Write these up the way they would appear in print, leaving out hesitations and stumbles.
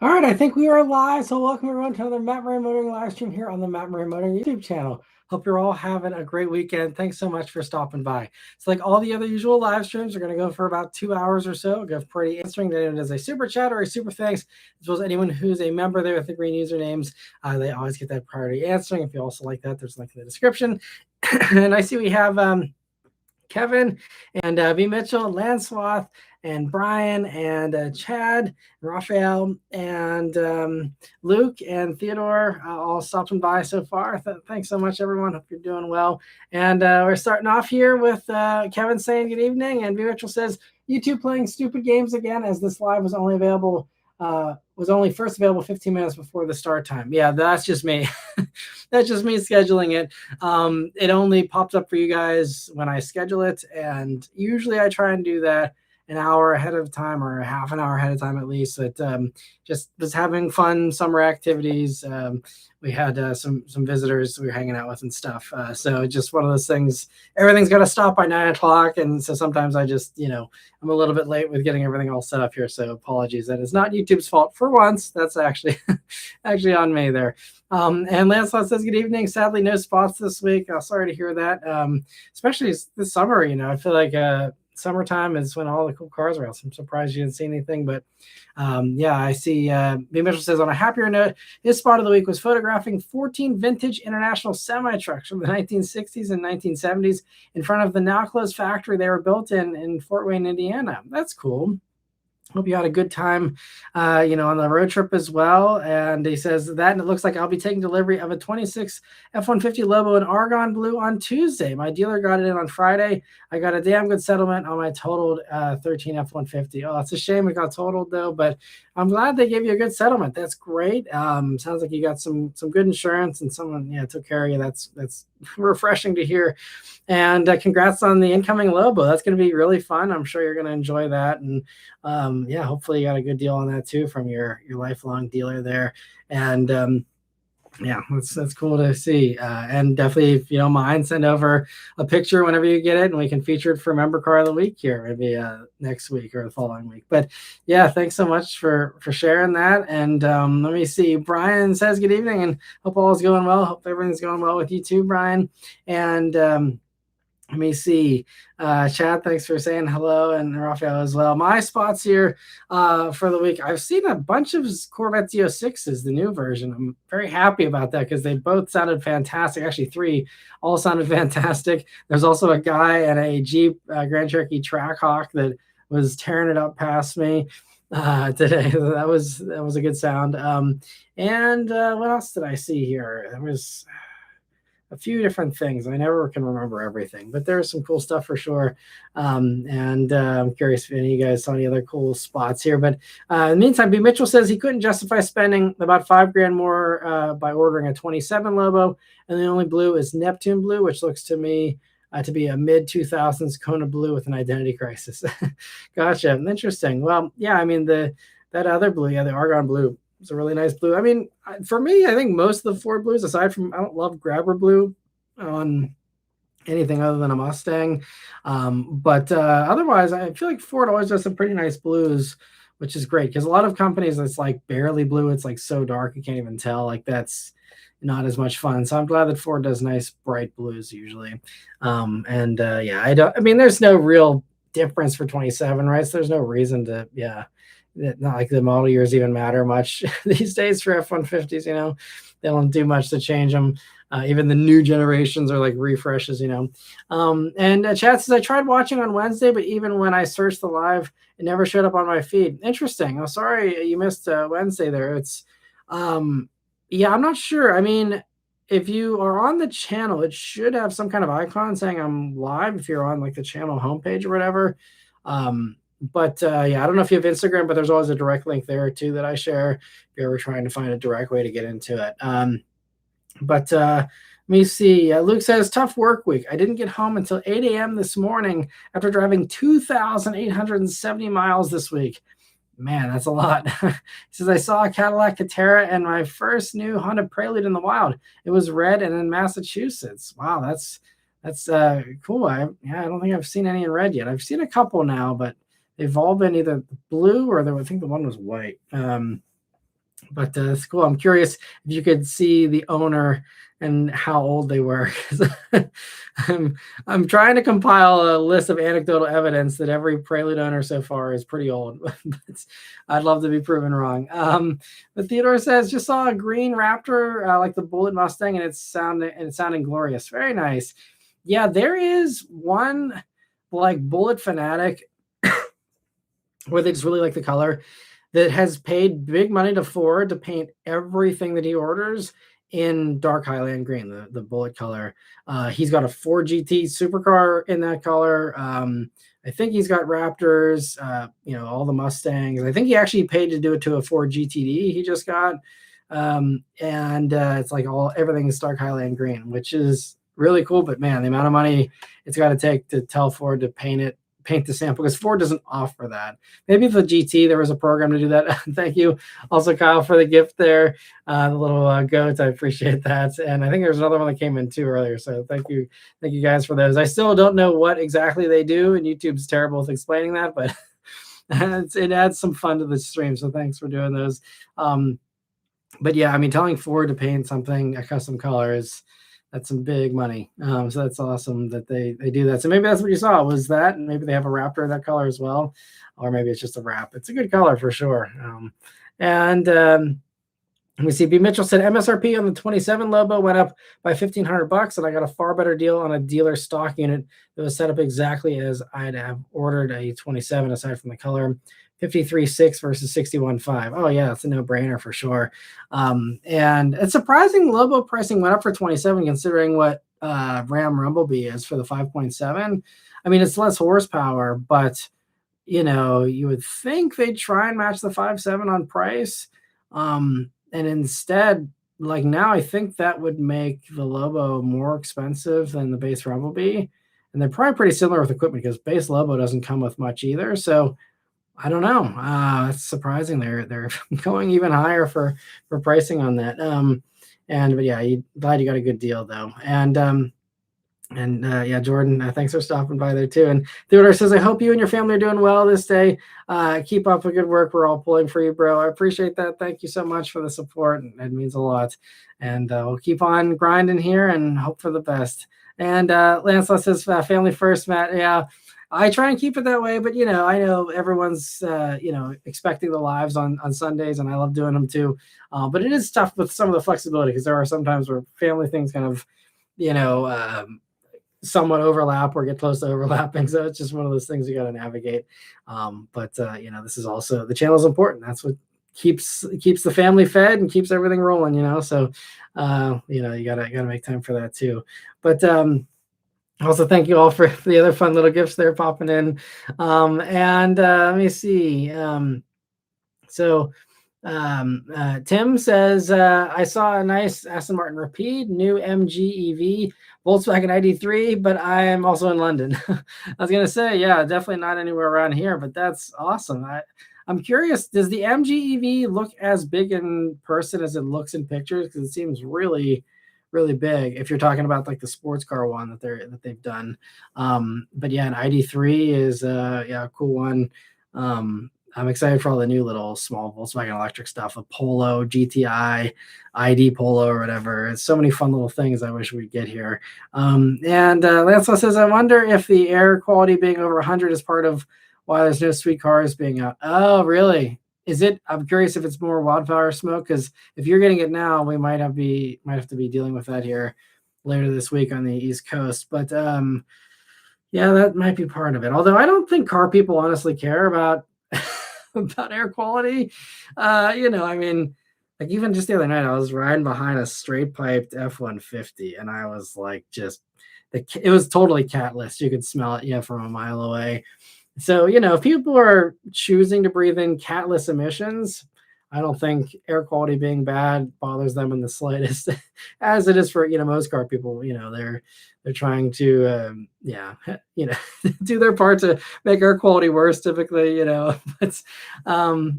All right, I think we are live. So welcome everyone to another Matt Maran Motoring live stream here on the Matt Maran Motoring YouTube channel. Hope you're all having a great weekend. Thanks so much for stopping by. It's like all the other usual live streams are going to go for about 2 hours or so. Go pretty answering to anyone as a super chat or a super thanks, as well as anyone who's a member there with the green usernames. They always get that priority answering. If you also like that, there's a link in the description. And I see we have Kevin and V. Mitchell, Lanswath, and Brian, and Chad, and Raphael, and Luke, and Theodore, all stopping by so far. Thanks so much, everyone. Hope you're doing well. And we're starting off here with Kevin saying good evening, and V. Mitchell says, YouTube playing stupid games again, as this live was only available was only first available 15 minutes before the start time. Yeah, that's just me. That's just me scheduling it. It only pops up for you guys when I schedule it, and usually I try and do that an hour ahead of time or half an hour ahead of time at least. But just was having fun summer activities. We had some visitors we were hanging out with and stuff. So just one of those things. Everything's got to stop by 9 o'clock, and so sometimes I just I'm a little bit late with getting everything all set up here. So apologies. That is not YouTube's fault for once. That's actually actually on me there. And Lancelot says, good evening. Sadly, no spots this week. Sorry to hear that. Especially this summer, I feel like summertime is when all the cool cars are out. So I'm surprised you didn't see anything. But yeah, I see B. Mitchell says, on a happier note, his spot of the week was photographing 14 vintage international semi-trucks from the 1960s and 1970s in front of the now closed factory they were built in Fort Wayne, Indiana. That's cool. Hope you had a good time, on the road trip as well. And he says that, and it looks like I'll be taking delivery of a 26 F-150 Lobo in Argon Blue on Tuesday. My dealer got it in on Friday. I got a damn good settlement on my totaled 13 F-150. Oh, it's a shame it got totaled though, but I'm glad they gave you a good settlement. That's great. Sounds like you got some good insurance and someone took care of you. That's refreshing to hear. And congrats on the incoming Lobo. That's going to be really fun. I'm sure you're going to enjoy that. And hopefully you got a good deal on that too from your lifelong dealer there. And yeah, that's cool to see. And definitely, if you don't mind, send over a picture whenever you get it, and we can feature it for Member Car of the Week here, maybe next week or the following week. But yeah, thanks so much for sharing that. And let me see. Brian says good evening, and hope all is going well. Hope everything's going well with you too, Brian. And let me see. Chad, thanks for saying hello, and Raphael as well. My spots here for the week. I've seen a bunch of Corvette Z06s, the new version. I'm very happy about that because they both sounded fantastic. Actually, three all sounded fantastic. There's also a guy in a Jeep Grand Cherokee Trackhawk that was tearing it up past me today. That was a good sound. And what else did I see here? There was a few different things. I never can remember everything, but there's some cool stuff for sure. And I'm curious if any of you guys saw any other cool spots here. But in the meantime, B. Mitchell says he couldn't justify spending about $5,000 more by ordering a 27 Lobo, and the only blue is Neptune blue, which looks to me to be a mid-2000s Kona blue with an identity crisis. Gotcha. Interesting. Well, yeah, I mean, that other blue, the Argon blue, it's a really nice blue. I mean, for me, I think most of the Ford blues, aside from I don't love grabber blue on anything other than a Mustang. But otherwise, I feel like Ford always does some pretty nice blues, which is great because a lot of companies, it's like barely blue. It's like so dark you can't even tell. Like that's not as much fun. So I'm glad that Ford does nice bright blues usually. Yeah, I mean, there's no real difference for 27, right? So there's no reason to, not like the model years even matter much these days for F-150s, they don't do much to change them. Even the new generations are like refreshes, And Chad says, I tried watching on Wednesday, but even when I searched the live, it never showed up on my feed. Interesting. Oh, sorry you missed Wednesday there. It's, yeah, I'm not sure. I mean, if you are on the channel, it should have some kind of icon saying I'm live if you're on like the channel homepage or whatever. But yeah, I don't know if you have Instagram, but there's always a direct link there too that I share if you're ever trying to find a direct way to get into it. But let me see. Luke says, tough work week. I didn't get home until 8 a.m. this morning after driving 2,870 miles this week. Man, that's a lot. He says, I saw a Cadillac Catera and my first new Honda Prelude in the wild. It was red and in Massachusetts. Wow, that's cool. I don't think I've seen any in red yet. I've seen a couple now, but they've all been either blue or I think the one was white. But it's cool. I'm curious if you could see the owner and how old they were. 'Cause I'm, I'm trying to compile a list of anecdotal evidence that every Prelude owner so far is pretty old, but I'd love to be proven wrong. But Theodore says, just saw a green Raptor, like the Bullet Mustang, and it's sounding glorious. Very nice. Yeah, there is one like Bullet fanatic where they just really like the color, that has paid big money to Ford to paint everything that he orders in dark Highland green, the bullet color. He's got a Ford GT supercar in that color. I think he's got Raptors, all the Mustangs. I think he actually paid to do it to a Ford GTD he just got. And it's like everything is dark Highland green, which is really cool. But man, the amount of money it's got to take to tell Ford to paint the sample, because Ford doesn't offer that. Maybe the GT, there was a program to do that. Thank you also, Kyle, for the gift there. The little goats, I appreciate that. And I think there's another one that came in too earlier. So thank you guys for those. I still don't know what exactly they do, and YouTube's terrible with explaining that, but it adds some fun to the stream. So thanks for doing those. But yeah, I mean, telling Ford to paint something a custom color that's some big money. So that's awesome that they do that. So maybe that's what you saw was that, and maybe they have a Raptor in that color as well, or maybe it's just a wrap. It's a good color for sure. Let me see. B. Mitchell said MSRP on the 27 Lobo went up by $1,500, and I got a far better deal on a dealer stock unit that was set up exactly as I'd have ordered a 27, aside from the color. 53.6 versus 61.5. Oh yeah, it's a no-brainer for sure. And it's surprising Lobo pricing went up for 27, considering what Ram Rumblebee is for the 5.7. I mean, it's less horsepower, but you would think they'd try and match the 5.7 on price. And instead, like now, I think that would make the Lobo more expensive than the base Rumblebee. And they're probably pretty similar with equipment, because base Lobo doesn't come with much either. So I don't know. It's surprising they're going even higher for pricing on that. But yeah, glad you got a good deal though. And yeah, Jordan, thanks for stopping by there too. And Theodore says, I hope you and your family are doing well this day. Keep up the good work. We're all pulling for you, bro. I appreciate that. Thank you so much for the support. It means a lot. And we'll keep on grinding here and hope for the best. And Lancelot says, family first, Matt. Yeah. I try and keep it that way, but I know everyone's expecting the lives on Sundays, and I love doing them too. But it is tough with some of the flexibility, because there are some times where family things kind of, somewhat overlap or get close to overlapping. So it's just one of those things you got to navigate. But this is also, the channel is important. That's what keeps the family fed and keeps everything rolling. So you gotta make time for that too. But also, thank you all for the other fun little gifts there popping in. Let me see. Tim says, I saw a nice Aston Martin Rapide, new MG EV, Volkswagen ID3, but I am also in London. I was going to say, yeah, definitely not anywhere around here, but that's awesome. I'm curious, does the MG EV look as big in person as it looks in pictures? Because it seems really big if you're talking about like the sports car one that they've done. But yeah, an ID3 is a cool one. I'm excited for all the new little small Volkswagen electric stuff, a Polo, GTI, ID Polo, or whatever. It's so many fun little things I wish we'd get here. Lancelot says, I wonder if the air quality being over 100 is part of why there's no sweet cars being out. Oh, really? Is it? I'm curious if it's more wildfire smoke, because if you're getting it now, we might have to be dealing with that here later this week on the East Coast. But yeah, that might be part of it. Although I don't think car people honestly care about air quality. I mean, like even just the other night, I was riding behind a straight piped F-150, and I was like, it was totally catless. You could smell it, from a mile away. So, if people are choosing to breathe in catless emissions, I don't think air quality being bad bothers them in the slightest, as it is for, most car people. They're trying to, do their part to make air quality worse typically, but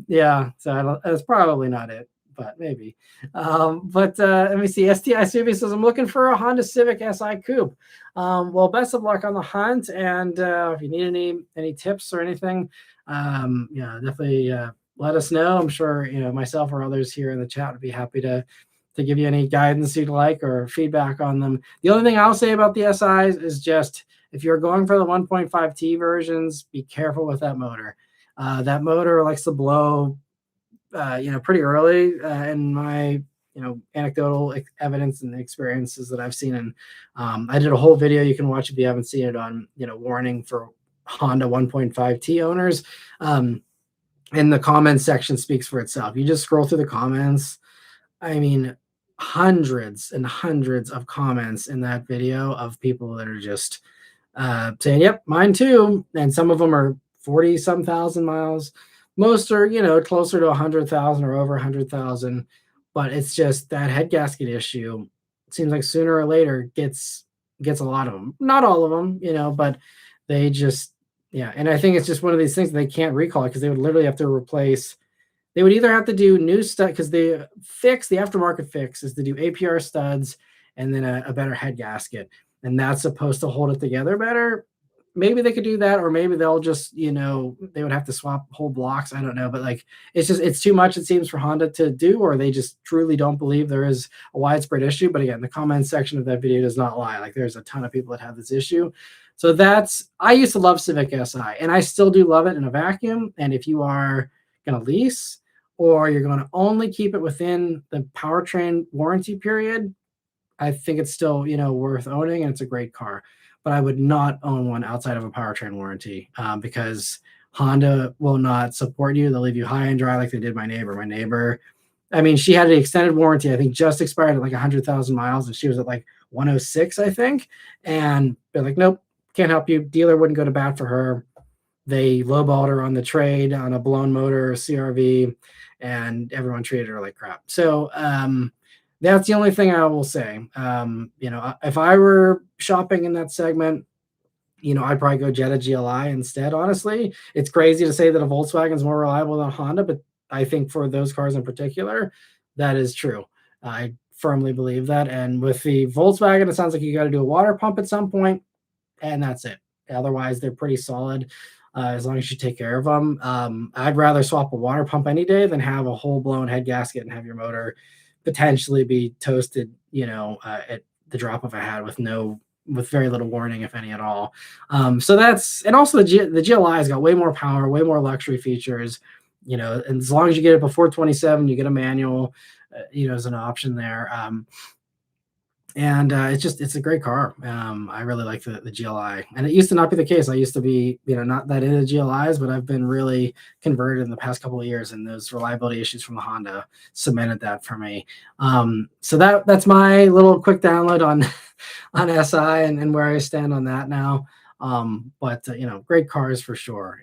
yeah, so that's probably not it, but maybe. Let me see. STI Subi says, I'm looking for a Honda Civic SI Coupe. Well, best of luck on the hunt. And if you need any tips or anything, definitely let us know. I'm sure, myself or others here in the chat would be happy to give you any guidance you'd like or feedback on them. The only thing I'll say about the SIs is just if you're going for the 1.5T versions, be careful with that motor. That motor likes to blow, pretty early in my, anecdotal evidence and experiences that I've seen. And I did a whole video you can watch if you haven't seen it on, warning for Honda 1.5T owners. And the comments section speaks for itself. You just scroll through the comments. I mean, hundreds and hundreds of comments in that video of people that are just saying, yep, mine too. And some of them are 40 some thousand miles. Most are, closer to 100,000 or over 100,000. But it's just that head gasket issue. It seems like sooner or later gets a lot of them. Not all of them, but they just, yeah. And I think it's just one of these things they can't recall because they would literally have to replace. They would either have to do new stuff because the aftermarket fix is to do APR studs and then a better head gasket. And that's supposed to hold it together better. Maybe they could do that, or maybe they'll just, they would have to swap whole blocks. I don't know. But like, it's too much, it seems, for Honda to do, or they just truly don't believe there is a widespread issue. But again, the comment section of that video does not lie. Like, there's a ton of people that have this issue. So I used to love Civic Si, and I still do love it in a vacuum. And if you are going to lease, or you're going to only keep it within the powertrain warranty period, I think it's still, worth owning, and it's a great car. But I would not own one outside of a powertrain warranty because Honda will not support you. They'll leave you high and dry like they did my neighbor. My neighbor, I mean, she had an extended warranty, I think just expired at like 100,000 miles, and she was at like 106, I think. And they're like, nope, can't help you. Dealer wouldn't go to bat for her. They lowballed her on the trade on a blown motor, CRV, and everyone treated her like crap. So that's the only thing I will say. If I were shopping in that segment, I'd probably go Jetta GLI instead, honestly. It's crazy to say that a Volkswagen is more reliable than a Honda, but I think for those cars in particular, that is true. I firmly believe that. And with the Volkswagen, it sounds like you got to do a water pump at some point, and that's it. Otherwise, they're pretty solid. As long as you take care of them. I'd rather swap a water pump any day than have a whole blown head gasket and have your motor potentially be toasted, at the drop of a hat with very little warning, if any at all. So that's, and also the GLI has got way more power, way more luxury features, and as long as you get it before 27, you get a manual, as an option there. And it's a great car. I really like the GLI, and it used to not be the case. I used to be, not that into GLIs, but I've been really converted in the past couple of years, and those reliability issues from the Honda cemented that for me. So that's my little quick download on SI and where I stand on that now. But great cars for sure,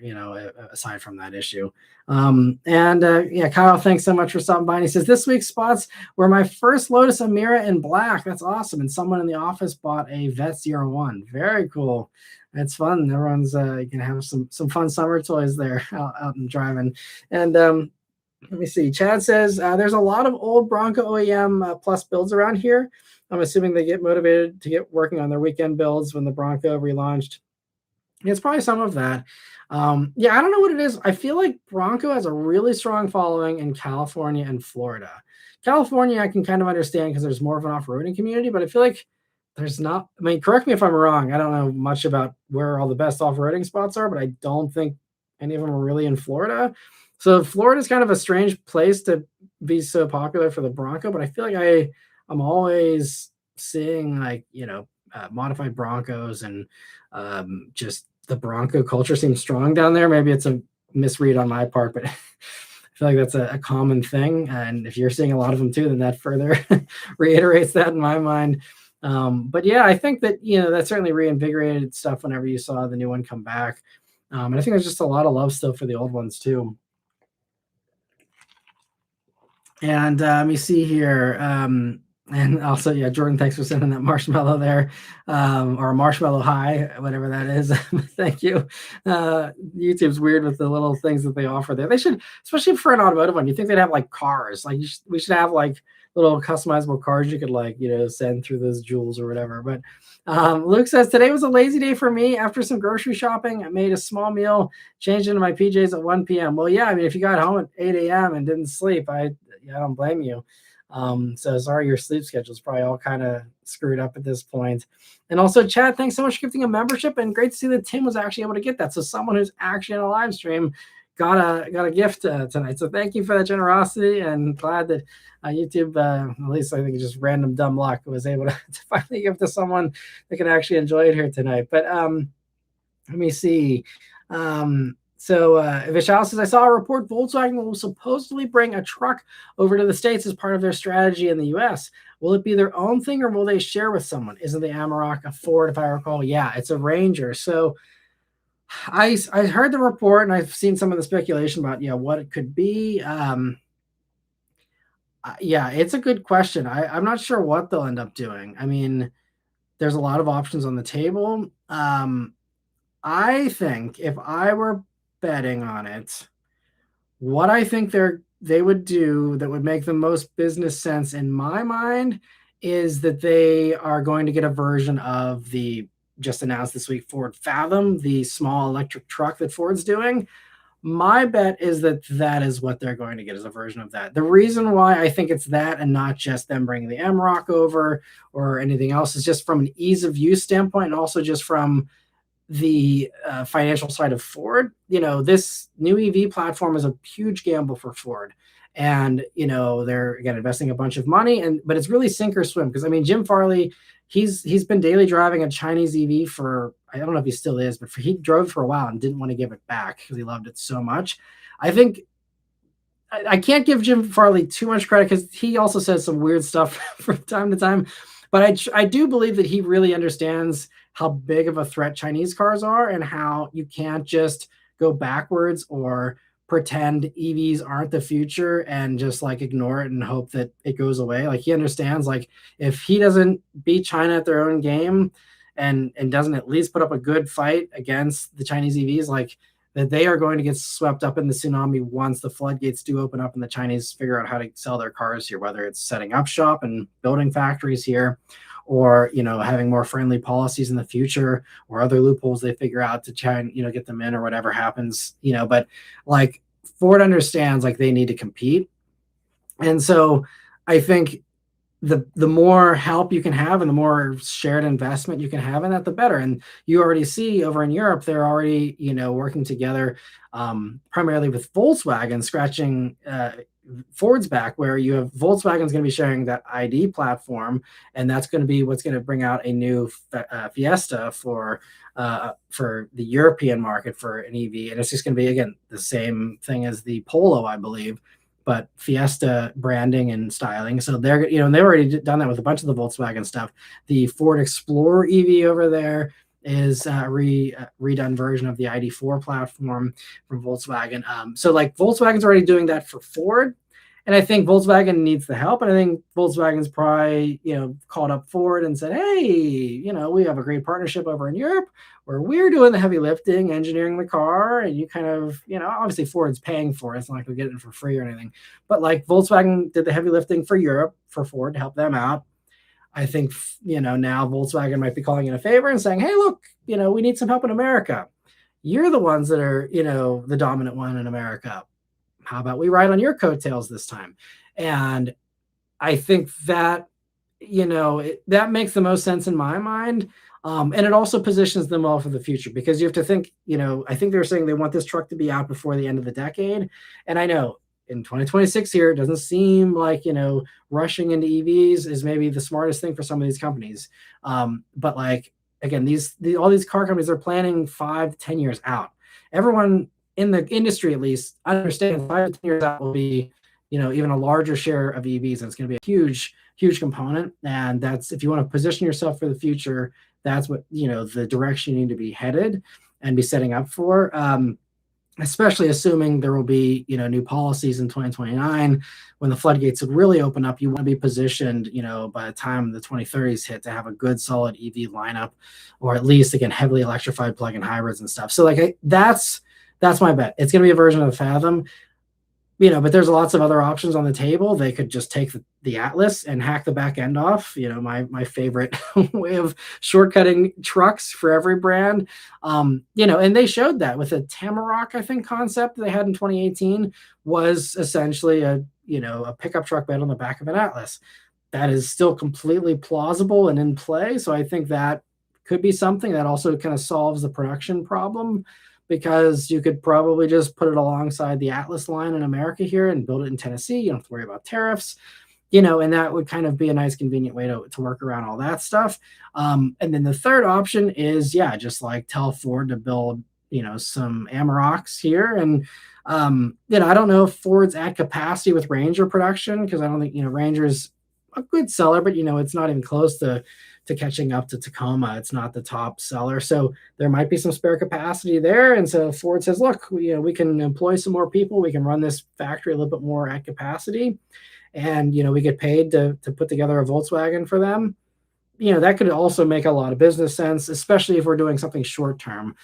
aside from that issue. Kyle, thanks so much for stopping by. And he says, this week's spots were my first Lotus Emira in black. That's awesome. And someone in the office bought a Vet-01. Very cool. It's fun. Everyone's you can have some fun summer toys there out and driving. And let me see. Chad says there's a lot of old Bronco OEM plus builds around here. I'm assuming they get motivated to get working on their weekend builds when the Bronco relaunched. It's probably some of that. I don't know what it is. I feel like Bronco has a really strong following in California and Florida. California, I can kind of understand because there's more of an off-roading community, but I feel like there's not. I mean, correct me if I'm wrong. I don't know much about where all the best off-roading spots are, but I don't think any of them are really in Florida. So Florida is kind of a strange place to be so popular for the Bronco, but I feel like I'm always seeing modified Broncos, and just the Bronco culture seems strong down there. Maybe it's a misread on my part, but I feel like that's a common thing. And if you're seeing a lot of them too, then that further reiterates that in my mind. But yeah, I think that, that certainly reinvigorated stuff whenever you saw the new one come back. And I think there's just a lot of love still for the old ones too. And let me see here. And also, yeah, Jordan, thanks for sending that marshmallow there, or a marshmallow high, whatever that is. Thank you. YouTube's weird with the little things that they offer there. They should, especially for an automotive one, you think they'd have like cars. Like we should have like little customizable cars you could like, send through those jewels or whatever. But Luke says, today was a lazy day for me. After some grocery shopping, I made a small meal, changed into my PJs at 1 p.m. Well, yeah, I mean, if you got home at 8 a.m. and didn't sleep, I don't blame you. So sorry, your sleep schedule is probably all kind of screwed up at this point. And also, Chad, thanks so much for gifting a membership, and great to see that Tim was actually able to get that. So someone who's actually in a live stream got a gift tonight. So thank you for that generosity, and glad that YouTube, at least I think it's just random dumb luck, was able to finally give to someone that can actually enjoy it here tonight. But let me see. So Vishal says, I saw a report Volkswagen will supposedly bring a truck over to the States as part of their strategy in the US. Will it be their own thing or will they share with someone? Isn't the Amarok a Ford, if I recall? Yeah, it's a Ranger. So I heard the report and I've seen some of the speculation about, what it could be. Yeah, it's a good question. I'm not sure what they'll end up doing. I mean, there's a lot of options on the table. I think if I were betting on it, what I think they would do that would make the most business sense in my mind is that they are going to get a version of the just announced this week Ford Fathom, the small electric truck that Ford's doing. My bet is that is what they're going to get, as a version of that. The reason why I think it's that and not just them bringing the M-Rock over or anything else is just from an ease of use standpoint, and also just from the financial side of Ford. This new EV platform is a huge gamble for Ford, and they're again investing a bunch of money, but it's really sink or swim, because I mean, Jim Farley, he's been daily driving a Chinese EV for, I don't know if he still is, but he drove for a while and didn't want to give it back because he loved it so much. I think I can't give Jim Farley too much credit because he also says some weird stuff from time to time, but I do believe that he really understands how big of a threat Chinese cars are and how you can't just go backwards or pretend EVs aren't the future and just like ignore it and hope that it goes away. Like, he understands, like, if he doesn't beat China at their own game and doesn't at least put up a good fight against the Chinese EVs, like, that they are going to get swept up in the tsunami once the floodgates do open up and the Chinese figure out how to sell their cars here, whether it's setting up shop and building factories here, or having more friendly policies in the future, or other loopholes they figure out to try and get them in, or whatever happens. But like, Ford understands, like, they need to compete, and so I think the more help you can have and the more shared investment you can have in that, the better. And you already see over in Europe, they're already working together, primarily with Volkswagen, scratching Ford's back, where you have Volkswagen's going to be sharing that ID platform, and that's going to be what's going to bring out a new Fiesta for the European market for an EV. And it's just going to be, again, the same thing as the Polo, I believe, but Fiesta branding and styling. So they're, and they've already done that with a bunch of the Volkswagen stuff. The Ford Explorer EV over there is a redone version of the ID4 platform from Volkswagen. So like, Volkswagen's already doing that for Ford. And I think Volkswagen needs the help. And I think Volkswagen's probably, called up Ford and said, hey, we have a great partnership over in Europe where we're doing the heavy lifting, engineering the car. And you kind of, obviously Ford's paying for it. It's not like we're getting it for free or anything. But like, Volkswagen did the heavy lifting for Europe for Ford to help them out. I think, now Volkswagen might be calling in a favor and saying, hey, look, we need some help in America. You're the ones that are, the dominant one in America. How about we ride on your coattails this time? And I think that, that makes the most sense in my mind. And it also positions them well for the future, because you have to think, I think they're saying they want this truck to be out before the end of the decade. And I know in 2026 here, it doesn't seem like, rushing into EVs is maybe the smartest thing for some of these companies. But like, again, all these car companies are planning 5 to 10 years out. Everyone in the industry, at least, understands 5 to 10 years out will be, even a larger share of EVs. And it's going to be a huge, huge component. And that's, if you want to position yourself for the future, that's what, the direction you need to be headed and be setting up for. especially assuming there will be, new policies in 2029 when the floodgates would really open up. You want to be positioned, by the time the 2030s hit, to have a good solid EV lineup, or at least, again, heavily electrified plug-in hybrids and stuff. So like that's my bet. It's going to be a version of the Fathom. But there's lots of other options on the table. They could just take the Atlas and hack the back end off. My favorite way of shortcutting trucks for every brand. And they showed that with a Tamarok, I think, concept they had in 2018 was essentially a pickup truck bed on the back of an Atlas. That is still completely plausible and in play. So I think that could be something that also kind of solves the production problem, because you could probably just put it alongside the Atlas line in America here and build it in Tennessee. You don't have to worry about tariffs, and that would kind of be a nice, convenient way to work around all that stuff. And then the third option is, just like tell Ford to build, some Amaroks here. And, I don't know if Ford's at capacity with Ranger production, because I don't think, Ranger's a good seller, but, it's not even close to catching up to Tacoma. It's not the top seller. So there might be some spare capacity there. And so Ford says, look, we can employ some more people. We can run this factory a little bit more at capacity. And, we get paid to put together a Volkswagen for them. That could also make a lot of business sense, especially if we're doing something short term.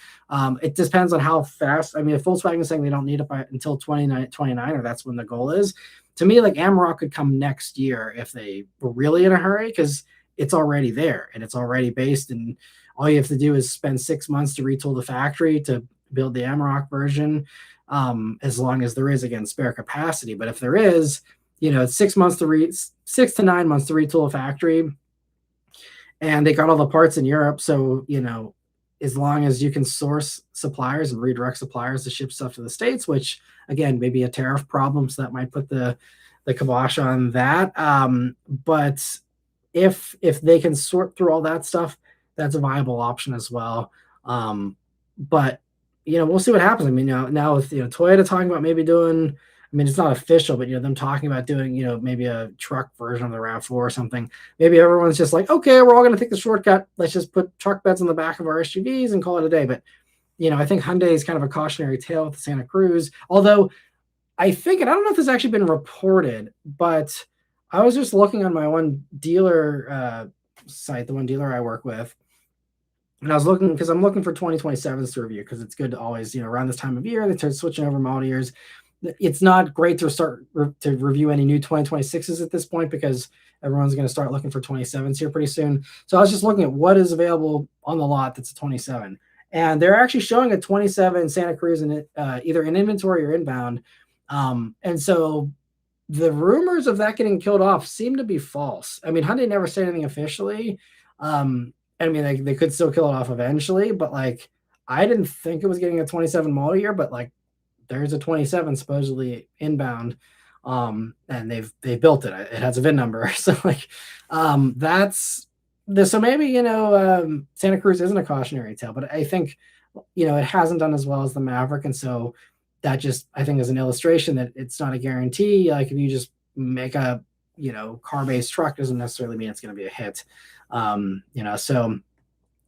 It depends on how fast. I mean, if Volkswagen is saying they don't need it until 2029, or that's when the goal is, to me, like Amarok could come next year if they were really in a hurry, because it's already there and it's already based. And all you have to do is spend 6 months to retool the factory to build the Amarok version, as long as there is, again, spare capacity. But if there is, it's 6 months 6 to 9 months to retool a factory. And they got all the parts in Europe. So, as long as you can source suppliers and redirect suppliers to ship stuff to the States, which, again, maybe a tariff problem, so that might put the kibosh on that. But if they can sort through all that stuff, that's a viable option as well. But we'll see what happens. I mean, now with Toyota talking about maybe doing, I mean, it's not official, but them talking about doing, maybe a truck version of the RAV4 or something. Maybe everyone's just like, okay, we're all going to take the shortcut. Let's just put truck beds on the back of our SUVs and call it a day. But I think Hyundai is kind of a cautionary tale with the Santa Cruz. Although I think, and I don't know if this has actually been reported, but I was just looking on my one dealer site, the one dealer I work with, and I was looking, because I'm looking for 2027s to review, because it's good to always, around this time of year, they start switching over model years. It's not great to start to review any new 2026s at this point, because everyone's going to start looking for 27s here pretty soon. So I was just looking at what is available on the lot that's a 27. And they're actually showing a 27 Santa Cruz in it, either in inventory or inbound. And so the rumors of that getting killed off seem to be false. I mean, Hyundai never said anything officially. I mean, they could still kill it off eventually, but like, I didn't think it was getting a 27 model year, but like, there's a 27 supposedly inbound, and they built it. It has a VIN number, so like, that's this. So maybe Santa Cruz isn't a cautionary tale, but I think it hasn't done as well as the Maverick, and so that just, I think, is an illustration that it's not a guarantee. Like, if you just make a car-based truck, doesn't necessarily mean it's going to be a hit. So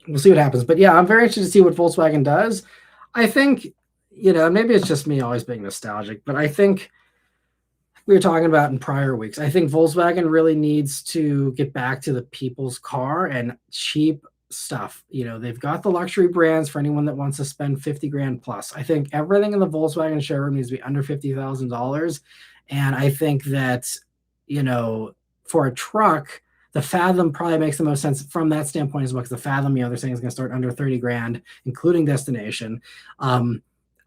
we'll see what happens. But yeah, I'm very interested to see what Volkswagen does. I think, maybe it's just me always being nostalgic, but I think we were talking about in prior weeks, I think Volkswagen really needs to get back to the people's car and cheap stuff. They've got the luxury brands for anyone that wants to spend 50 grand plus. I think everything in the Volkswagen showroom needs to be under $50,000. And I think that, for a truck, the Fathom probably makes the most sense from that standpoint as well, because the Fathom, they're saying is going to start under 30 grand, including destination.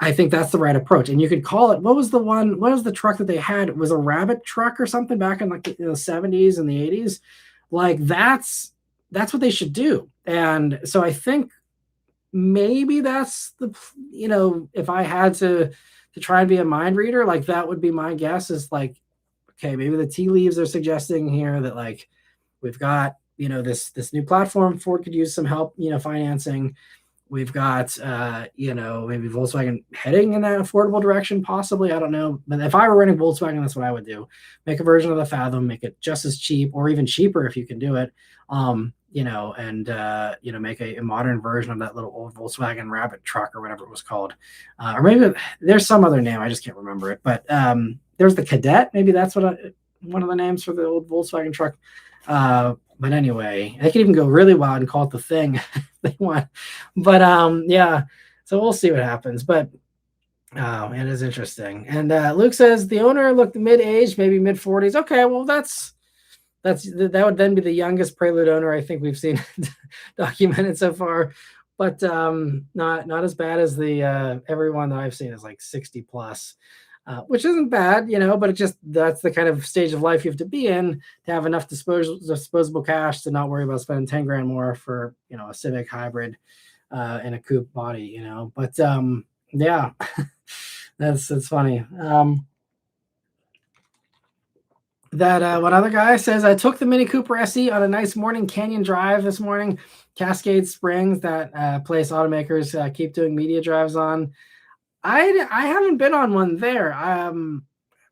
I think that's the right approach. And you could call it, what was the truck that they had? It was a Rabbit truck or something back in like the 70s and the 80s. Like, that's what they should do. And so I think maybe that's if I had to try and be a mind reader, like, that would be my guess, is like, okay, maybe the tea leaves are suggesting here that, like, we've got, this new platform, Ford could use some help, financing. We've got, maybe Volkswagen heading in that affordable direction, possibly. I don't know. But if I were running Volkswagen, that's what I would do. Make a version of the Fathom, make it just as cheap or even cheaper if you can do it. Make a modern version of that little old Volkswagen Rabbit truck or whatever it was called. Or maybe there's some other name. I just can't remember it. But there's the Cadet. Maybe that's one of the names for the old Volkswagen truck. But anyway, they could even go really wild and call it the Thing if they want. But yeah, so we'll see what happens. But it is interesting. And Luke says the owner looked mid-aged, maybe mid-40s. Okay, well that would then be the youngest Prelude owner I think we've seen documented so far. But not as bad as the everyone that I've seen is like 60 plus. Which isn't bad, but that's the kind of stage of life you have to be in to have enough disposable cash to not worry about spending 10 grand more for, a Civic hybrid in a coupe body, But yeah, that's funny. One other guy says, I took the Mini Cooper SE on a nice morning canyon drive this morning. Cascade Springs, that place automakers keep doing media drives on. I haven't been on one there.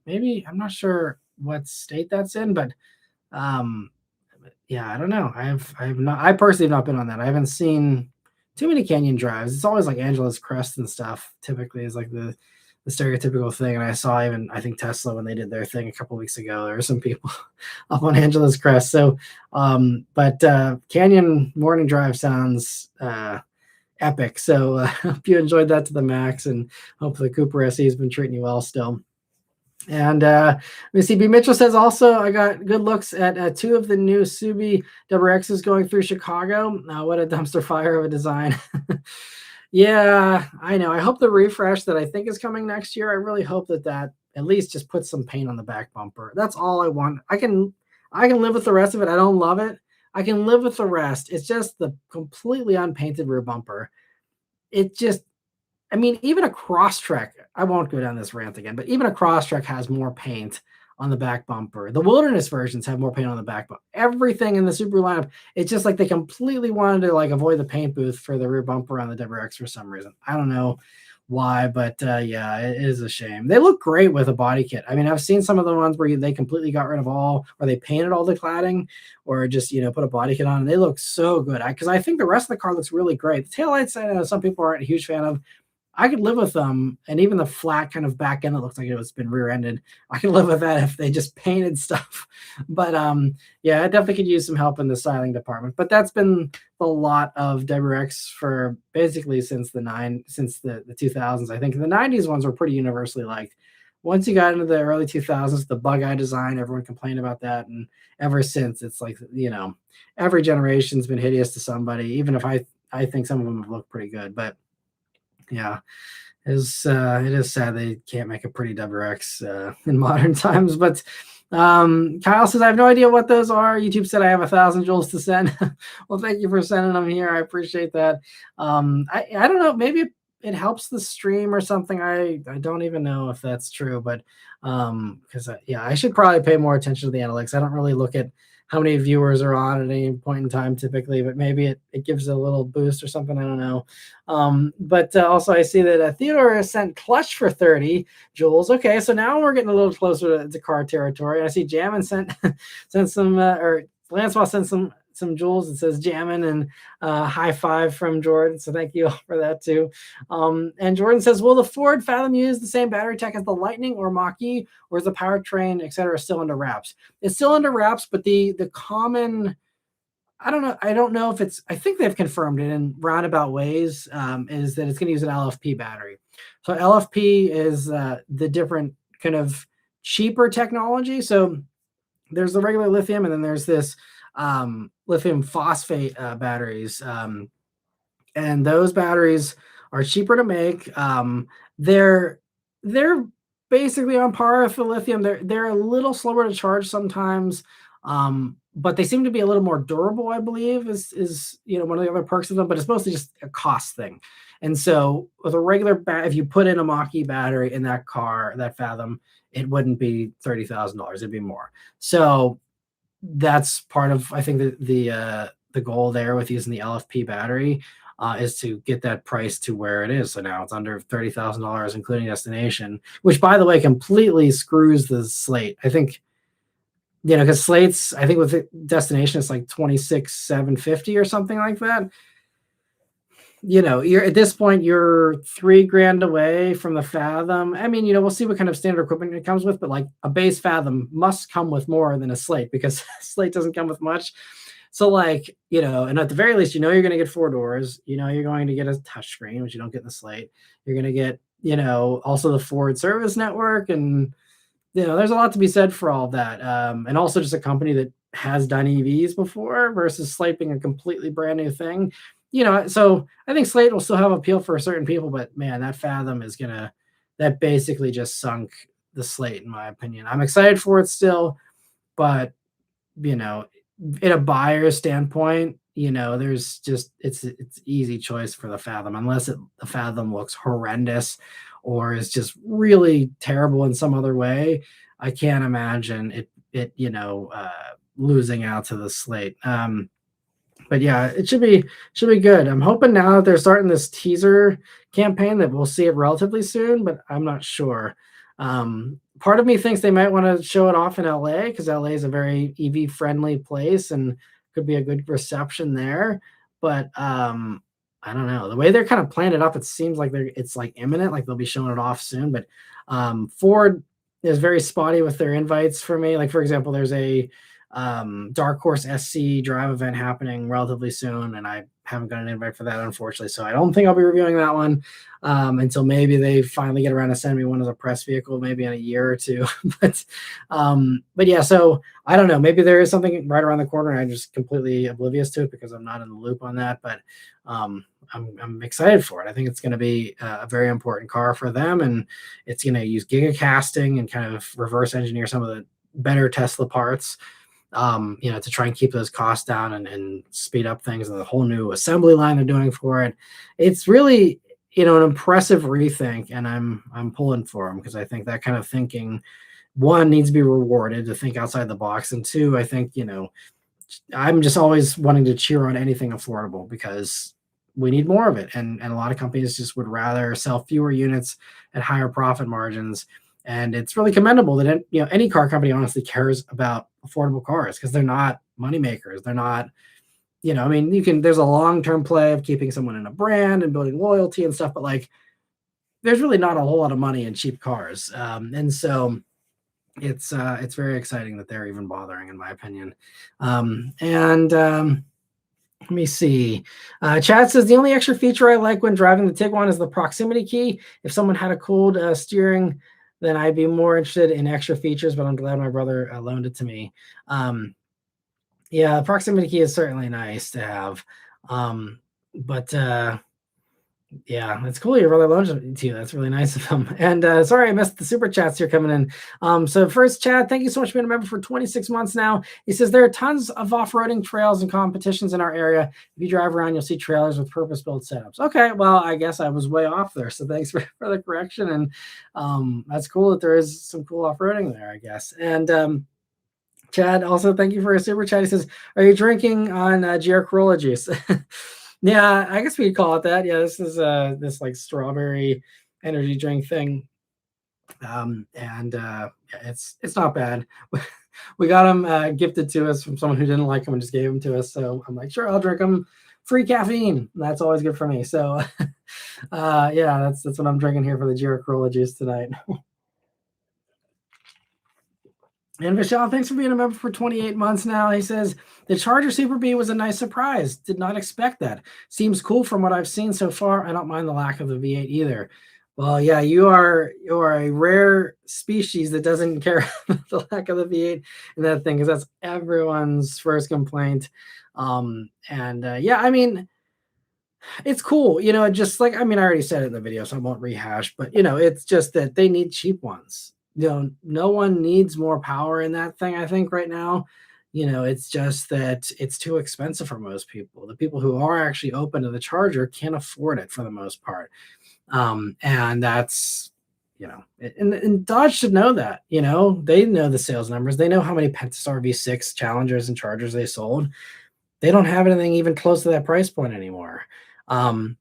Maybe I'm not sure what state that's in, but yeah, I don't know. I personally have not been on that. I haven't seen too many canyon drives. It's always like Angela's Crest and stuff. Typically, is like the stereotypical thing. And I saw even I think Tesla when they did their thing a couple weeks ago. There were some people up on Angela's Crest. So, but canyon morning drive sounds epic. So hope you enjoyed that to the max, and hope the Cooper SE has been treating you well still. And Missy B. Mitchell says also, I got good looks at two of the new Subi WRXs going through Chicago. What a dumpster fire of a design. Yeah, I know. I hope the refresh that I think is coming next year, I really hope that at least just puts some paint on the back bumper. That's all I want. I can live with the rest of it. I don't love it. I can live with the rest. It's just the completely unpainted rear bumper. Even a Crosstrek, I won't go down this rant again, but even a Crosstrek has more paint on the back bumper. The Wilderness versions have more paint on the back bumper. Everything in the Subaru lineup, it's just like they completely wanted to avoid the paint booth for the rear bumper on the WRX for some reason. I don't know why, but yeah, it is a shame. They look great with a body kit. I've seen some of the ones where they completely got rid of or they painted all the cladding, or just put a body kit on, and they look so good. Because I think the rest of the car looks really great. The taillights, I know some people aren't a huge fan of. I could live with them, and even the flat kind of back end that looks like it's been rear-ended, I could live with that if they just painted stuff. But yeah, I definitely could use some help in the styling department. But that's been a lot of WRX for basically since the 2000s. I think the 90s ones were pretty universally liked. Once you got into the early 2000s, the bug eye design, everyone complained about that, and ever since, it's like every generation's been hideous to somebody. Even if I think some of them have looked pretty good, but yeah, it is sad they can't make a pretty WRX in modern times. But Kyle says, I have no idea what those are. YouTube said I have 1,000 joules to send. Well, thank you for sending them here. I appreciate that. I don't know. Maybe it helps the stream or something. I don't even know if that's true, but because I should probably pay more attention to the analytics. I don't really look at how many viewers are on at any point in time typically, but maybe it gives a little boost or something. I don't know. But also I see that Theodore has sent clutch for 30 joules. Okay, so now we're getting a little closer to car territory. I see Jammin sent some, or Lancelot sent some joules. It says Jammin, and high five from Jordan. So thank you all for that too. And Jordan says, will the Ford Fathom use the same battery tech as the Lightning or Mach-E, or is the powertrain, etc., still under wraps? It's still under wraps, but the common, I don't know. I don't know if I think they've confirmed it in roundabout ways, is that it's going to use an LFP battery. So LFP is the different kind of cheaper technology. So there's the regular lithium, and then there's this lithium phosphate batteries. And those batteries are cheaper to make. They're basically on par with the lithium. They're a little slower to charge sometimes. But they seem to be a little more durable, I believe, is one of the other perks of them, but it's mostly just a cost thing. And so with a regular if you put in a Mach-E battery in that car, that Fathom, it wouldn't be $30,000. It'd be more. So that's part of, I think, the goal there with using the LFP battery. is to get that price to where it is. So now it's under $30,000, including destination, which by the way completely screws the Slate. I think because Slate's, I think with the destination it's like 26,750 or something like that. You're at this point, you're 3 grand away from the Fathom. I mean, we'll see what kind of standard equipment it comes with, but like a base Fathom must come with more than a Slate because Slate doesn't come with much. So like, and at the very least, you're going to get 4 doors, you're going to get a touchscreen, which you don't get in the Slate. You're going to get, also the Ford service network. And, there's a lot to be said for all of that. And also just a company that has done EVs before versus Slate being a completely brand new thing. So I think Slate will still have appeal for certain people, but man, that Fathom that basically just sunk the Slate, in my opinion. I'm excited for it still, but, in a buyer's standpoint, there's just, it's easy choice for the Fathom, unless the Fathom looks horrendous or is just really terrible in some other way. I can't imagine it losing out to the Slate. But yeah, it should be good. I'm hoping now that they're starting this teaser campaign that we'll see it relatively soon, but I'm not sure. Part of me thinks they might want to show it off in LA because LA is a very EV friendly place and could be a good reception there. But I don't know. The way they're kind of playing it up, it seems like it's like imminent, like they'll be showing it off soon. But Ford is very spotty with their invites for me. Like, for example, there's a Dark Horse SC drive event happening relatively soon, and I haven't got an invite for that, unfortunately. So I don't think I'll be reviewing that one until maybe they finally get around to sending me one as a press vehicle, maybe in a year or two. but yeah, so I don't know. Maybe there is something right around the corner, and I'm just completely oblivious to it because I'm not in the loop on that. But I'm excited for it. I think it's going to be a very important car for them, and it's going to use gigacasting and kind of reverse engineer some of the better Tesla parts. To try and keep those costs down and speed up things, and the whole new assembly line they're doing for it. It's really, an impressive rethink, and I'm pulling for them because I think that kind of thinking, one, needs to be rewarded, to think outside the box, and two, I think, I'm just always wanting to cheer on anything affordable because we need more of it, and a lot of companies just would rather sell fewer units at higher profit margins. And it's really commendable that any car company honestly cares about affordable cars because they're not money makers. They're not, there's a long-term play of keeping someone in a brand and building loyalty and stuff, but like there's really not a whole lot of money in cheap cars. And so it's very exciting that they're even bothering, in my opinion. Let me see. Chad says the only extra feature I like when driving the Tiguan is the proximity key. If someone had a cooled steering, then I'd be more interested in extra features, but I'm glad my brother loaned it to me. Yeah, proximity key is certainly nice to have. But yeah, it's cool your brother loaned it to you. That's really nice of him. And sorry I missed the super chats here coming in. So first, Chad, thank you so much for being a member for 26 months now. He says there are tons of off-roading trails and competitions in our area. If you drive around, you'll see trailers with purpose-built setups. Okay, well, I guess I was way off there. So thanks for the correction. And that's cool that there is some cool off-roading there, I guess. And Chad, also thank you for a super chat. He says, are you drinking on GR Corolla juice? Yeah, I guess we could call it that. Yeah, this is this like strawberry energy drink thing. Yeah, it's not bad. We got them gifted to us from someone who didn't like them and just gave them to us. So I'm like, sure, I'll drink them. Free caffeine. That's always good for me. So yeah, that's what I'm drinking here for the GR Corolla juice tonight. And Vishal, thanks for being a member for 28 months now. He says, the Charger Super B was a nice surprise. Did not expect that. Seems cool from what I've seen so far. I don't mind the lack of the V8 either. Well, yeah, you are a rare species that doesn't care about the lack of the V8 in that thing, because that's everyone's first complaint. Yeah, I mean, it's cool, just like, I mean, I already said it in the video, so I won't rehash, but it's just that they need cheap ones. No one needs more power in that thing, I think, right now. It's just that it's too expensive for most people. The people who are actually open to the Charger can't afford it for the most part. And that's, and Dodge should know that, they know the sales numbers. They know how many Pentastar V6 Challengers and Chargers they sold. They don't have anything even close to that price point anymore. Um,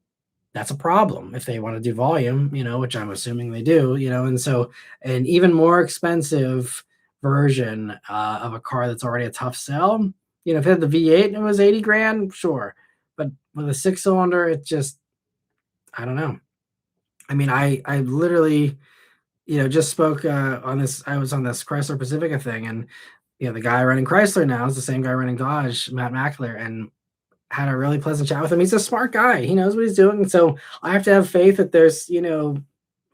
that's a problem if they want to do volume, which I'm assuming they do, and so an even more expensive version of a car that's already a tough sell, if it had the V8 and it was 80 grand, sure. But with a six cylinder, it just, I don't know. I mean, I literally, just spoke on this. I was on this Chrysler Pacifica thing, and the guy running Chrysler now is the same guy running Dodge, Matt Mackler, and had a really pleasant chat with him. He's a smart guy. He knows what he's doing. So I have to have faith that there's,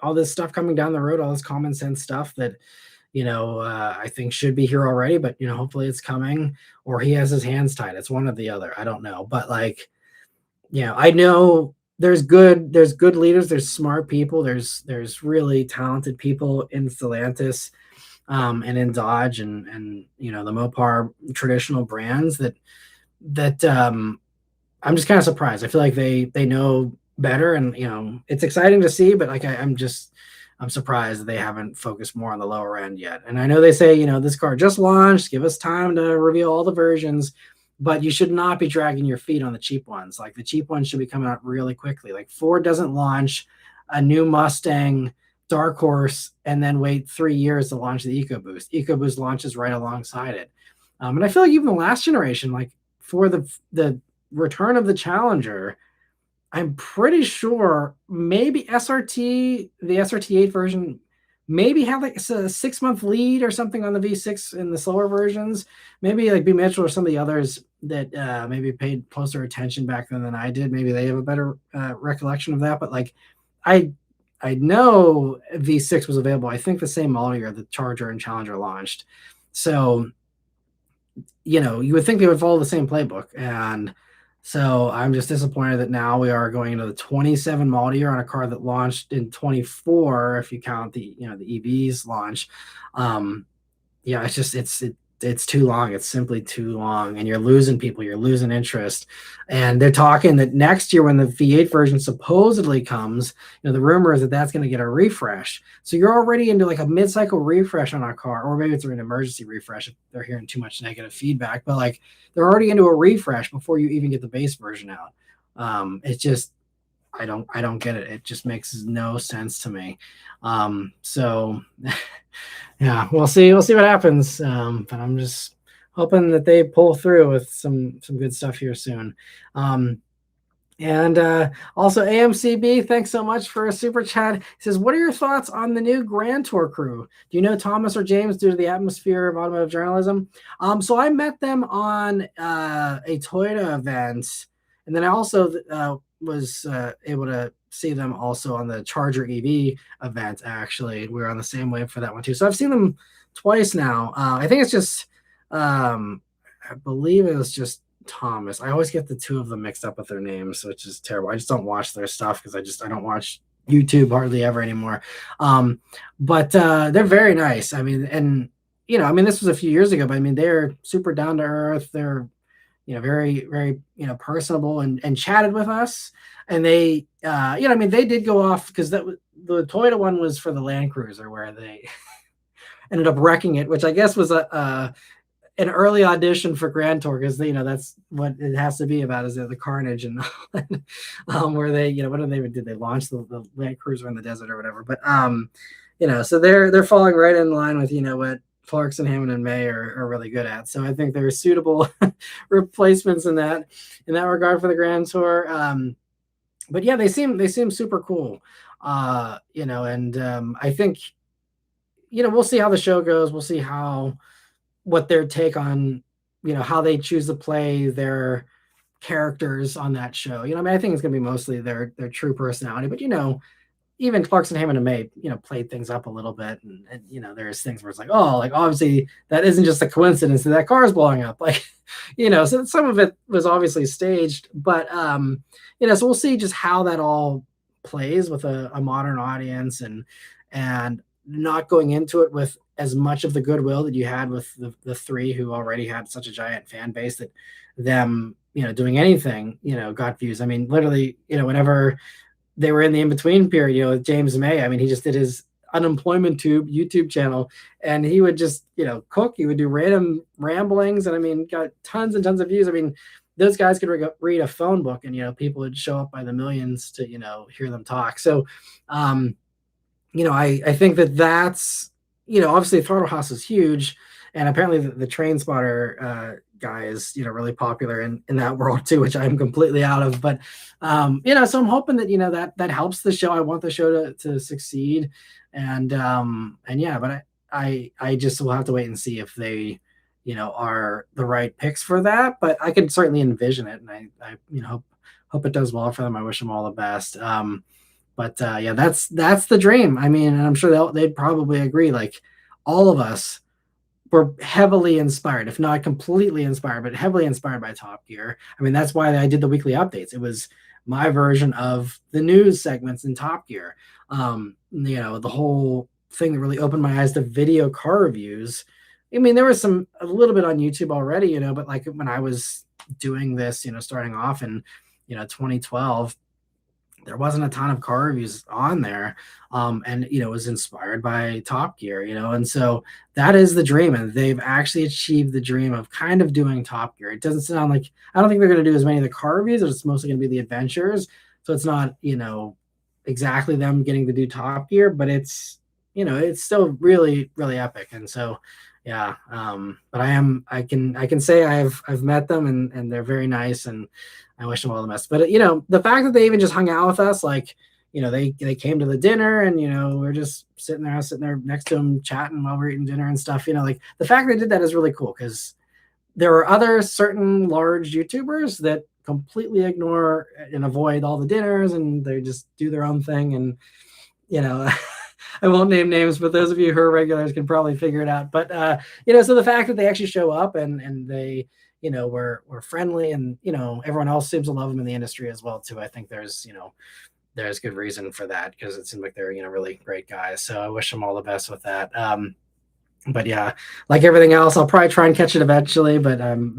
all this stuff coming down the road, all this common sense stuff that, I think should be here already, but, hopefully it's coming, or he has his hands tied. It's one or the other. I don't know. But like, I know there's good leaders, there's smart people, there's really talented people in Stellantis, and in Dodge and the Mopar traditional brands that I'm just kind of surprised. I feel like they know better, and it's exciting to see, but like I'm surprised that they haven't focused more on the lower end yet. And I know they say, this car just launched, give us time to reveal all the versions, but you should not be dragging your feet on the cheap ones. Like the cheap ones should be coming out really quickly. Like Ford doesn't launch a new Mustang dark horse and then wait 3 years to launch the EcoBoost. EcoBoost launches right alongside it. And I feel like even the last generation, like for the return of the Challenger, I'm pretty sure maybe SRT, the SRT8 version, maybe had like a 6-month lead or something on the V6 in the slower versions. Maybe like B. Mitchell or some of the others that maybe paid closer attention back then than I did. Maybe they have a better recollection of that. But like, I know V6 was available, I think the same model year the Charger and Challenger launched. So, you would think they would follow the same playbook. And so I'm just disappointed that now we are going into the 27 model year on a car that launched in 24, if you count the EV's launch. It's too long. It's simply too long, and you're losing people. You're losing interest, and they're talking that next year when the V8 version supposedly comes, the rumor is that that's going to get a refresh. So you're already into like a mid-cycle refresh on a car, or maybe it's an emergency refresh if they're hearing too much negative feedback. But like they're already into a refresh before you even get the base version out. It's just I don't get it. It just makes no sense to me. So yeah, we'll see what happens. But I'm just hoping that they pull through with some good stuff here soon. And also AMCB, thanks so much for a super chat. He says, what are your thoughts on the new Grand Tour crew? Do you know Thomas or James due to the atmosphere of automotive journalism? So I met them on a Toyota event, and then I also was able to see them also on the Charger EV event. Actually, we were on the same wave for that one too. So I've seen them twice now. I think it's just, I believe it was just Thomas. I always get the two of them mixed up with their names, which is terrible. I just don't watch their stuff because I don't watch YouTube hardly ever anymore. But they're very nice. I mean, and this was a few years ago, but I mean, they're super down to earth. They're very, very, personable and chatted with us. And they, they did go off because the Toyota one was for the Land Cruiser where they ended up wrecking it, which I guess was an early audition for Grand Tour because that's what it has to be about is the carnage and where they what did they launch the Land Cruiser in the desert or whatever. But so they're falling right in line with what Clarkson, Hammond, and May are really good at. So I think they're suitable replacements in that regard for the Grand Tour. But yeah, they seem super cool. And I think we'll see how the show goes. We'll see what their take on how they choose to play their characters on that show. I think it's gonna be mostly their true personality, but even Clarkson, Hammond, and May, played things up a little bit, and there's things where it's like, oh, like obviously that isn't just a coincidence that car is blowing up, like, so some of it was obviously staged, but so we'll see just how that all plays with a modern audience and not going into it with as much of the goodwill that you had with the three who already had such a giant fan base that them, doing anything, got views. I mean, literally, whenever they were in the in-between period, with James May, I mean, he just did his unemployment tube YouTube channel, and he would just, cook. He would do random ramblings, and I mean, got tons and tons of views. I mean, those guys could read a phone book, and people would show up by the millions to hear them talk. So um, I think that's, obviously Throttle House is huge, and apparently the Train Spotter guy is, really popular in that world too, which I'm completely out of. But so I'm hoping that that helps the show. I want the show to succeed, and yeah, but I just will have to wait and see if they are the right picks for that. But I can certainly envision it, and I hope it does well for them. I wish them all the best. But yeah, that's the dream. I mean, and I'm sure they'd probably agree. Like, all of us were heavily inspired, if not completely inspired, but heavily inspired by Top Gear. I mean, that's why I did the weekly updates. It was my version of the news segments in Top Gear. The whole thing that really opened my eyes to video car reviews. I mean, there was a little bit on YouTube already, but like when I was doing this, starting off in 2012, there wasn't a ton of car reviews on there, and it was inspired by Top Gear, and so that is the dream, and they've actually achieved the dream of kind of doing Top Gear. It doesn't sound like, I don't think they're going to do as many of the car reviews. It's mostly going to be the adventures, so it's not exactly them getting to do Top Gear, but it's still really, really epic. And so yeah, but I can say I've met them, and they're very nice, and I wish them all the best. But the fact that they even just hung out with us, like they came to the dinner, and we're just sitting there next to them chatting while we're eating dinner and stuff. Like the fact they did that is really cool, because there are other certain large YouTubers that completely ignore and avoid all the dinners, and they just do their own thing. And I won't name names, but those of you who are regulars can probably figure it out. But so the fact that they actually show up, and they were friendly, and everyone else seems to love them in the industry as well too. I think there's good reason for that, because it seems like they're really great guys. So I wish them all the best with that. But yeah, like everything else, I'll probably try and catch it eventually, but I'm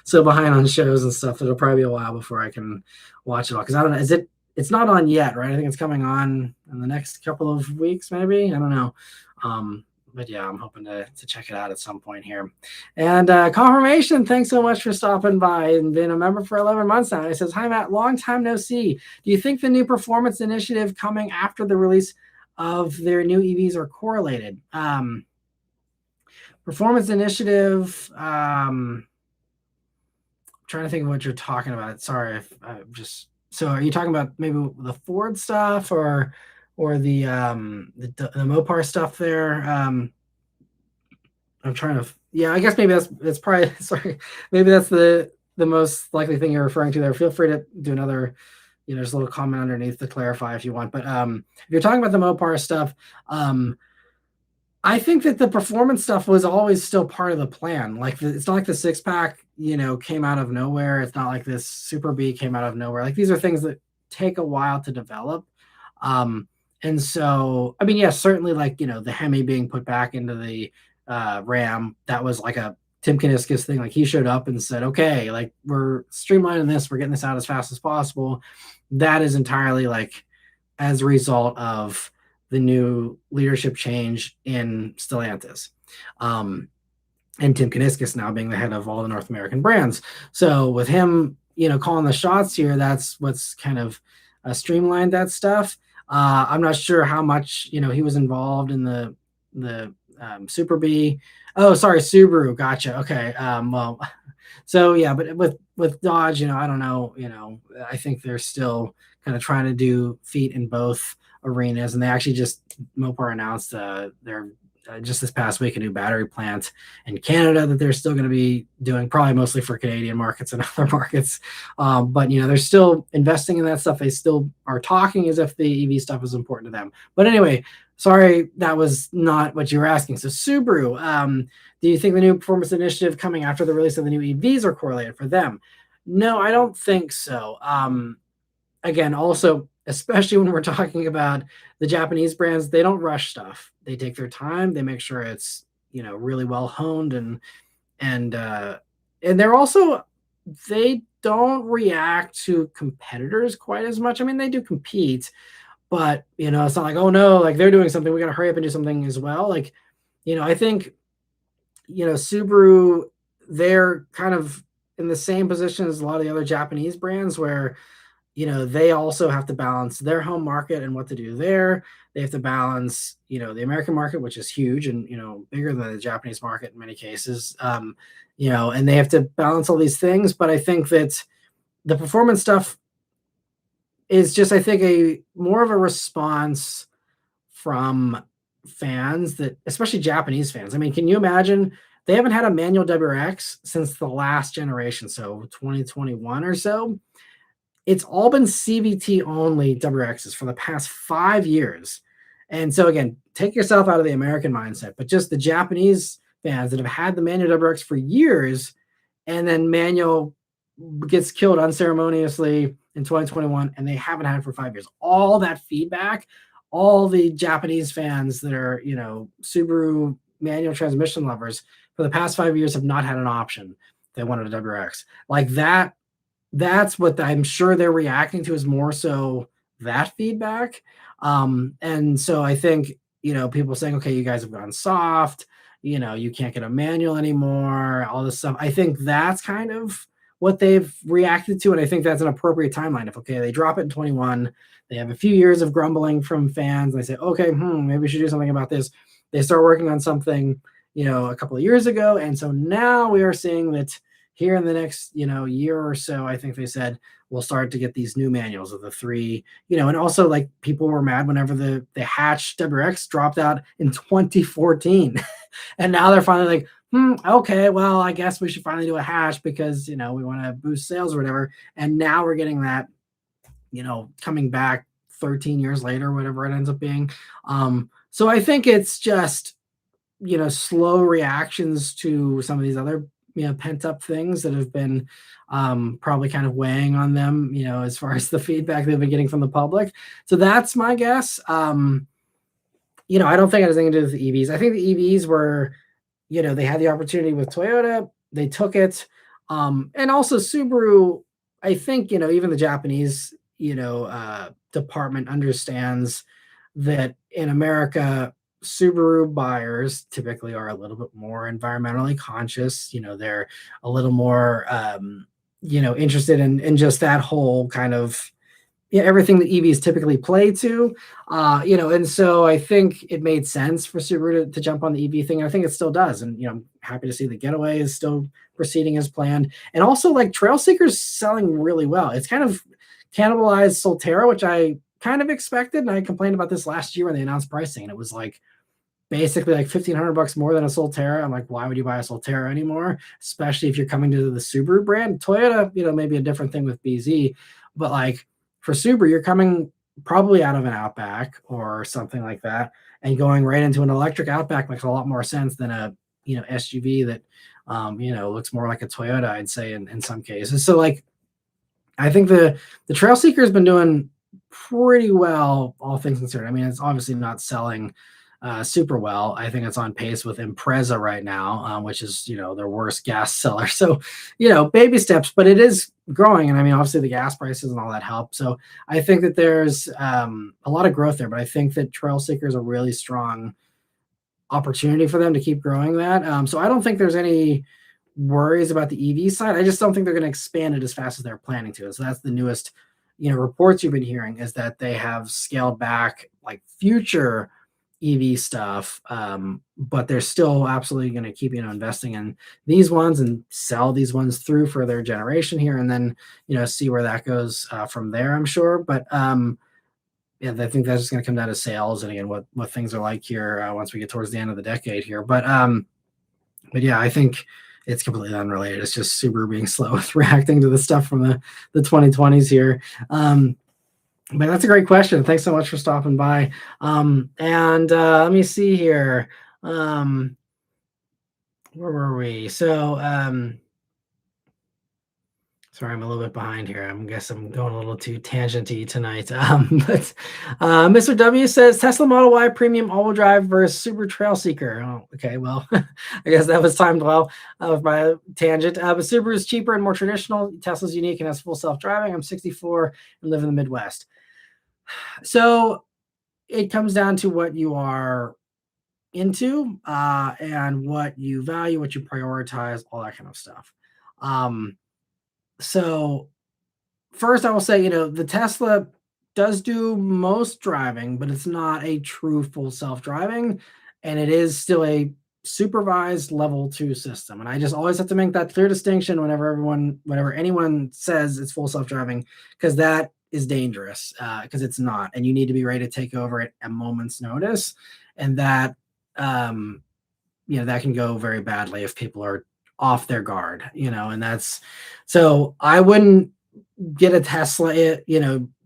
so behind on shows and stuff that it'll probably be a while before I can watch it all. Because I don't know, it's not on yet, right? I think it's coming on in the next couple of weeks, maybe. I don't know. But yeah, I'm hoping to check it out at some point here. And Confirmation, thanks so much for stopping by and being a member for 11 months now. He says, "Hi, Matt, long time no see. Do you think the new performance initiative coming after the release of their new EVs are correlated?" Performance initiative, trying to think of what you're talking about. Sorry, if so are you talking about maybe the Ford stuff, or the Mopar stuff there? I'm trying to, yeah, I guess maybe that's probably sorry, maybe that's the most likely thing you're referring to there. Feel free to do another, just a little comment underneath to clarify if you want. But if you're talking about the Mopar stuff, I think that the performance stuff was always still part of the plan. Like it's not like the six pack, came out of nowhere. It's not like this Super B came out of nowhere. Like these are things that take a while to develop. And so, I mean, yeah, certainly like, the Hemi being put back into the Ram, that was like a Tim Kuniskis thing. Like he showed up and said, okay, like we're streamlining this. We're getting this out as fast as possible. That is entirely like as a result of the new leadership change in Stellantis. And Tim Kuniskis now being the head of all the North American brands. So with him, calling the shots here, that's what's kind of streamlined that stuff. I'm not sure how much, he was involved in the Super B. Oh, sorry, Subaru. Gotcha. Okay. Well, so yeah, but with Dodge, I don't know, I think they're still kind of trying to do feet in both arenas, and they actually Mopar announced their just this past week a new battery plant in Canada that they're still going to be doing, probably mostly for Canadian markets and other markets. But they're still investing in that stuff. They still are talking as if the EV stuff is important to them. But anyway, sorry, that was not what you were asking. So Subaru, do you think the new performance initiative coming after the release of the new EVs are correlated for them? No, I don't think so. Again, also, especially when we're talking about the Japanese brands, they don't rush stuff. They take their time. They make sure it's really well honed, and they're also, they don't react to competitors quite as much. I mean, they do compete, but it's not like, oh no, like they're doing something, we got to hurry up and do something as well. Like, I think Subaru, they're kind of in the same position as a lot of the other Japanese brands where, they also have to balance their home market and what to do there. They have to balance, the American market, which is huge and, bigger than the Japanese market in many cases. And they have to balance all these things. But I think that the performance stuff is just, I think, a more of a response from fans that, especially Japanese fans. I mean, can you imagine? They haven't had a manual WRX since the last generation, so 2021 or so. It's all been CVT only WRXs for the past 5 years. And so again, take yourself out of the American mindset, but just the Japanese fans that have had the manual WRX for years, and then manual gets killed unceremoniously in 2021, and they haven't had it for 5 years. All that feedback, all the Japanese fans that are, Subaru manual transmission lovers for the past 5 years have not had an option. They wanted a WRX like that. That's what I'm sure they're reacting to, is more so that feedback. And so I think, people saying, okay, you guys have gone soft, you can't get a manual anymore, all this stuff. I think that's kind of what they've reacted to. And I think that's an appropriate timeline. If, okay, they drop it in 21, they have a few years of grumbling from fans. And they say, okay, maybe we should do something about this. They start working on something, a couple of years ago. And so now we are seeing that here in the next, year or so, I think they said we'll start to get these new manuals of the three, and also like people were mad whenever the hatch WRX dropped out in 2014. And now they're finally like, okay, well, I guess we should finally do a hatch because, we want to boost sales or whatever. And now we're getting that, coming back 13 years later, whatever it ends up being. So I think it's just, slow reactions to some of these other, pent up things that have been probably kind of weighing on them, as far as the feedback they've been getting from the public. So that's my guess. I don't think it has anything to do with the EVs. I think the EVs were, they had the opportunity with Toyota, they took it. And also Subaru, I think, even the Japanese, department understands that in America, Subaru buyers typically are a little bit more environmentally conscious. They're a little more, interested in just that whole kind of, everything that EVs typically play to, and so I think it made sense for Subaru to jump on the EV thing. I think it still does. And, I'm happy to see the Getaway is still proceeding as planned. And also like Trail Seeker's selling really well. It's kind of cannibalized Solterra, which I kind of expected. And I complained about this last year when they announced pricing, and it was like basically like $1,500 more than a Solterra. I'm like, why would you buy a Solterra anymore? Especially if you're coming to the Subaru brand. Toyota, maybe a different thing with BZ, but like for Subaru, you're coming probably out of an Outback or something like that, and going right into an electric Outback makes a lot more sense than a, SUV that, looks more like a Toyota, I'd say in some cases. So like, I think the Trail Seeker has been doing pretty well, all things considered. I mean, it's obviously not selling super well. I think it's on pace with Impreza right now, which is, their worst gas seller. So, baby steps, but it is growing. And I mean, obviously the gas prices and all that help. So I think that there's a lot of growth there, but I think that Trail Seeker is a really strong opportunity for them to keep growing that. So I don't think there's any worries about the EV side. I just don't think they're going to expand it as fast as they're planning to. And so that's the newest, reports you've been hearing, is that they have scaled back like future EV stuff, but they're still absolutely going to keep, investing in these ones and sell these ones through for their generation here, and then, see where that goes from there, I'm sure. But yeah, I think that's just going to come down to sales, and again, what things are like here once we get towards the end of the decade here. But yeah, I think it's completely unrelated. It's just Subaru being slow with reacting to the stuff from the 2020s here. But that's a great question. Thanks so much for stopping by. And let me see here. Where were we? So, sorry, I'm a little bit behind here. I guess I'm going a little too tangenty tonight. But Mr. W says Tesla Model Y Premium All-Wheel Drive versus Subaru Trail Seeker. Oh, okay. Well, I guess that was timed well with my tangent. But Subaru is cheaper and more traditional. Tesla's unique and has full self-driving. I'm 64 and live in the Midwest. So it comes down to what you are into and what you value, what you prioritize, all that kind of stuff. So first, I will say, the Tesla does do most driving, but it's not a true full self-driving, and it is still a supervised level 2 system. And I just always have to make that clear distinction whenever anyone says it's full self-driving, because that is dangerous, because it's not, and you need to be ready to take over at a moment's notice, and that, um, that can go very badly if people are off their guard, and that's so I wouldn't get a Tesla,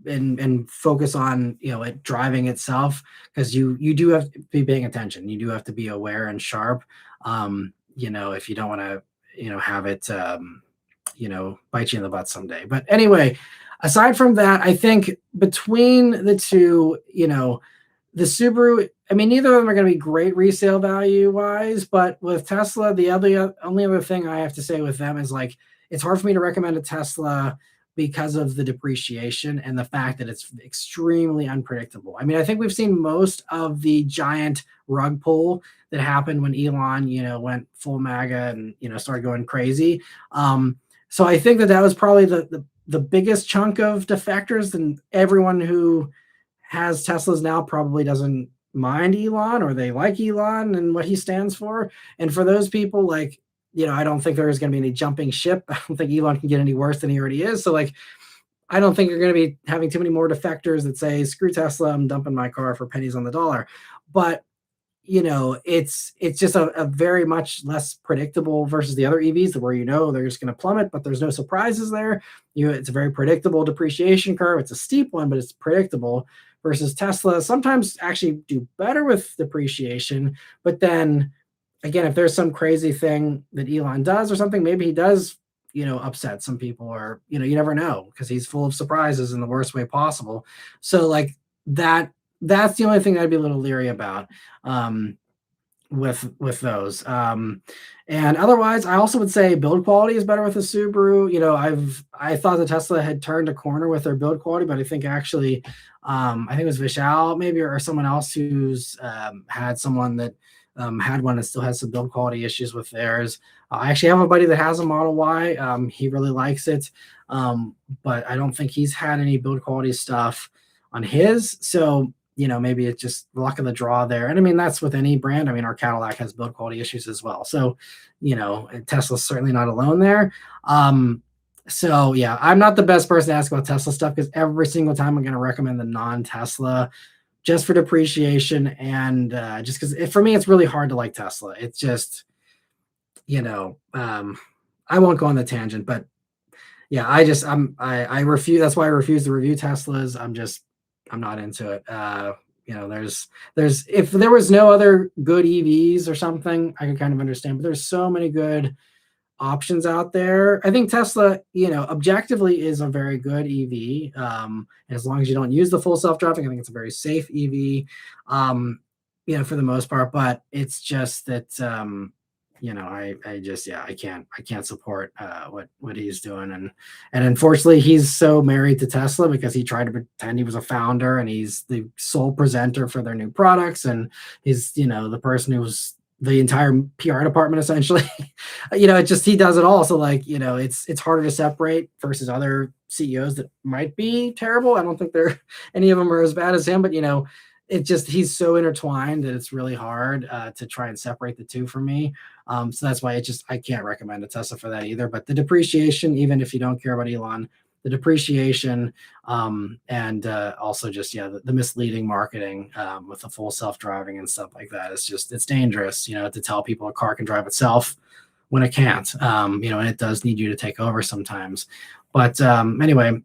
and focus on, it driving itself, because you do have to be paying attention. You do have to be aware and sharp. If you don't want to, have it, bite you in the butt someday. But anyway, aside from that, I think between the two, the Subaru, I mean, neither of them are going to be great resale value wise, but with Tesla, the only other thing I have to say with them is, like, it's hard for me to recommend a Tesla because of the depreciation and the fact that it's extremely unpredictable. I mean, I think we've seen most of the giant rug pull that happened when Elon, went full MAGA and, started going crazy. So I think that was probably the biggest chunk of defectors, and everyone who has Teslas now probably doesn't mind Elon, or they like Elon and what he stands for. And for those people, like, I don't think there is going to be any jumping ship. I don't think Elon can get any worse than he already is. So, like, I don't think you're going to be having too many more defectors that say, screw Tesla, I'm dumping my car for pennies on the dollar. But it's just a very much less predictable versus the other EVs, where they're just going to plummet, but there's no surprises there. It's a very predictable depreciation curve. It's a steep one, but it's predictable. Versus Tesla, sometimes actually do better with depreciation, but then again, if there's some crazy thing that Elon does or something, maybe he does, upset some people, or you never know, because he's full of surprises in the worst way possible. So, like, that's the only thing I'd be a little leery about, with those. And otherwise, I also would say build quality is better with the Subaru. I thought the Tesla had turned a corner with their build quality, but I think actually, I think it was Vishal maybe, or someone else who's had someone that had one that still has some build quality issues with theirs. I actually have a buddy that has a Model Y. He really likes it, but I don't think he's had any build quality stuff on his. So, maybe it's just luck of the draw there. And I mean, that's with any brand. I mean, our Cadillac has build quality issues as well. So, Tesla's certainly not alone there. So yeah, I'm not the best person to ask about Tesla stuff, because every single time I'm going to recommend the non-Tesla just for depreciation, and just because for me, it's really hard to like Tesla. It's just, I won't go on the tangent, but yeah, I refuse. That's why I refuse to review Teslas. I'm not into it. There's if there was no other good EVs or something, I could kind of understand, but there's so many good options out there. I think Tesla, objectively is a very good EV. As long as you don't use the full self-driving, I think it's a very safe EV, for the most part. But it's just that, I can't support what he's doing, and unfortunately, he's so married to Tesla because he tried to pretend he was a founder, and he's the sole presenter for their new products, and he's the person who's the entire PR department essentially. It just, he does it all. So, like, it's harder to separate versus other CEOs that might be terrible. I don't think any of them are as bad as him, but it just, he's so intertwined that it's really hard to try and separate the two for me. So that's why I can't recommend a Tesla for that either. But the depreciation, even if you don't care about Elon, the depreciation, and also just the misleading marketing with the full self-driving and stuff like that, it's dangerous, to tell people a car can drive itself when it can't, and it does need you to take over sometimes. But anyway,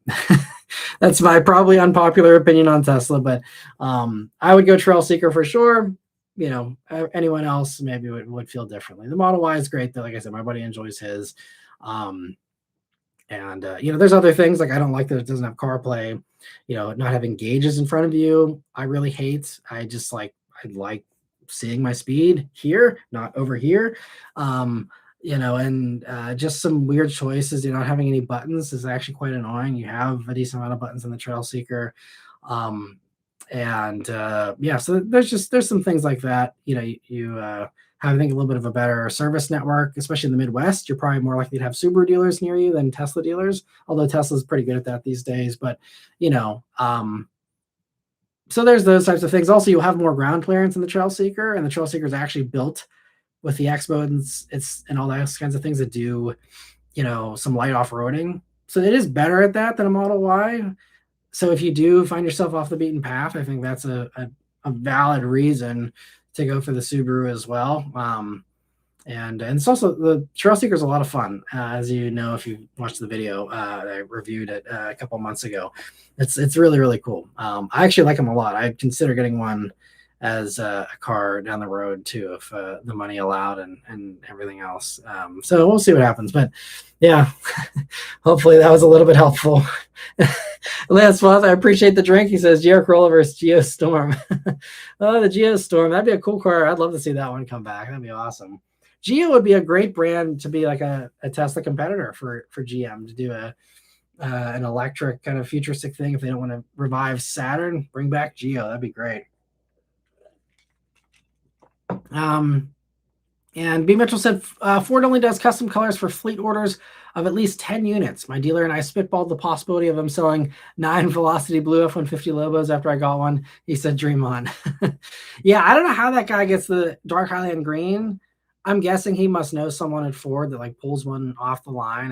that's my probably unpopular opinion on Tesla. But I would go Trail Seeker for sure. Anyone else maybe would feel differently. The Model Y is great though. Like I said, my buddy enjoys his. And there's other things, like I don't like that it doesn't have CarPlay, not having gauges in front of you. I really hate. I like seeing my speed here, not over here. And just some weird choices. Not having any buttons is actually quite annoying. You have a decent amount of buttons in the Trail Seeker. So there's some things like that. You have, I think, a little bit of a better service network, especially in the Midwest. You're probably more likely to have Subaru dealers near you than Tesla dealers, although Tesla's pretty good at that these days. But, you know, so there's those types of things. Also, you'll have more ground clearance in the Trail Seeker, and the Trail Seeker is actually built with the X mode, and it's and all those kinds of things that do, you know, some light off-roading. So it is better at that than a Model Y. So if you do find yourself off the beaten path, I think that's a valid reason to go for the Subaru as well. And it's also, the Trail Seeker is a lot of fun, as you know if you watched the video. I reviewed it a couple months ago. It's really, really cool. I actually like them a lot. I consider getting one as a car down the road too, if the money allowed and everything else. So we'll see what happens. But yeah, hopefully that was a little bit helpful. Lance Swath, I appreciate the drink. He says Geo Corolla versus Geostorm. Oh, the Geostorm, that'd be a cool car. I'd love to see that one come back. That'd be awesome. Geo would be a great brand to be like a Tesla competitor for GM, to do an electric kind of futuristic thing. If they don't want to revive Saturn, bring back Geo. That'd be great. And B Mitchell said Ford only does custom colors for fleet orders of at least 10 units. My dealer and I spitballed the possibility of him selling 9 Velocity Blue F-150 Lobos after I got one. He said, dream on. Yeah, I don't know how that guy gets the dark Highland green. I'm guessing he must know someone at Ford that like pulls one off the line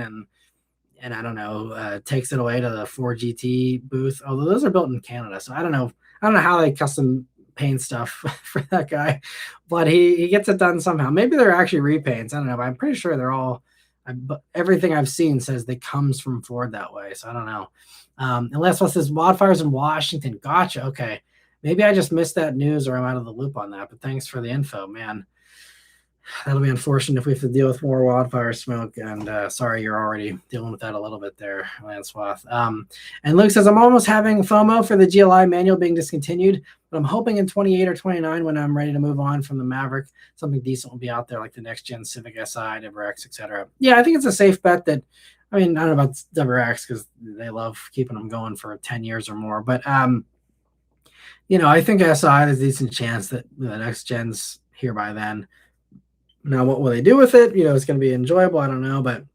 and I don't know, takes it away to the Ford GT booth. Although those are built in Canada, so I don't know how they custom paint stuff for that guy, but he gets it done somehow. Maybe they're actually repaints. I don't know, but I'm pretty sure they're all. Everything I've seen says they comes from Ford that way, so I don't know. And last one says wildfires in Washington. Gotcha. Okay, maybe I just missed that news or I'm out of the loop on that. But thanks for the info, man. That'll be unfortunate if we have to deal with more wildfire smoke. And sorry, you're already dealing with that a little bit there, Lance Swath. And Luke says, I'm almost having FOMO for the GLI manual being discontinued, but I'm hoping in 28 or 29, when I'm ready to move on from the Maverick, something decent will be out there, like the next gen Civic Si, WRX, etc. Yeah, I think it's a safe bet that, I mean, I don't know about WRX because they love keeping them going for 10 years or more. But, you know, I think Si has a decent chance that the next gen's here by then. Now, what will they do with it? You know, it's going to be enjoyable. I don't know, but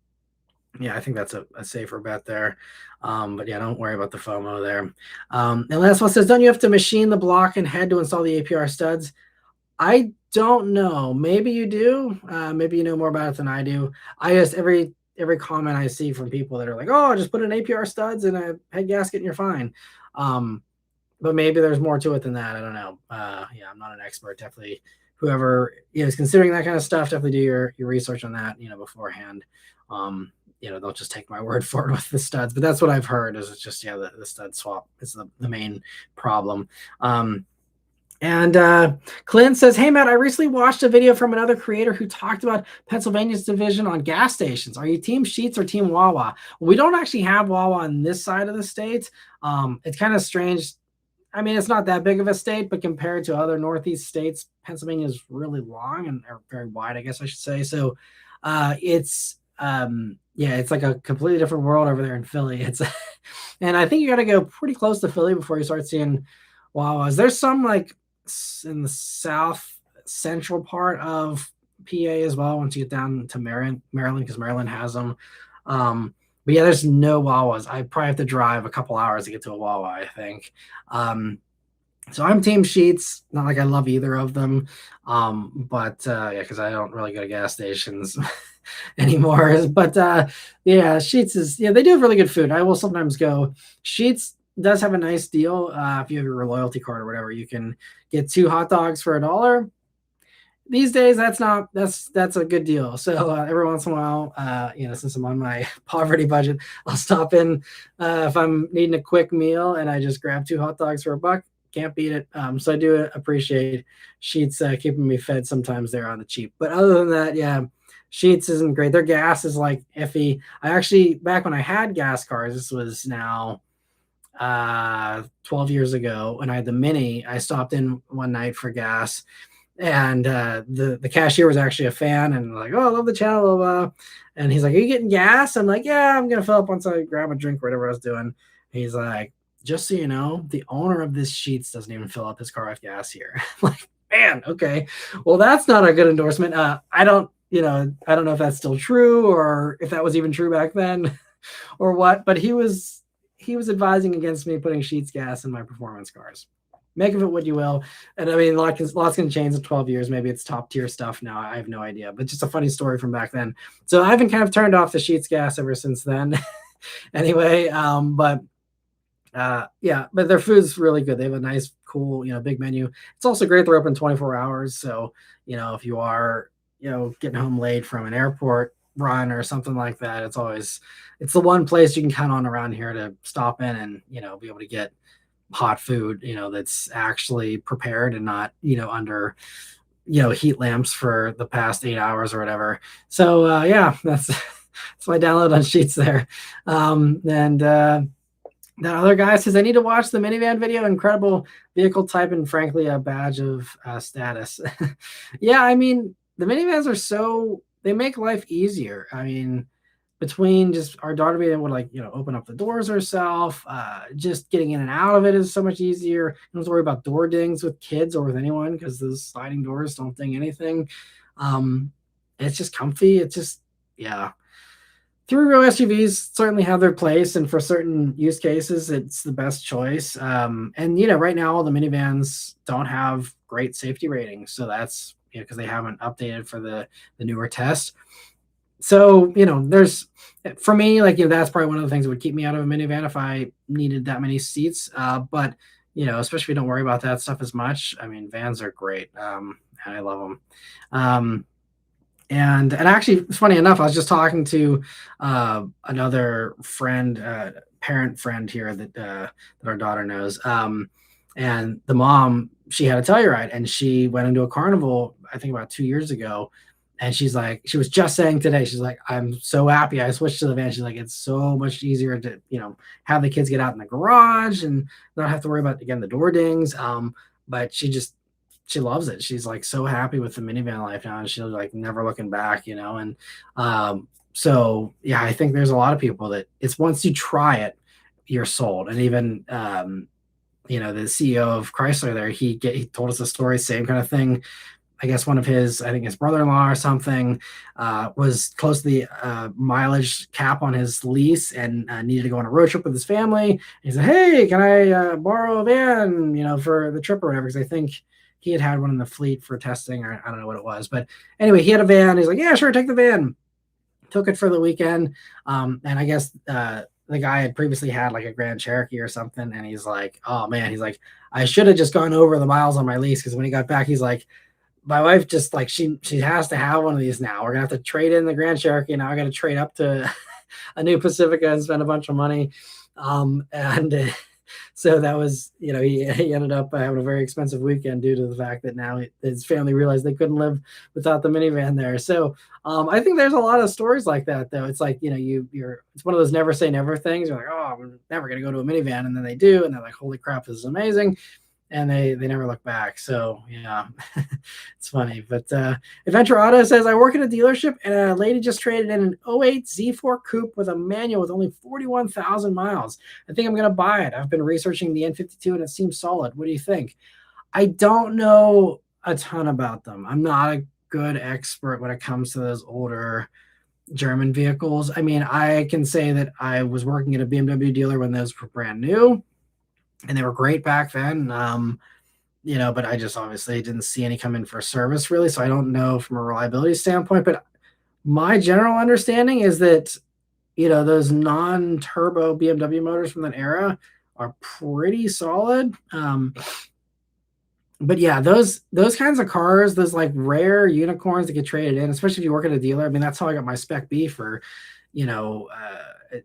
yeah, I think that's a safer bet there. But yeah, don't worry about the FOMO there. And last one says, don't you have to machine the block and head to install the APR studs? I don't know. Maybe you do. Maybe you know more about it than I do. I just, every comment I see from people that are like, oh, just put an APR studs and a head gasket and you're fine. But maybe there's more to it than that. I don't know. Yeah, I'm not an expert. Definitely whoever is considering that kind of stuff, definitely do your research on that, you know, beforehand. You know, don't just take my word for it with the studs, but that's what I've heard is it's just, yeah, the stud swap is the main problem. And Clint says, hey, Matt, I recently watched a video from another creator who talked about Pennsylvania's division on gas stations. Are you team Sheetz or team Wawa? Well, we don't actually have Wawa on this side of the state. It's kind of strange. I mean, it's not that big of a state, but compared to other Northeast states, Pennsylvania is really long and very wide, I guess I should say. So it's like a completely different world over there in Philly. And I think you got to go pretty close to Philly before you start seeing Wawas. There's some like in the south central part of PA as well. Once you get down to Maryland, because Maryland has them. But yeah, there's no Wawas. I probably have to drive a couple hours to get to a Wawa, I think. So I'm team Sheetz. Not like I love either of them. But yeah, because I don't really go to gas stations anymore. But yeah, Sheetz is, yeah, they do have really good food. I will sometimes go. Sheetz does have a nice deal. If you have your loyalty card or whatever, you can get 2 hot dogs for $1. These days, that's a good deal. So every once in a while, you know, since I'm on my poverty budget, I'll stop in if I'm needing a quick meal and I just grab 2 hot dogs for $1. Can't beat it. So I do appreciate Sheetz keeping me fed sometimes there on the cheap. But other than that, yeah, Sheetz isn't great. Their gas is like iffy. I actually, back when I had gas cars, this was now 12 years ago, when I had the Mini, I stopped in one night for gas. And the cashier was actually a fan and like, oh, I love the channel. And he's like, are you getting gas? I'm like, yeah, I'm going to fill up once I grab a drink or whatever I was doing. He's like, just so you know, the owner of this Sheetz doesn't even fill up his car with gas here. Like, Man, okay. Well, that's not a good endorsement. I don't know if that's still true or if that was even true back then or what, but he was advising against me putting Sheets gas in my performance cars. Make of it what you will. And I mean, lots can change in 12 years. Maybe it's top tier stuff now. I have no idea, but just a funny story from back then. So I haven't kind of turned off the Sheets gas ever since then. Anyway, but yeah, but their food's really good. They have a nice, cool, big menu. It's also great they're open 24 hours. So, if you are, getting home late from an airport run or something like that, it's the one place you can count on around here to stop in and, be able to get hot food, that's actually prepared and not, under, heat lamps for the past 8 hours or whatever. So, yeah, that's my download on Sheets there. And, that other guy says, I need to watch the minivan video. Incredible vehicle type and frankly a badge of status. Yeah, I mean, the minivans they make life easier. I mean, between just our daughter being able to open up the doors herself, just getting in and out of it is so much easier. You don't have to worry about door dings with kids or with anyone because those sliding doors don't ding anything. Um, it's just comfy. It's just, yeah, three-row SUVs certainly have their place, and for certain use cases, it's the best choice. And right now, all the minivans don't have great safety ratings, so that's because they haven't updated for the newer test. So there's for me, that's probably one of the things that would keep me out of a minivan if I needed that many seats. But especially if you don't worry about that stuff as much. I mean, vans are great. And I love them. And actually, it's funny enough, I was just talking to another friend, parent friend here that our daughter knows. And the mom, she had a Telluride, and she went into a carnival, I think about 2 years ago. And she was just saying today, she's like, I'm so happy I switched to the van. She's like, it's so much easier to, have the kids get out in the garage and not have to worry about, again, the door dings. But she loves it. She's like so happy with the minivan life now, and she's like never looking back, and so yeah, I think there's a lot of people that it's once you try it, you're sold. And even the CEO of Chrysler there, he told us a story, same kind of thing. I guess I think his brother-in-law or something, was close to the mileage cap on his lease and needed to go on a road trip with his family. He said, "Hey, can I borrow a van, for the trip or whatever?" Because I think he had one in the fleet for testing, or I don't know what it was. But anyway, he had a van. He's like, "Yeah, sure, take the van." Took it for the weekend. And I guess the guy had previously had like a Grand Cherokee or something. And he's like, "Oh man," he's like, "I should have just gone over the miles on my lease." Because when he got back, he's like, my wife just like she has to have one of these now. We're gonna have to trade in the Grand Cherokee. Now I got to trade up to a new Pacifica and spend a bunch of money. And so that was, he ended up having a very expensive weekend due to the fact that now his family realized they couldn't live without the minivan there. So I think there's a lot of stories like that, though. It's like, it's one of those never say never things. You're like, oh, I'm never going to go to a minivan. And then they do. And they're like, holy crap, this is amazing. And they never look back. So yeah, it's funny. But Adventure Auto says, I work at a dealership and a lady just traded in an '08 Z4 Coupe with a manual with only 41,000 miles. I think I'm going to buy it. I've been researching the N52 and it seems solid. What do you think? I don't know a ton about them. I'm not a good expert when it comes to those older German vehicles. I mean, I can say that I was working at a BMW dealer when those were brand new, and they were great back then. But I just obviously didn't see any come in for service really. So I don't know from a reliability standpoint, but my general understanding is that, those non-turbo BMW motors from that era are pretty solid. But yeah, those kinds of cars, those like rare unicorns that get traded in, especially if you work at a dealer. I mean, that's how I got my Spec B for,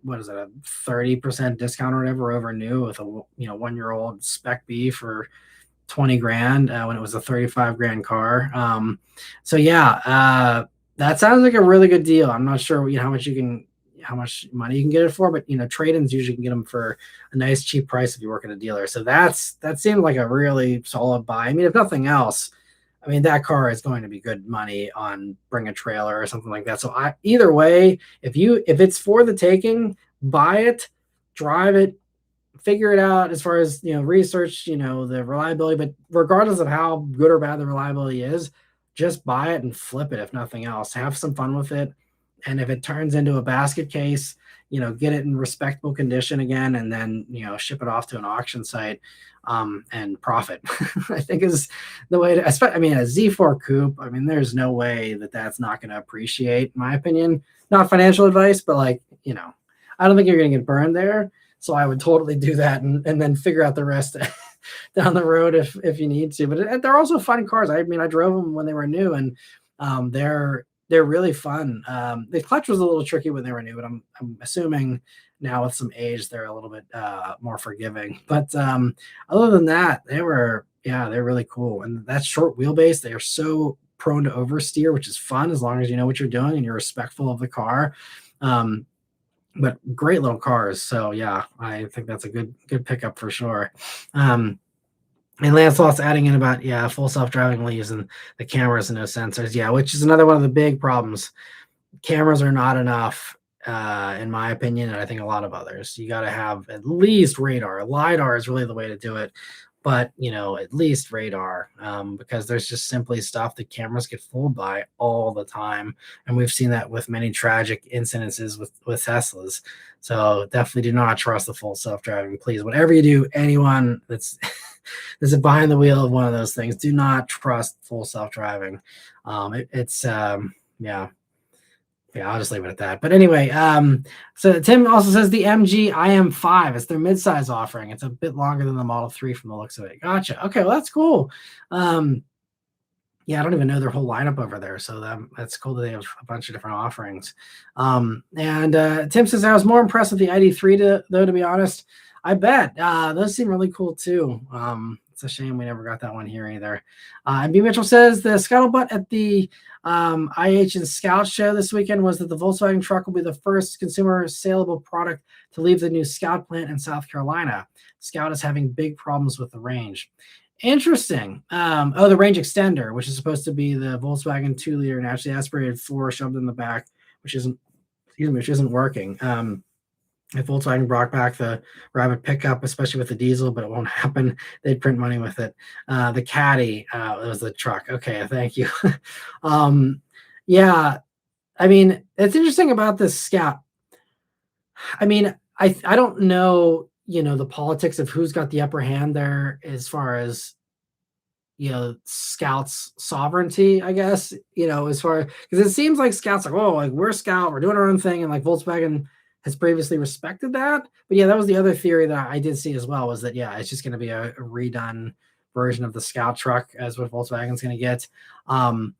what is it, a 30% discount or whatever over new with a 1-year-old Spec B for 20 grand when it was a 35 grand car. So yeah, that sounds like a really good deal. I'm not sure how much money you can get it for, but trade-ins usually can get them for a nice cheap price if you work at a dealer. So that seemed like a really solid buy. I mean, if nothing else, I mean, that car is going to be good money on Bring a Trailer or something like that. So either way, if it's for the taking, buy it, drive it, figure it out as far as, research, the reliability. But regardless of how good or bad the reliability is, just buy it and flip it, if nothing else. Have some fun with it. And if it turns into a basket case, get it in respectable condition again, and then, ship it off to an auction site, and profit. I think is the way to, I mean, a Z4 coupe, I mean, there's no way that that's not going to appreciate, in my opinion. Not financial advice, but like, I don't think you're going to get burned there. So I would totally do that, and then figure out the rest down the road if you need to. But they're also fun cars. I mean, I drove them when they were new, and they're really fun. The clutch was a little tricky when they were new, but I'm assuming now with some age they're a little bit more forgiving. But other than that, they're really cool. And that short wheelbase, they are so prone to oversteer, which is fun as long as you know what you're doing and you're respectful of the car. But great little cars. So yeah, I think that's a good pickup for sure. And Lancelot's adding in about, full self-driving leaves and the cameras and no sensors. Yeah, which is another one of the big problems. Cameras are not enough, in my opinion, and I think a lot of others. You got to have at least radar. LiDAR is really the way to do it. But, at least radar, because there's just simply stuff that cameras get fooled by all the time. And we've seen that with many tragic incidences with Teslas. So definitely do not trust the full self-driving. Please, whatever you do, anyone that's behind the wheel of one of those things, do not trust full self-driving. I'll just leave it at that. But anyway, so Tim also says the MG IM5 is their midsize offering. It's a bit longer than the Model 3 from the looks of it. Gotcha. Okay, well, that's cool. I don't even know their whole lineup over there. So that's cool that they have a bunch of different offerings. And Tim says, I was more impressed with the ID3, though, to be honest. I bet. Those seem really cool, too. It's a shame we never got that one here either. And B. Mitchell says the scuttlebutt at the IH and Scout show this weekend was that the Volkswagen truck will be the first consumer saleable product to leave the new Scout plant in South Carolina. Scout is having big problems with the range. Interesting. The range extender, which is supposed to be the Volkswagen 2-liter naturally aspirated 4 shoved in the back, which isn't working. If Volkswagen brought back the Rabbit pickup, especially with the diesel, but it won't happen, they'd print money with it. The Caddy, it was the truck. Okay, thank you. I mean, it's interesting about this Scout. I mean, I don't know, the politics of who's got the upper hand there as far as, Scout's sovereignty, I guess, as far, because it seems like Scout's like, oh, like we're Scout, we're doing our own thing. And like Volkswagen has previously respected that. But that was the other theory that I did see as well, was that, it's just going to be a redone version of the Scout truck as what Volkswagen's going to get. The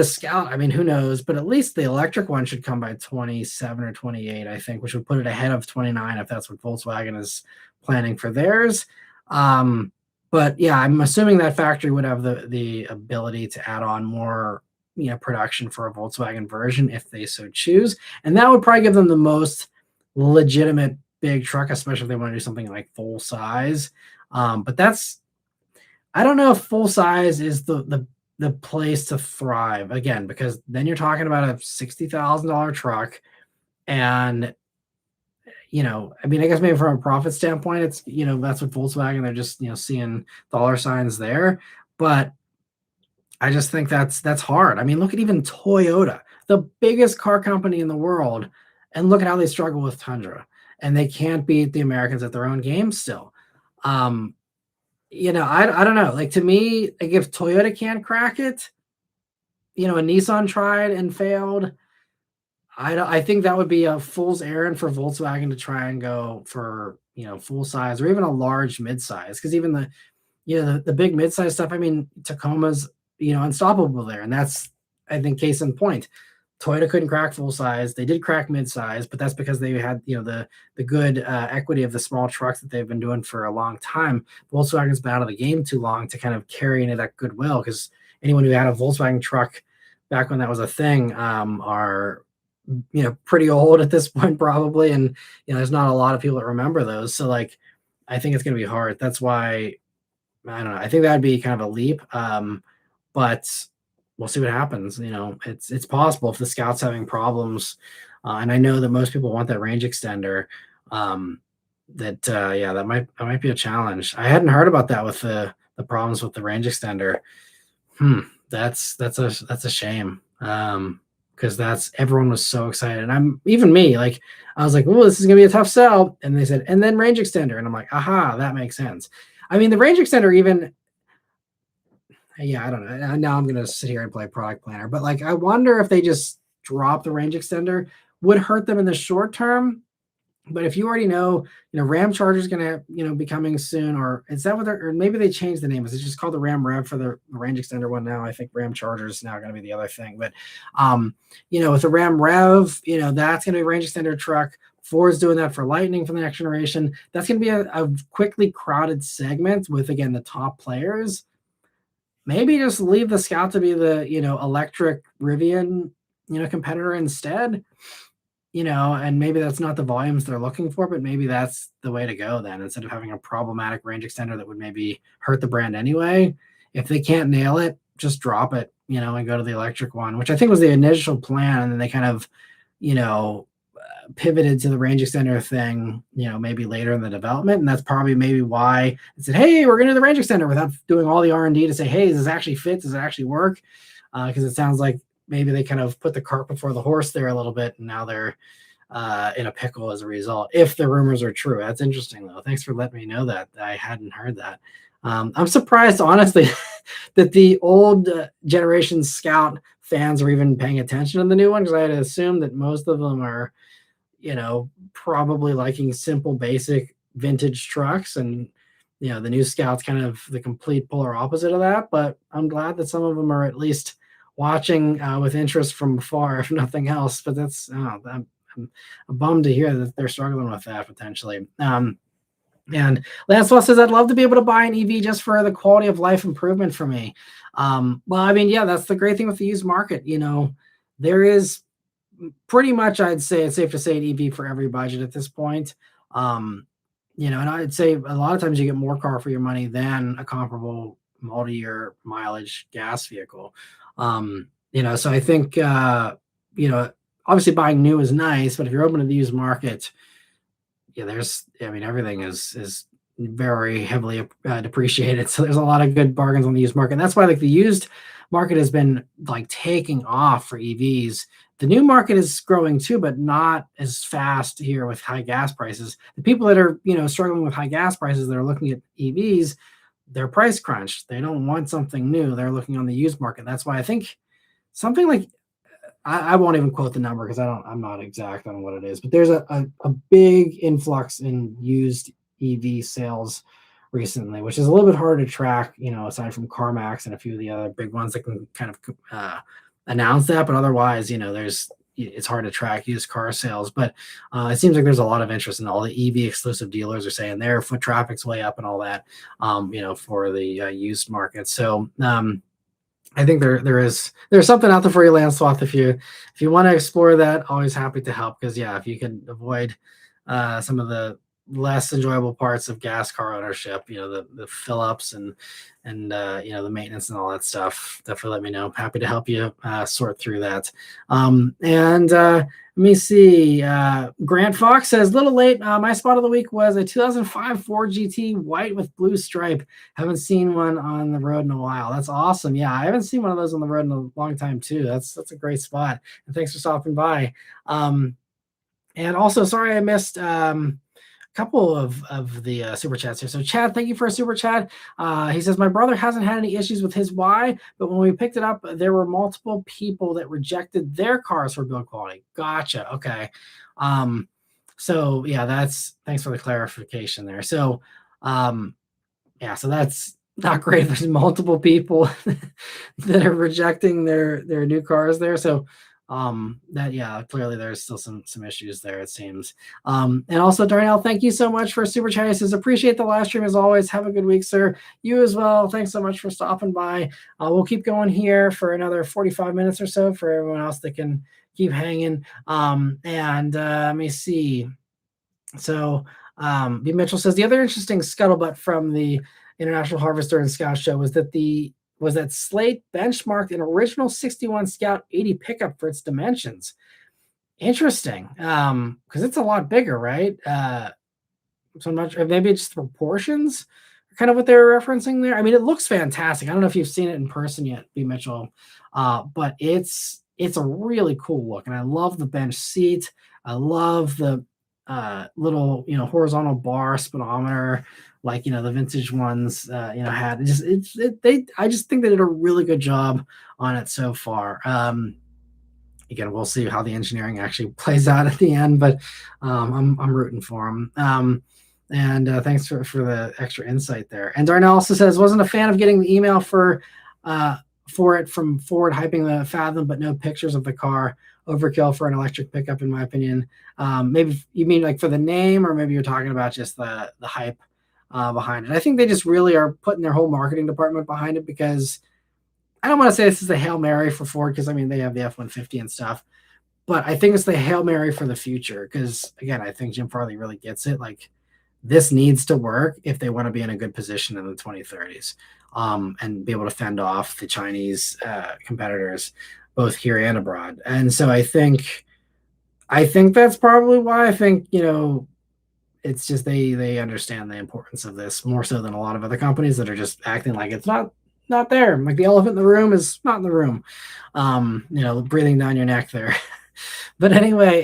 Scout, who knows, but at least the electric one should come by 27 or 28, I think, which would put it ahead of 29 if that's what Volkswagen is planning for theirs. I'm assuming that factory would have the ability to add on more, production for a Volkswagen version if they so choose. And that would probably give them the most legitimate big truck, especially if they want to do something like full size. But I don't know if full size is the place to thrive, again, because then you're talking about a $60,000 truck. And, I guess maybe from a profit standpoint, it's, that's what Volkswagen, they're just, seeing dollar signs there. But I just think that's hard. Look at even Toyota, the biggest car company in the world, and look at how they struggle with Tundra, and they can't beat the Americans at their own game still. I don't know. Like, to me, like, if Toyota can't crack it, and Nissan tried and failed, I think that would be a fool's errand for Volkswagen to try and go for, full size or even a large midsize. Because even the big midsize stuff, Tacoma's, unstoppable there. And that's, I think, case in point. Toyota couldn't crack full size. They did crack midsize, but that's because they had, the good equity of the small trucks that they've been doing for a long time. Volkswagen's been out of the game too long to kind of carry into that goodwill, because anyone who had a Volkswagen truck back when that was a thing are, pretty old at this point probably. And, there's not a lot of people that remember those. So like, I think it's going to be hard. That's why, I don't know. I think that'd be kind of a leap. But we'll see what happens. It's possible if the Scout's having problems. And I know that most people want that range extender. Um, that yeah, that might be a challenge. I hadn't heard about that with the problems with the range extender. Hmm, that's a shame. Because that's everyone was so excited, and I'm even me. Like I was like, "Oh, this is gonna be a tough sell," and they said, "And then range extender," and I'm like, "Aha, that makes sense." I mean, the range extender even yeah, I don't know. Now I'm gonna sit here and play product planner, but like I wonder if they just drop the range extender would hurt them in the short term. But if you already know, Ram Charger is gonna, be coming soon, or is that what they're, or maybe they changed the name? Is it just called the Ram Rev for the range extender one now? I think Ram Charger is now gonna be the other thing. But with the Ram Rev, that's gonna be a range extender truck. Ford's doing that for Lightning for the next generation. That's gonna be a quickly crowded segment with again the top players. Maybe just leave the Scout to be the, electric Rivian, competitor instead, and maybe that's not the volumes they're looking for, but maybe that's the way to go then instead of having a problematic range extender that would maybe hurt the brand anyway. If they can't nail it, just drop it, and go to the electric one, which I think was the initial plan. And then they kind of, you know, pivoted to the range extender thing, maybe later in the development. And that's probably maybe why it said, hey, we're going to do the range extender without doing all the R&D to say, hey, does this actually fit? Does it actually work? Because it sounds like maybe they kind of put the cart before the horse there a little bit. And now they're in a pickle as a result, if the rumors are true. That's interesting, though. Thanks for letting me know that. I hadn't heard that. I'm surprised, honestly, that the old generation Scout fans are even paying attention to the new one, because I had assumed that most of them are probably liking simple, basic vintage trucks. And, the new Scout's kind of the complete polar opposite of that. But I'm glad that some of them are at least watching with interest from afar, if nothing else. But I'm bummed to hear that they're struggling with that potentially. And Lancelot says, I'd love to be able to buy an EV just for the quality of life improvement for me. Well, I mean, yeah, that's the great thing with the used market. There is pretty much, I'd say it's safe to say, an EV for every budget at this point. And I'd say a lot of times you get more car for your money than a comparable multi-year mileage gas vehicle. So I think, obviously buying new is nice, but if you're open to the used market, yeah, everything is very heavily depreciated. So there's a lot of good bargains on the used market. And that's why like the used market has been like taking off for EVs. The new market is growing too, but not as fast here with high gas prices. The people that are, struggling with high gas prices that are looking at EVs, they're price crunched. They don't want something new. They're looking on the used market. That's why I think something like I won't even quote the number because I'm not exact on what it is, but there's a big influx in used EV sales recently, which is a little bit hard to track, aside from CarMax and a few of the other big ones that can kind of announce that. But otherwise, it's hard to track used car sales. But it seems like there's a lot of interest in all the EV exclusive dealers are saying their foot traffic's way up and all that, for the used market. So, I think there's something out there for you, Lancelot. If you want to explore that, always happy to help. Because yeah, if you can avoid some of the less enjoyable parts of gas car ownership, the fill ups and the maintenance and all that stuff, definitely let me know. Happy to help you sort through that. And let me see. Grant Fox says, little late. My spot of the week was a 2005 Ford GT white with blue stripe. Haven't seen one on the road in a while. That's awesome. Yeah, I haven't seen one of those on the road in a long time too. That's a great spot. And thanks for stopping by. And also, sorry I missed couple of the super chats here. So Chad, thank you for a super chat. He says, my brother hasn't had any issues with his Y, but when we picked it up, there were multiple people that rejected their cars for build quality. Gotcha. Okay. So yeah, thanks for the clarification there. So yeah, so that's not great. There's multiple people that are rejecting their new cars there. So that yeah, clearly there's still some issues there, it seems. And also Darnell, thank you so much for super chat. He says, appreciate the live stream as always. Have a good week, sir. You as well. Thanks so much for stopping by. We'll keep going here for another 45 minutes or so for everyone else that can keep hanging. And let me see. So B. Mitchell says, the other interesting scuttlebutt from the International Harvester and Scout Show was that Slate benchmarked an original 61 Scout 80 pickup for its dimensions. Interesting. Because it's a lot bigger, right? So I'm not sure. Maybe it's just the proportions, kind of what they were referencing there. I mean, it looks fantastic. I don't know if you've seen it in person yet, B. Mitchell, but it's a really cool look, and I love the bench seat. I love the little horizontal bar speedometer, like the vintage ones had. I just think they did a really good job on it so far. Again, we'll see how the engineering actually plays out at the end, but I'm rooting for him. And thanks for the extra insight there. And Darnell also says wasn't a fan of getting the email for it from Ford hyping the Fathom, but no pictures of the car. Overkill for an electric pickup, in my opinion. Maybe you mean like for the name, or maybe you're talking about just the hype behind it. I think they just really are putting their whole marketing department behind it, because I don't want to say this is the Hail Mary for Ford, because I mean they have the F-150 and stuff, but I think it's the Hail Mary for the future, because again, I think Jim Farley really gets it. Like, this needs to work if they want to be in a good position in the 2030s, and be able to fend off the Chinese competitors, both here and abroad. And so I think that's probably why. I think it's just they understand the importance of this more so than a lot of other companies that are just acting like it's not there. Like the elephant in the room is not in the room. Breathing down your neck there. But anyway,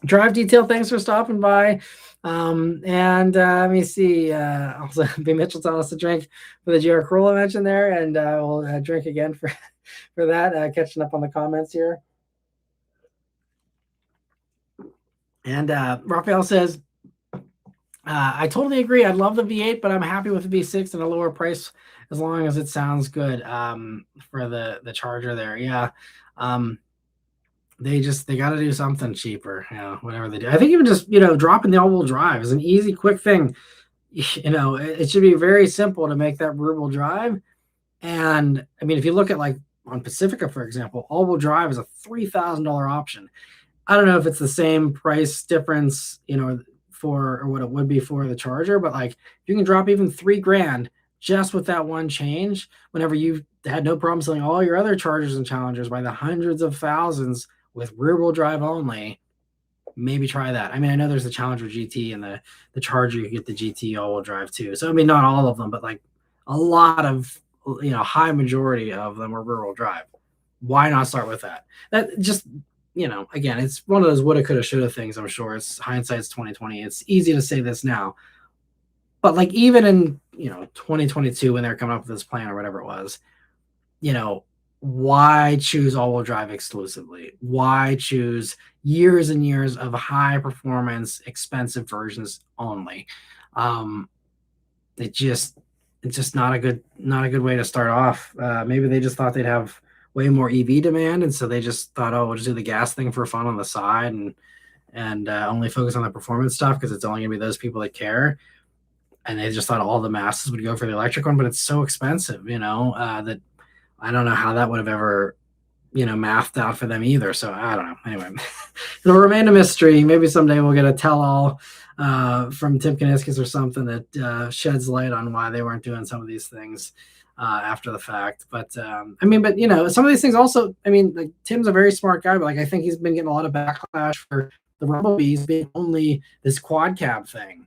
Drive Detail, thanks for stopping by. And let me see. Also, B. Mitchell telling us to drink for the GR Corolla mentioned there, and we'll drink again for that. Catching up on the comments here. And Raphael says, I totally agree. I'd love the V8, but I'm happy with the V6 and a lower price as long as it sounds good. For the Charger there, yeah. They got to do something cheaper, whatever they do. I think even just dropping the all-wheel drive is an easy, quick thing. It should be very simple to make that rear-wheel drive. And I mean, if you look at like on Pacifica, for example, all-wheel drive is a $3,000 option. I don't know if it's the same price difference, for or what it would be for the Charger, but like you can drop even $3,000 just with that one change. Whenever you've had no problem selling all your other Chargers and Challengers by the hundreds of thousands with rear-wheel drive only, maybe try that. I mean, I know there's the Challenger GT and the Charger, you get the GT all-wheel drive too. So I mean, not all of them, but like a lot of high majority of them are rear-wheel drive. Why not start with that? That just again, it's one of those woulda, coulda, shoulda things. I'm sure it's hindsight's 2020. It's easy to say this now, but like even in 2022 when they're coming up with this plan or whatever it was, why choose all-wheel drive exclusively? Why choose years and years of high performance, expensive versions only? It's just not a good way to start off. Maybe they just thought they'd have way more EV demand, and so they just thought, oh, we'll just do the gas thing for fun on the side and only focus on the performance stuff because it's only gonna be those people that care. And they just thought all the masses would go for the electric one, but it's so expensive, that I don't know how that would have ever, mathed out for them either. So I don't know. Anyway, it'll remain a mystery. Maybe someday we'll get a tell-all from Tim Kuniskis or something that sheds light on why they weren't doing some of these things after the fact. But some of these things also, like Tim's a very smart guy, but like I think he's been getting a lot of backlash for the Rumblebees being only this quad cab thing.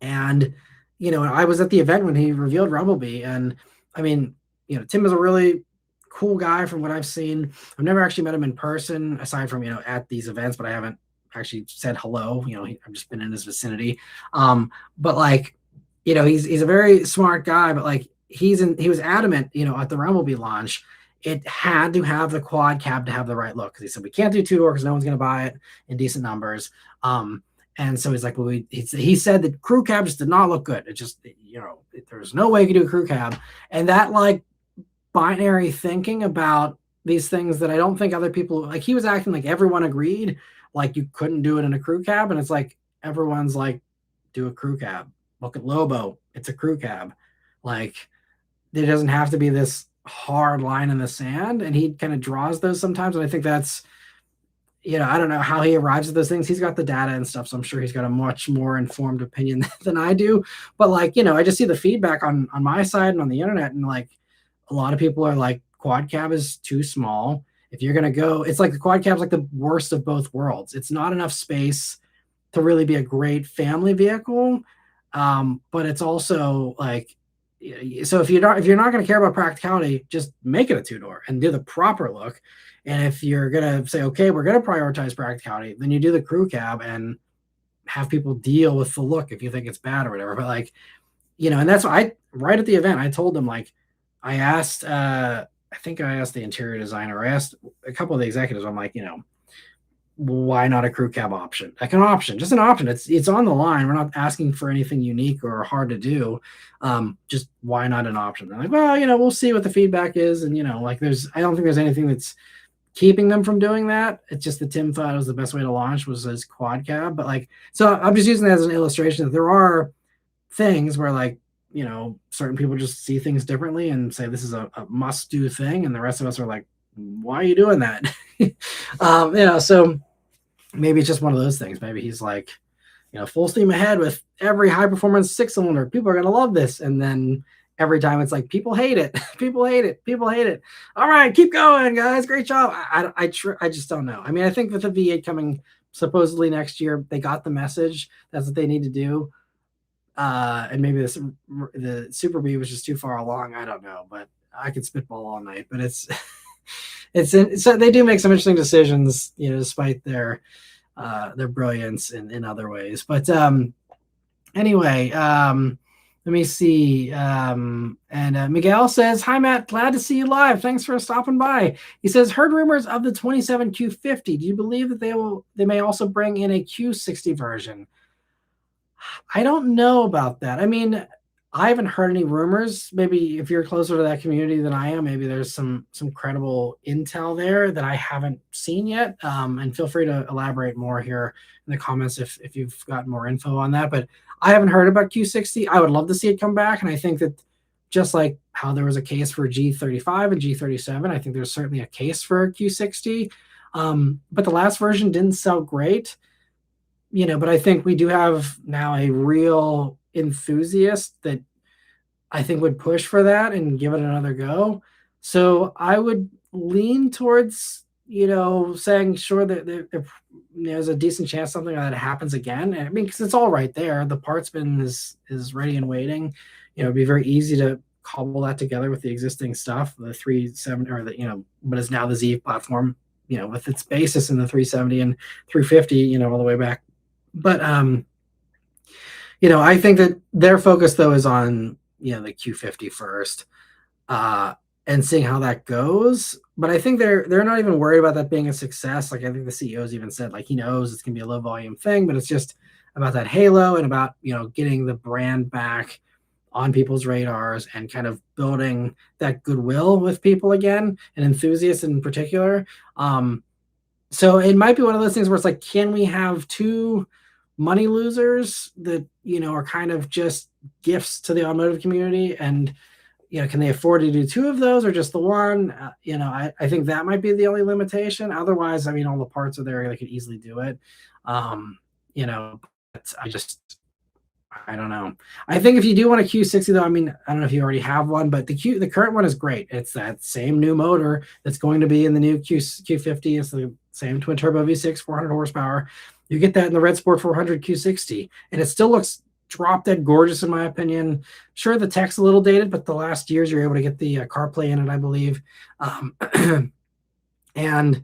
And I was at the event when he revealed Rumblebee, and I mean, Tim is a really cool guy from what I've seen. I've never actually met him in person aside from at these events, but I haven't actually said hello. I've just been in his vicinity. But like, he's a very smart guy, but like he was adamant, at the Rumblebee launch, it had to have the quad cab to have the right look, because he said we can't do two-door because no one's going to buy it in decent numbers. And so he's like, well, he said that crew cab just did not look good. It just, there's no way you could do a crew cab. And that like binary thinking about these things that I don't think other people, like he was acting like everyone agreed, like you couldn't do it in a crew cab. And it's like, everyone's like, do a crew cab. Look at Lobo. It's a crew cab. Like there doesn't have to be this hard line in the sand. And he kind of draws those sometimes. And I think that's, I don't know how he arrives at those things. He's got the data and stuff, so I'm sure he's got a much more informed opinion than I do. But like, I just see the feedback on my side and on the internet, and like a lot of people are like, quad cab is too small. if you're going to go, it's like the quad cab's like the worst of both worlds. It's not enough space to really be a great family vehicle. But it's also like, so if you're not going to care about practicality, just make it a two-door and do the proper look. And if you're going to say, okay, we're going to prioritize practicality, then you do the crew cab and have people deal with the look if you think it's bad or whatever. But like, and that's why right at the event, I told them, like, I asked, I think I asked the interior designer, I asked a couple of the executives, I'm like, why not a crew cab option? Like an option, just an option. It's on the line. We're not asking for anything unique or hard to do. Just why not an option? They're like, well, we'll see what the feedback is. And, like I don't think there's anything that's keeping them from doing that. It's just that Tim thought it was the best way to launch was as quad cab. But like, so I'm just using that as an illustration that there are things where, like, certain people just see things differently and say this is a must do thing. And the rest of us are like, why are you doing that? So maybe it's just one of those things. Maybe he's like, full steam ahead with every high performance 6-cylinder. People are going to love this. And then every time it's like, people hate it. People hate it. People hate it. All right, keep going, guys. Great job. I just don't know. I mean, I think with the V8 coming supposedly next year, they got the message. That's what they need to do. And maybe the Super B was just too far along. I don't know, but I could spitball all night. But so they do make some interesting decisions, despite their brilliance in other ways. But anyway, let me see. And Miguel says, "Hi Matt, glad to see you live. Thanks for stopping by." He says, "Heard rumors of the 27 Q50. Do you believe that they may also bring in a Q60 version?" I don't know about that. I mean, I haven't heard any rumors. Maybe if you're closer to that community than I am, maybe there's some credible intel there that I haven't seen yet. And feel free to elaborate more here in the comments if you've got more info on that. But I haven't heard about Q60. I would love to see it come back. And I think that just like how there was a case for G35 and G37, I think there's certainly a case for Q60. But the last version didn't sell great. But I think we do have now a real enthusiast that I think would push for that and give it another go. So I would lean towards, saying sure that there's a decent chance something like that happens again. I mean, because it's all right there. The parts bin is ready and waiting. It'd be very easy to cobble that together with the existing stuff, the 370 or but is now the Z platform, with its basis in the 370 and 350, all the way back. But I think that their focus though is on the Q50 first, and seeing how that goes. But I think they're not even worried about that being a success. Like I think the CEO's even said, like, he knows it's gonna be a low volume thing, but it's just about that halo and about getting the brand back on people's radars and kind of building that goodwill with people again, and enthusiasts in particular. So it might be one of those things where it's like, can we have two money losers that are kind of just gifts to the automotive community, and can they afford to do two of those or just the one? I think that might be the only limitation. Otherwise, I mean, all the parts are there, they could easily do it. But I don't know. I think if you do want a Q60 though, I mean, I don't know if you already have one, but the current one is great. It's that same new motor that's going to be in the new Q50. It's the same twin turbo V6, 400 horsepower. You get that in the Red Sport 400 Q60, and it still looks drop dead gorgeous in my opinion. Sure, the tech's a little dated, but the last years you're able to get the CarPlay in it, I believe, and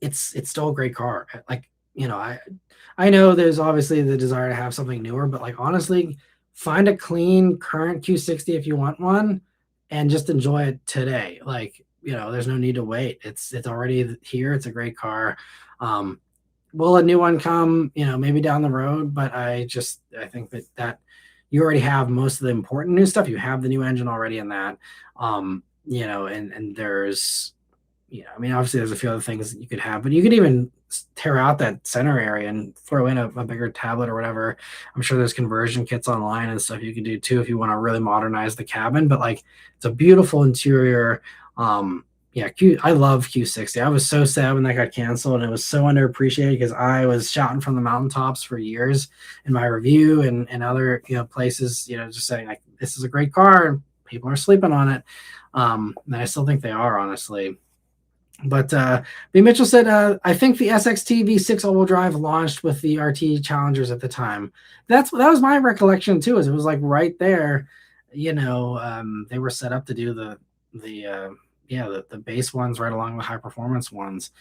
it's still a great car. Like I know there's obviously the desire to have something newer, but like honestly, find a clean current Q60 if you want one, and just enjoy it today. Like there's no need to wait. It's already here. It's a great car. Will a new one come, maybe down the road? But I think that you already have most of the important new stuff. You have the new engine already in that, and there's, I mean, obviously there's a few other things that you could have, but you could even tear out that center area and throw in a bigger tablet or whatever. I'm sure there's conversion kits online and stuff you can do too if you want to really modernize the cabin. But like, it's a beautiful interior. I love Q60. I was so sad when that got canceled, and it was so underappreciated because I was shouting from the mountaintops for years in my review and other places, just saying like, this is a great car and people are sleeping on it. And I still think they are, honestly. But B. Mitchell said, I think the SXT V6 all-wheel drive launched with the RT Challengers at the time. That was my recollection too. Is it was like right there, they were set up to do the the base ones right along the high performance ones.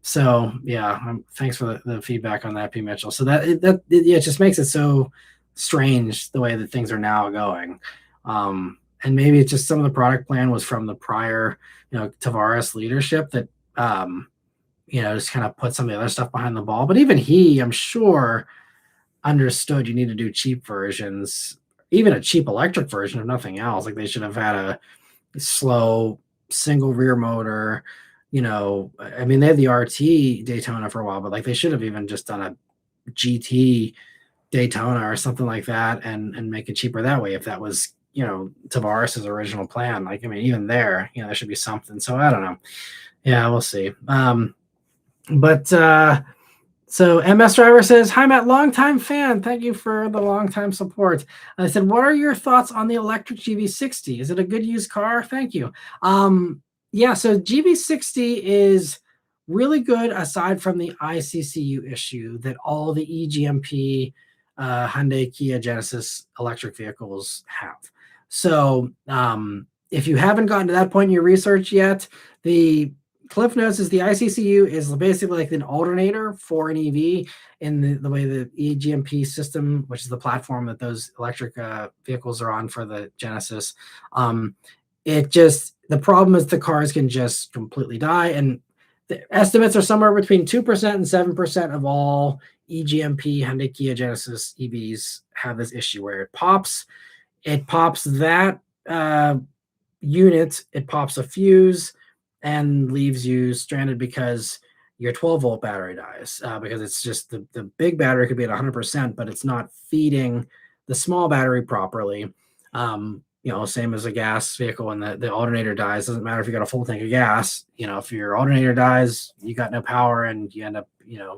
So yeah, thanks for the feedback on that, P. Mitchell. So it just makes it so strange the way that things are now going. And maybe it's just some of the product plan was from the prior Tavares leadership that just kind of put some of the other stuff behind the ball. But even he, I'm sure, understood you need to do cheap versions, even a cheap electric version, if nothing else. Like they should have had a slow single rear motor. I mean, they had the RT Daytona for a while, but like they should have even just done a GT Daytona or something like that and make it cheaper that way if that was Tavares's original plan. Like, I mean, even there should be something. So I don't know. Yeah, we'll see. But so MS Driver says, hi, Matt, longtime fan. Thank you for the longtime support. I said, what are your thoughts on the electric GV60? Is it a good used car? Thank you. Yeah, so GV60 is really good aside from the ICCU issue that all the EGMP Hyundai, Kia, Genesis electric vehicles have. So if you haven't gotten to that point in your research yet, the Cliff Notes is the ICCU is basically like an alternator for an EV in the way the EGMP system, which is the platform that those electric vehicles are on for the Genesis. The problem is the cars can just completely die. And the estimates are somewhere between 2% and 7% of all EGMP Hyundai, Kia, Genesis EVs have this issue where it pops that unit, it pops a fuse and leaves you stranded because your 12-volt battery dies because it's just the big battery could be at 100%, but it's not feeding the small battery properly. Same as a gas vehicle and the alternator dies. Doesn't matter if you got a full tank of gas. If your alternator dies, you got no power and you end up,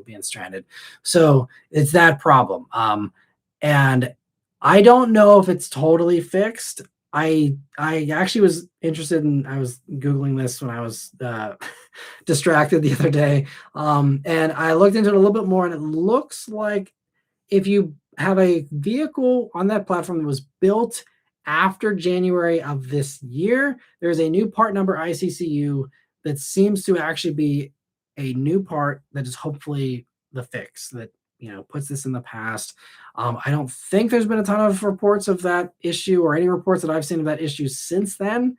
being stranded. So it's that problem. And I don't know if it's totally fixed. I actually was interested in, I was Googling this when I was distracted the other day. And I looked into it a little bit more, and it looks like if you have a vehicle on that platform that was built after January of this year, there's a new part number ICCU that seems to actually be a new part that is hopefully the fix that puts this in the past. I don't think there's been a ton of reports of that issue or any reports that I've seen of that issue since then.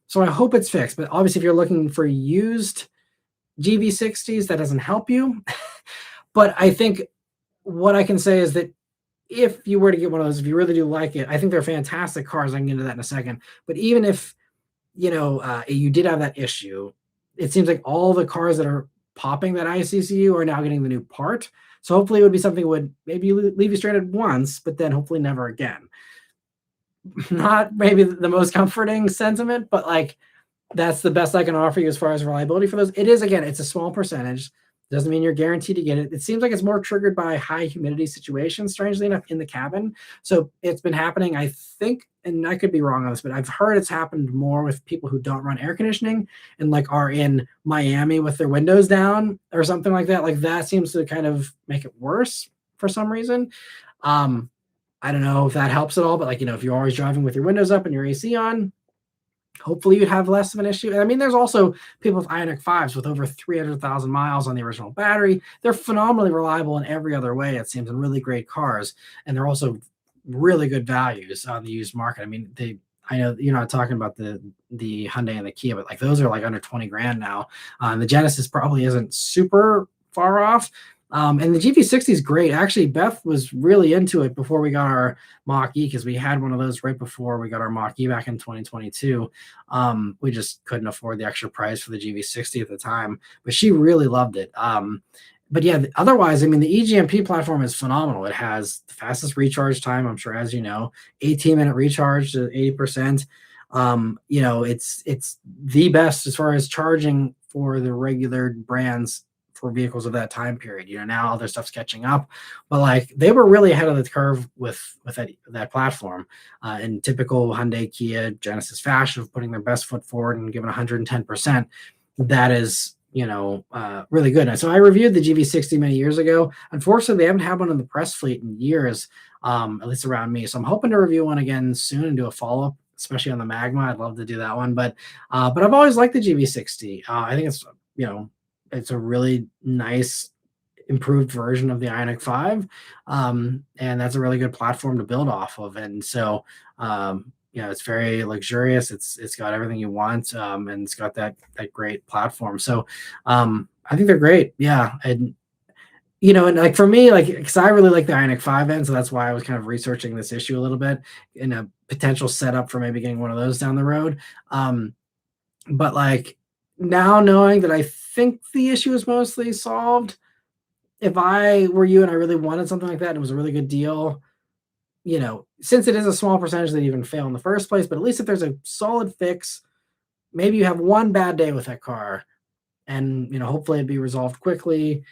So I hope it's fixed. But obviously, if you're looking for used GV60s, that doesn't help you. But I think what I can say is that if you were to get one of those, if you really do like it, I think they're fantastic cars. I can get into that in a second. But even if you did have that issue, it seems like all the cars that are popping that ICCU are now getting the new part. So hopefully it would be something that would maybe leave you stranded once, but then hopefully never again. Not maybe the most comforting sentiment, but like that's the best I can offer you as far as reliability for those. It is, again, it's a small percentage. Doesn't mean you're guaranteed to get it. It seems like it's more triggered by high humidity situations, strangely enough, in the cabin. So it's been happening, I think, and I could be wrong on this, but I've heard it's happened more with people who don't run air conditioning and like are in Miami with their windows down or something like that. Like that seems to kind of make it worse for some reason. I don't know if that helps at all, but like, if you're always driving with your windows up and your AC on, hopefully you'd have less of an issue. I mean, there's also people with Ioniq 5s with over 300,000 miles on the original battery. They're phenomenally reliable in every other way, it seems, and really great cars. And they're also really good values on the used market. I mean, I know you're not talking about the Hyundai and the Kia, but like those are like under 20 grand now. The Genesis probably isn't super far off. And the GV60 is great. Actually, Beth was really into it before we got our Mach-E because we had one of those right before we got our Mach-E back in 2022. We just couldn't afford the extra price for the GV60 at the time, but she really loved it. But yeah, otherwise, I mean, the EGMP platform is phenomenal. It has the fastest recharge time, I'm sure, as you know, 18-minute recharge to 80%. It's the best as far as charging for the regular brands for vehicles of that time period. Now other stuff's catching up, but like they were really ahead of the curve with that platform in typical Hyundai, Kia, Genesis fashion of putting their best foot forward and giving 110%. that is, really good. And so I reviewed the GV60 many years ago. Unfortunately, they haven't had one in the press fleet in years, at least around me. So I'm hoping to review one again soon and do a follow up, especially on the Magma. I'd love to do that one. But I've always liked the GV60. I think you know it's a really nice improved version of the Ionic 5. And that's a really good platform to build off of. And so, it's very luxurious. It's got everything you want, and it's got that great platform. So, I think they're great. Yeah, and like for me, like because I really like the Ionic 5 end, so that's why I was kind of researching this issue a little bit in a potential setup for maybe getting one of those down the road. But like now knowing that I think the issue is mostly solved, if I were you and I really wanted something like that and it was a really good deal, since it is a small percentage that even fail in the first place, but at least if there's a solid fix, maybe you have one bad day with that car and, hopefully it'd be resolved quickly.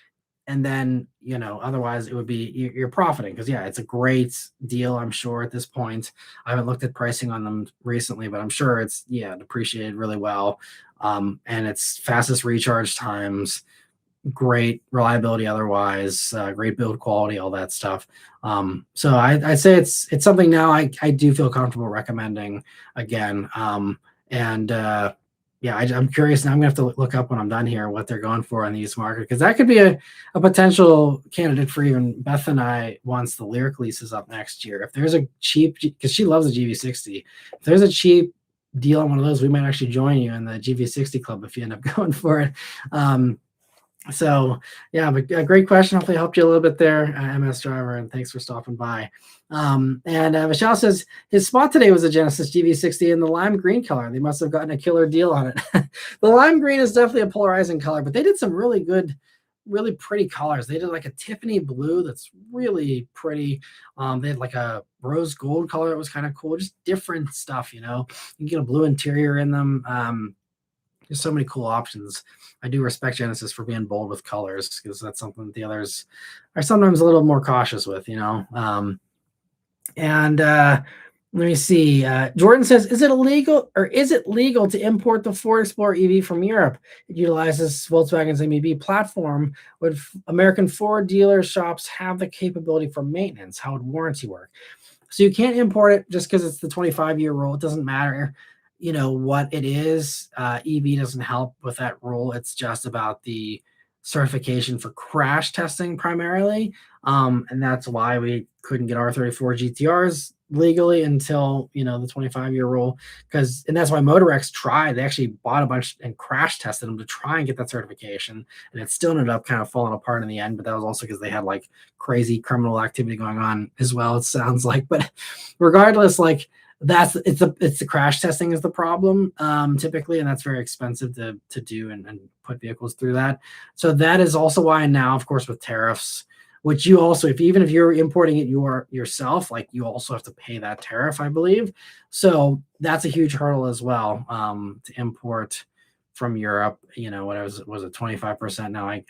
And then, otherwise it would be you're profiting because yeah, it's a great deal, I'm sure at this point. I haven't looked at pricing on them recently, but I'm sure it's depreciated really well. And it's fastest recharge times, great reliability otherwise, great build quality, all that stuff. So I'd say it's something now I do feel comfortable recommending again. And yeah, I'm curious now. I'm gonna have to look up when I'm done here what they're going for on the used market, because that could be a potential candidate for even Beth and I once the Lyric lease is up next year. If there's a cheap, because she loves the GV60, if there's a cheap deal on one of those, we might actually join you in the GV60 club if you end up going for it. So yeah, but a great question. Hopefully, I helped you a little bit there, MS Driver, and thanks for stopping by. And Michelle says his spot today was a Genesis GV60 in the lime green color. They must have gotten a killer deal on it. The lime green is definitely a polarizing color, but they did some really good, really pretty colors. They did like a Tiffany blue that's really pretty. They had like a rose gold color that was kind of cool. Just different stuff, You can get a blue interior in them. There's so many cool options. I do respect Genesis for being bold with colors, because that's something that the others are sometimes a little more cautious with. And let me see. Jordan says, is it legal to import the Ford Explorer EV from Europe? It utilizes Volkswagen's MEB platform. Would American Ford dealer shops have the capability for maintenance? How would warranty work? So you can't import it just because it's the 25-year rule. It doesn't matter what it is. EV doesn't help with that rule. It's just about the certification for crash testing primarily. And that's why we couldn't get R34 GTRs legally until the 25-year rule, and that's why Motorex tried. They actually bought a bunch and crash tested them to try and get that certification, and it still ended up kind of falling apart in the end. But that was also because they had like crazy criminal activity going on as well, it sounds like. But regardless, like it's the crash testing is the problem, typically, and that's very expensive to do and put vehicles through that. So that is also why now, of course, with tariffs, which you also, even if you're importing it yourself, like you also have to pay that tariff, I believe. So that's a huge hurdle as well, to import from Europe. What was it 25% now? I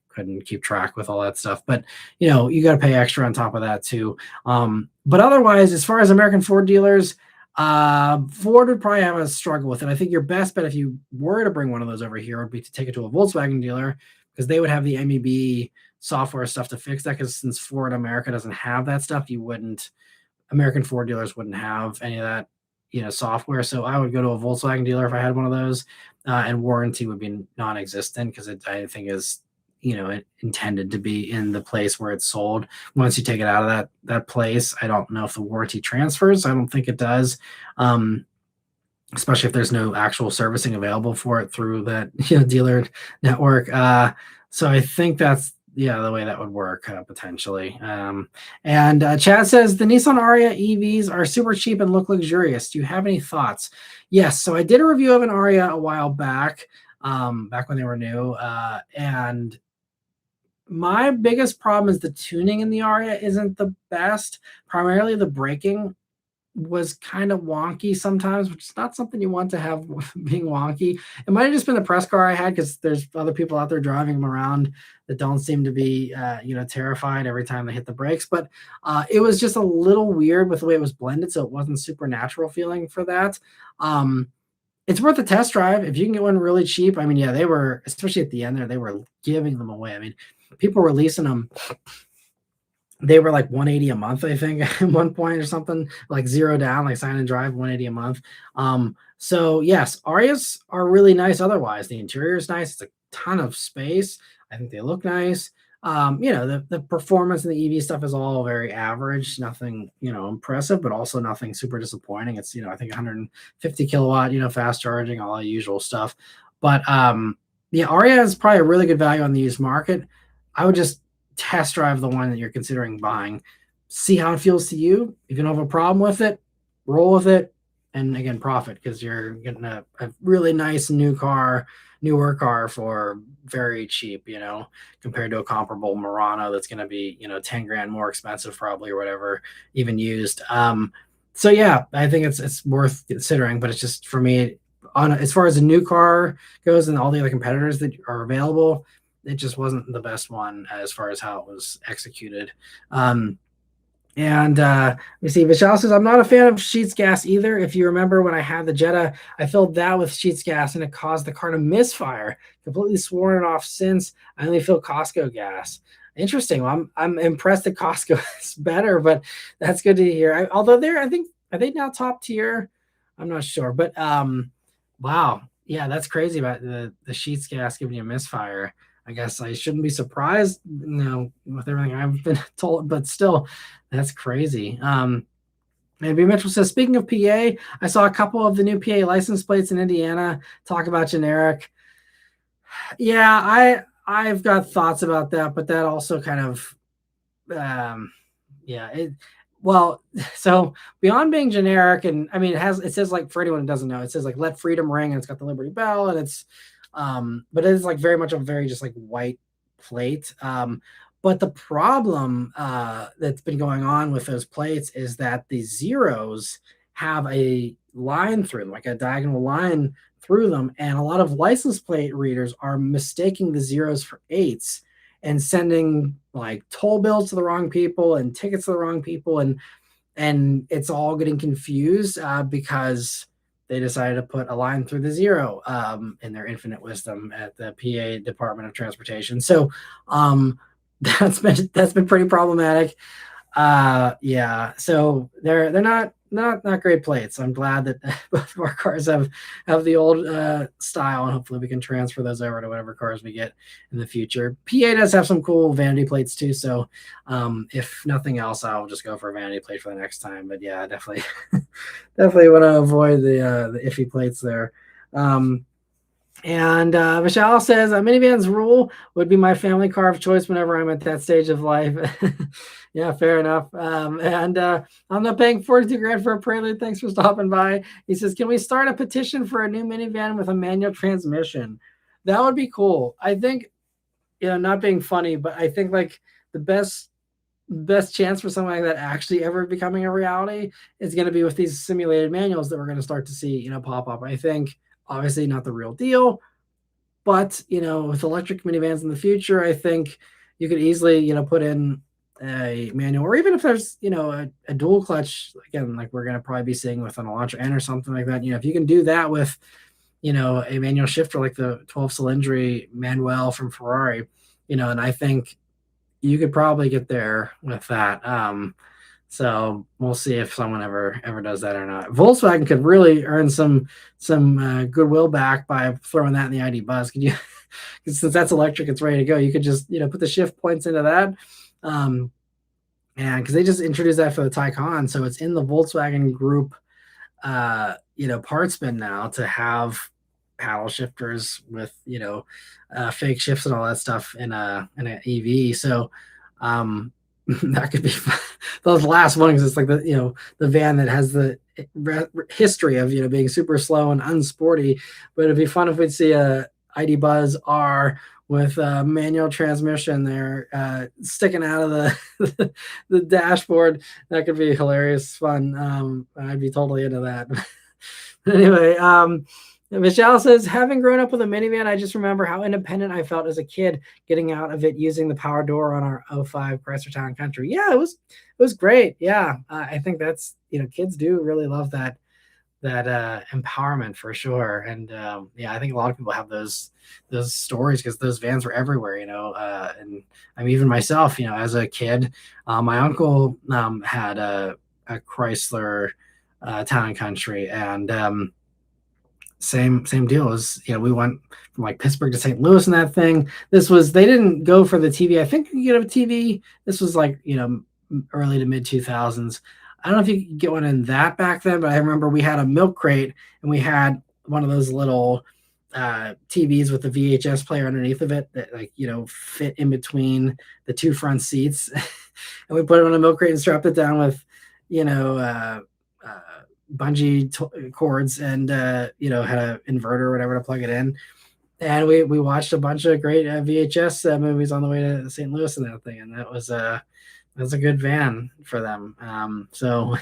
couldn't keep track with all that stuff, but you got to pay extra on top of that too. But otherwise, as far as American Ford dealers, Ford would probably have a struggle with it. I think your best bet if you were to bring one of those over here would be to take it to a Volkswagen dealer, because they would have the MEB software stuff to fix that. Because since Ford America doesn't have that stuff, American Ford dealers wouldn't have any of that software. So I would go to a Volkswagen dealer if I had one of those, and warranty would be non-existent, because I think is intended to be in the place where it's sold. Once you take it out of that place, I don't know if the warranty transfers. I don't think it does, especially if there's no actual servicing available for it through that dealer network. So I think that's the way that would work, potentially. And Chad says the Nissan Ariya EVs are super cheap and look luxurious. Do you have any thoughts? Yes. So I did a review of an Ariya a while back when they were new, and my biggest problem is the tuning in the Ariya isn't the best. Primarily the braking was kind of wonky sometimes, which is not something you want to have being wonky. It might have just been the press car I had, because there's other people out there driving them around that don't seem to be, terrified every time they hit the brakes. But it was just a little weird with the way it was blended, so it wasn't super natural feeling for that. It's worth a test drive if you can get one really cheap. I mean, yeah, they were, especially at the end there, they were giving them away. I mean, people releasing them, they were like 180 a month, I think, at one point or something, like zero down, like sign and drive 180 a month. So yes, Arias are really nice otherwise. The interior is nice, it's a ton of space. I think they look nice. The performance and the EV stuff is all very average, nothing, impressive, but also nothing super disappointing. It's, I think 150 kilowatt, fast charging, all the usual stuff. But yeah, Aria is probably a really good value on the used market. I would just test drive the one that you're considering buying, see how it feels to you. If you don't have a problem with it, roll with it, and again, profit, because you're getting a really nice newer car for very cheap, compared to a comparable Murano that's going to be, 10 grand more expensive probably, or whatever, even used. So yeah, I think it's worth considering, but it's just, for me, as far as a new car goes and all the other competitors that are available, it just wasn't the best one as far as how it was executed. And let me see. Vishal says, I'm not a fan of Sheets gas either. If you remember when I had the Jetta, I filled that with Sheets gas and it caused the car to misfire. Completely sworn it off since. I only fill Costco gas. Interesting. Well, I'm impressed that Costco is better, but that's good to hear. Although I think, are they now top tier? I'm not sure, but wow. Yeah, that's crazy about the Sheets gas giving you a misfire. I guess I shouldn't be surprised, with everything I've been told, but still, that's crazy. And B. Mitchell says, speaking of PA, I saw a couple of the new PA license plates in Indiana talk about generic. Yeah, I've got thoughts about that, but that also kind of, yeah, well, so beyond being generic, and I mean, it says, like, for anyone who doesn't know, it says like "Let Freedom Ring," and it's got the Liberty Bell, and it's, but it is like very much a very just like white plate. But the problem that's been going on with those plates is that the zeros have a line through them, like a diagonal line through them, and a lot of license plate readers are mistaking the zeros for eights and sending like toll bills to the wrong people and tickets to the wrong people, and it's all getting confused because they decided to put a line through the zero in their infinite wisdom at the PA Department of Transportation. So that's been pretty problematic. Yeah, so they're not great plates. I'm glad that both of our cars have the old style, and hopefully we can transfer those over to whatever cars we get in the future. PA does have some cool vanity plates too, so if nothing else, I'll just go for a vanity plate for the next time. But yeah, definitely definitely want to avoid the iffy plates there. And Michelle says, minivans rule, would be my family car of choice whenever I'm at that stage of life. Yeah, fair enough. And I'm not paying 42 grand for a Prelude. Thanks for stopping by. He says, can we start a petition for a new minivan with a manual transmission? That would be cool. I think, not being funny, but I think like the best chance for something like that actually ever becoming a reality is going to be with these simulated manuals that we're going to start to see, pop up. I think obviously not the real deal, but with electric minivans in the future, I think you could easily put in a manual, or even if there's a dual clutch, again, like we're going to probably be seeing with an Elantra N or something like that. If you can do that with a manual shifter like the 12 Cilindri Manuel from Ferrari, and I think you could probably get there with that. So we'll see if someone ever does that or not. Volkswagen could really earn some goodwill back by throwing that in the ID Buzz. Could you? Since that's electric, it's ready to go. You could just put the shift points into that, and because they just introduced that for the Taycan, so it's in the Volkswagen Group, parts bin now to have paddle shifters with fake shifts and all that stuff in an EV. So that could be fun. Those last ones, it's like the van that has the history of being super slow and unsporty, but it'd be fun if we'd see a ID Buzz R with a manual transmission there sticking out of the dashboard. That could be hilarious fun. I'd be totally into that. Anyway, Michelle says, having grown up with a minivan, I just remember how independent I felt as a kid getting out of it using the power door on our '05 Chrysler Town Country. Yeah, it was great. Yeah, I think that's, kids do really love that empowerment for sure. And yeah, I think a lot of people have those stories because those vans were everywhere, and I mean, even myself, as a kid, my uncle had a Chrysler Town and Country, and same deal as we went from like Pittsburgh to St. Louis in that thing. They didn't go for the TV. I think you get a TV. This was like early to mid 2000s. I don't know if you could get one in that back then, but I remember we had a milk crate and we had one of those little TVs with the VHS player underneath of it that fit in between the two front seats, and we put it on a milk crate and strapped it down with bungee cords and had an inverter or whatever to plug it in, and we watched a bunch of great VHS movies on the way to St. Louis and that thing, and that was a good van for them. So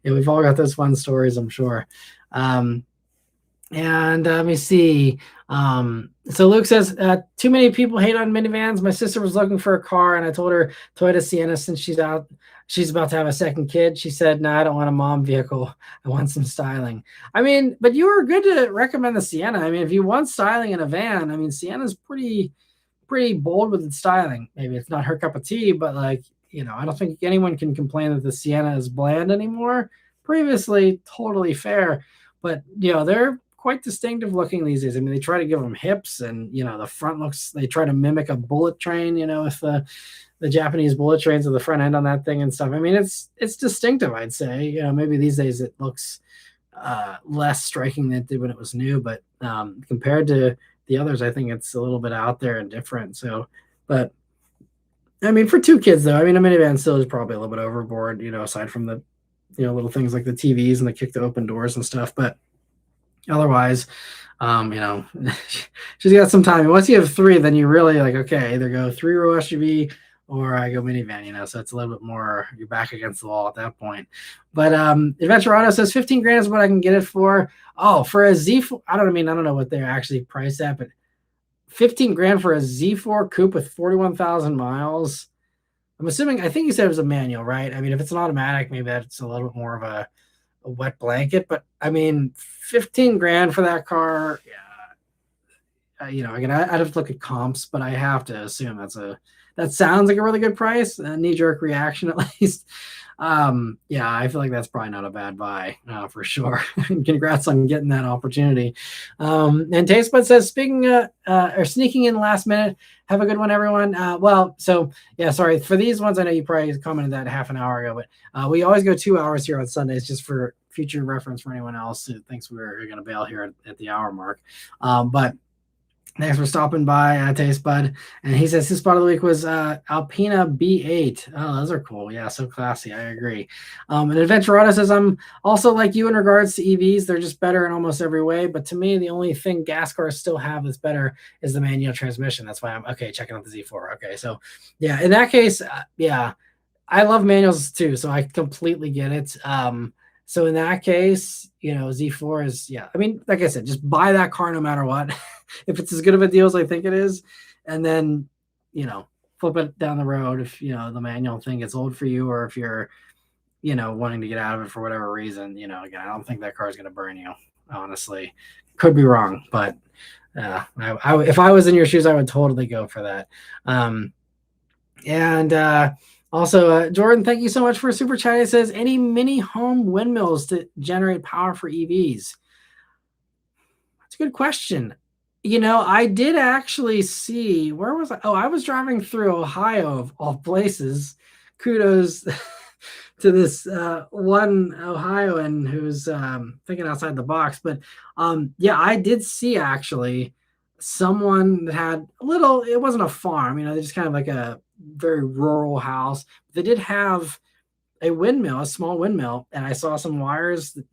yeah, we've all got those fun stories, I'm sure. And let me see. So Luke says, too many people hate on minivans. My sister was looking for a car, and I told her Toyota Sienna, since she's about to have a second kid. She said, no, I don't want a mom vehicle. I want some styling. I mean, but you were good to recommend the Sienna. I mean, if you want styling in a van, I mean, Sienna's pretty bold with its styling. Maybe it's not her cup of tea, but I don't think anyone can complain that the Sienna is bland anymore. Previously, totally fair, but they're quite distinctive looking these days. I mean, they try to give them hips, and the front they try to mimic a bullet train, with the Japanese bullet trains of the front end on that thing and stuff. I mean, it's distinctive, I'd say. Maybe these days it looks less striking than it did when it was new, but compared to the others, I think it's a little bit out there and different. So, but I mean, for two kids though, I mean, a minivan still is probably a little bit overboard, aside from the little things like the TVs and the kick to open doors and stuff. But otherwise, she's got some time. And once you have three, then you really okay, either go 3-row SUV or I go minivan, so it's a little bit more, you're back against the wall at that point. But Adventure Auto says 15 grand is what I can get it for. Oh, for a Z4, I don't know what they're actually priced at, but 15 grand for a Z4 coupe with 41,000 miles. I'm assuming, I think you said it was a manual, right? I mean, if it's an automatic, maybe that's a little bit more of a wet blanket, but I mean, 15 grand for that car. Yeah. Again, I'd have to look at comps, but I have to assume that sounds like a really good price, a knee-jerk reaction at least. Yeah, I feel like that's probably not a bad buy for sure. Congrats on getting that opportunity. And Tastebud says, speaking or sneaking in last minute, have a good one, everyone. Well, so yeah, sorry for these ones. I know you probably commented that half an hour ago, but we always go 2 hours here on Sundays, just for future reference for anyone else who thinks we're going to bail here at the hour mark. But thanks for stopping by, Taste Bud. And he says his spot of the week was Alpina B8. Oh, those are cool. Yeah, so classy. I agree. And Adventure Auto says, I'm also like you in regards to EVs. They're just better in almost every way. But to me, the only thing gas cars still have that's better is the manual transmission. That's why I'm checking out the Z4. Okay, so yeah, in that case, yeah, I love manuals too. So I completely get it. So in that case, Z4 is, yeah. I mean, like I said, just buy that car no matter what. If it's as good of a deal as I think it is, and then, flip it down the road if, the manual thing gets old for you, or if you're, wanting to get out of it for whatever reason, again, I don't think that car is going to burn you, honestly. Could be wrong, but if I was in your shoes, I would totally go for that. Also, Jordan, thank you so much for a super chat. It says, any mini home windmills to generate power for EVs? That's a good question. I did actually see, where was I? Oh, I was driving through Ohio, of all places. Kudos to this one Ohioan who's thinking outside the box. But yeah, I did see actually someone that had it wasn't a farm, they just kind of like a very rural house. They did have a windmill, a small windmill, and I saw some wires that,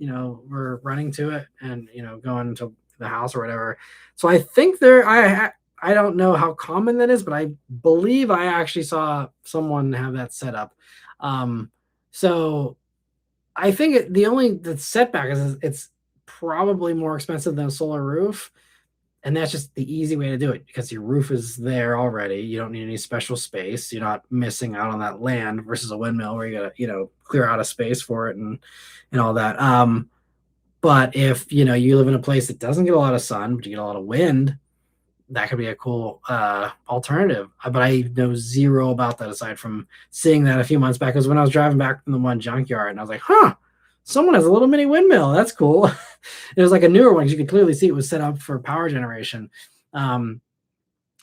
were running to it and, going to the house or whatever. So I think I don't know how common that is, but I believe I actually saw someone have that set up. So I think the setback is it's probably more expensive than a solar roof. And that's just the easy way to do it, because your roof is there already. You don't need any special space. You're not missing out on that land versus a windmill where you gotta, clear out a space for it and all that. But if you live in a place that doesn't get a lot of sun, but you get a lot of wind, that could be a cool alternative. But I know zero about that aside from seeing that a few months back. Because when I was driving back from the one junkyard, and I was like, huh, someone has a little mini windmill. That's cool. It was like a newer one because you could clearly see it was set up for power generation. Um,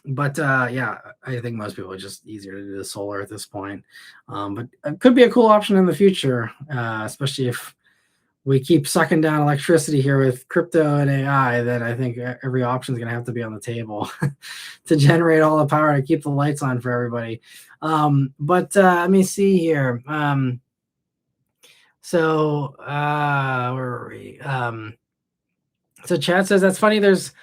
but yeah, I think most people are just easier to do the solar at this point. But it could be a cool option in the future, especially if we keep sucking down electricity here with crypto and AI. Then I think every option is going to have to be on the table to generate all the power to keep the lights on for everybody. But let me see here. Where are we? So Chad says that's funny. There's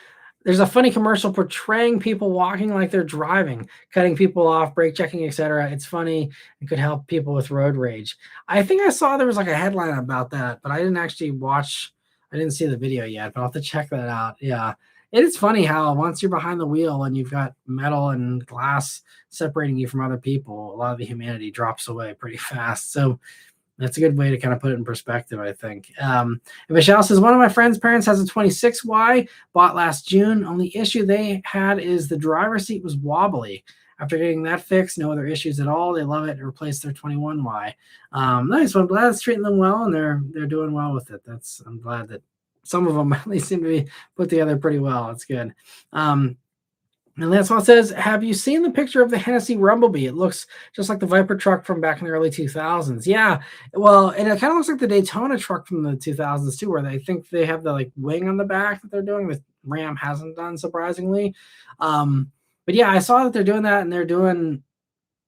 a funny commercial portraying people walking like they're driving, cutting people off, brake checking, etc. It's funny. It could help people with road rage. I think I saw there was like a headline about that, but I didn't actually watch. I didn't see the video yet, but I'll have to check that out. Yeah, it is funny how once you're behind the wheel and you've got metal and glass separating you from other people, a lot of the humanity drops away pretty fast. So that's a good way to kind of put it in perspective, I think. And Michelle says, one of my friend's parents has a 26Y, bought last June. Only issue they had is the driver's seat was wobbly. After getting that fixed, no other issues at all. They love it. It replaced their 21Y. Nice. Well, I'm glad it's treating them well, and they're doing well with it. I'm glad that some of them at least seem to be put together pretty well. It's good. And Lance Wall says, have you seen the picture of the Hennessy Rumblebee? It looks just like the Viper truck from back in the early 2000s. Yeah, well, and it kind of looks like the Daytona truck from the 2000s too, where they think they have the like wing on the back that they're doing. The Ram hasn't done, surprisingly. But yeah, I saw that they're doing that, and they're doing,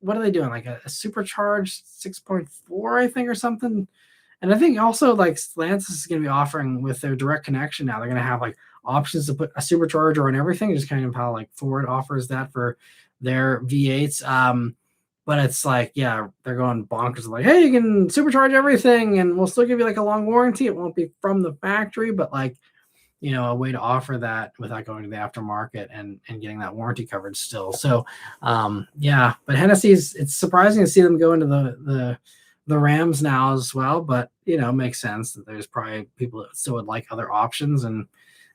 what are they doing? Like a supercharged 6.4, I think, or something. And I think also like Stellantis is going to be offering with their direct connection now. They're going to have like options to put a supercharger on everything, just kind of how like Ford offers that for their V8s. But it's like, yeah, they're going bonkers. Like, hey, you can supercharge everything, and we'll still give you like a long warranty. It won't be from the factory, but like, a way to offer that without going to the aftermarket and getting that warranty coverage still. So, yeah. But it's surprising to see them go into the Rams now as well, but it makes sense that there's probably people that still would like other options, and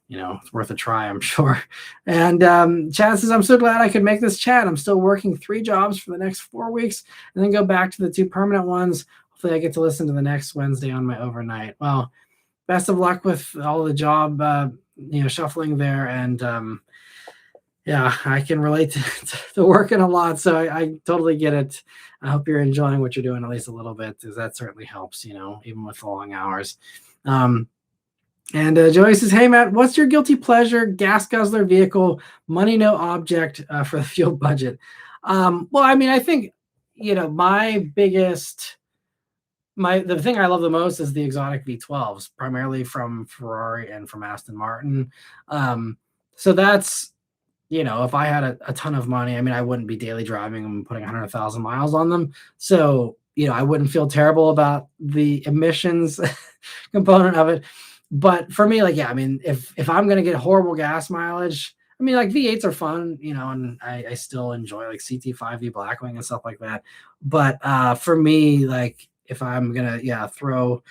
it's worth a try, I'm sure. And Chad says, I'm so glad I could make this chat. I'm still working 3 jobs for the next 4 weeks and then go back to the 2 permanent ones. Hopefully I get to listen to the next Wednesday on my overnight. Well, best of luck with all the job shuffling there. And yeah, I can relate to working a lot, so I totally get it. I hope you're enjoying what you're doing at least a little bit, because that certainly helps, even with the long hours. And Joey says, hey, Matt, what's your guilty pleasure gas guzzler vehicle, money no object for the fuel budget? Well, I mean, I think, the thing I love the most is the exotic V12s, primarily from Ferrari and from Aston Martin. So that's, if I had a ton of money, I mean, I wouldn't be daily driving them and putting 100,000 miles on them. So, I wouldn't feel terrible about the emissions component of it. But for me, like, yeah, I mean, if I'm going to get horrible gas mileage, I mean, like V8s are fun, and I still enjoy like CT5V Blackwing and stuff like that. But for me, like, if I'm going to, throw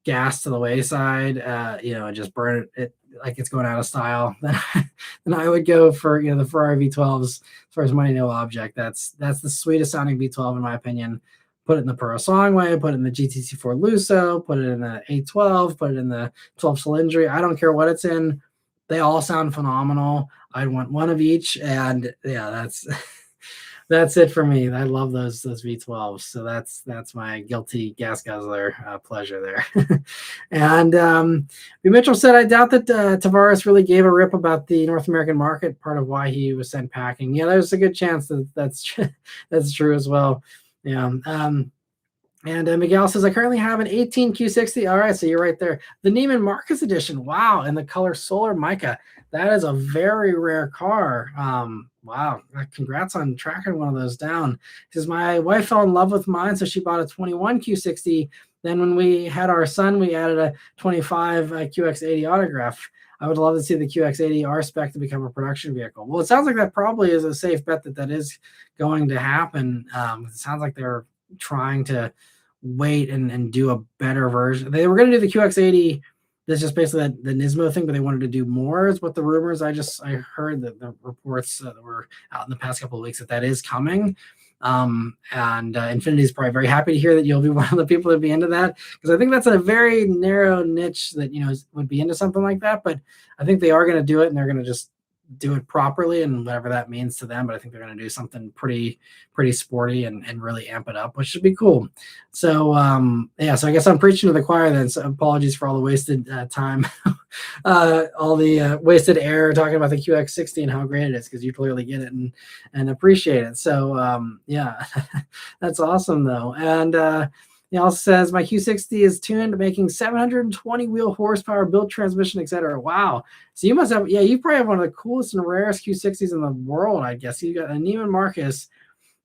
gas to the wayside, and just burn it like it's going out of style, then I would go for the Ferrari V12s as far as money no object. That's the sweetest sounding V12 in my opinion. Put it in the Pearl Songway, put it in the GTC4 Lusso, put it in the A12, put it in the 12 Cylindri. I don't care what it's in. They all sound phenomenal. I'd want one of each, and yeah, that's it for me. I love those V12s. So that's my guilty gas guzzler pleasure there. And B. Mitchell said, I doubt that Tavares really gave a rip about the North American market, part of why he was sent packing. Yeah, there's a good chance that's true as well. Yeah. And Miguel says, I currently have an 18 Q60. All right, so you're right there. The Neiman Marcus edition. Wow, and the color Solar Mica. That is a very rare car. Wow, congrats on tracking one of those down. Because my wife fell in love with mine, so she bought a 21 Q60. Then when we had our son, we added a 25 QX80 autograph. I would love to see the QX80 R-Spec to become a production vehicle. Well, it sounds like that probably is a safe bet that is going to happen. It sounds like they're trying to wait and do a better version. They were going to do the QX80 that's just basically the Nismo thing, but they wanted to do more is what the rumors I heard that the reports that were out in the past couple of weeks that is coming. And Infinity is probably very happy to hear that you'll be one of the people to be into that, because I think that's a very narrow niche that would be into something like that. But I think they are going to do it, and they're going to just do it properly, and whatever that means to them. But I think they're going to do something pretty sporty and really amp it up, which should be cool. So yeah, so I guess I'm preaching to the choir then. So apologies for all the wasted time, all the wasted air talking about the QX60 and how great it is, because you clearly get it and appreciate it. So yeah, that's awesome though. And he also says my Q60 is tuned, making 720 wheel horsepower, built transmission, etc. Wow. So you must have, yeah, you probably have one of the coolest and rarest Q60s in the world, I guess. You got a Neiman Marcus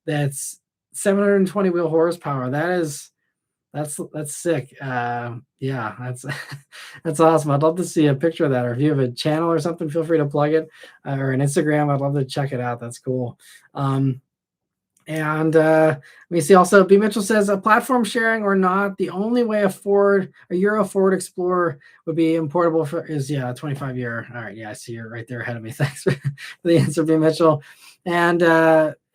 that's 720 wheel horsepower. That's sick. Yeah, that's that's awesome. I'd love to see a picture of that, or if you have a channel or something, feel free to plug it, or an Instagram. I'd love to check it out. That's cool. And we see also B. Mitchell says a platform sharing or not, the only way a Euro Ford Explorer would be importable is 25-year. All right, yeah, I see you're right there ahead of me. Thanks for the answer, B. Mitchell. And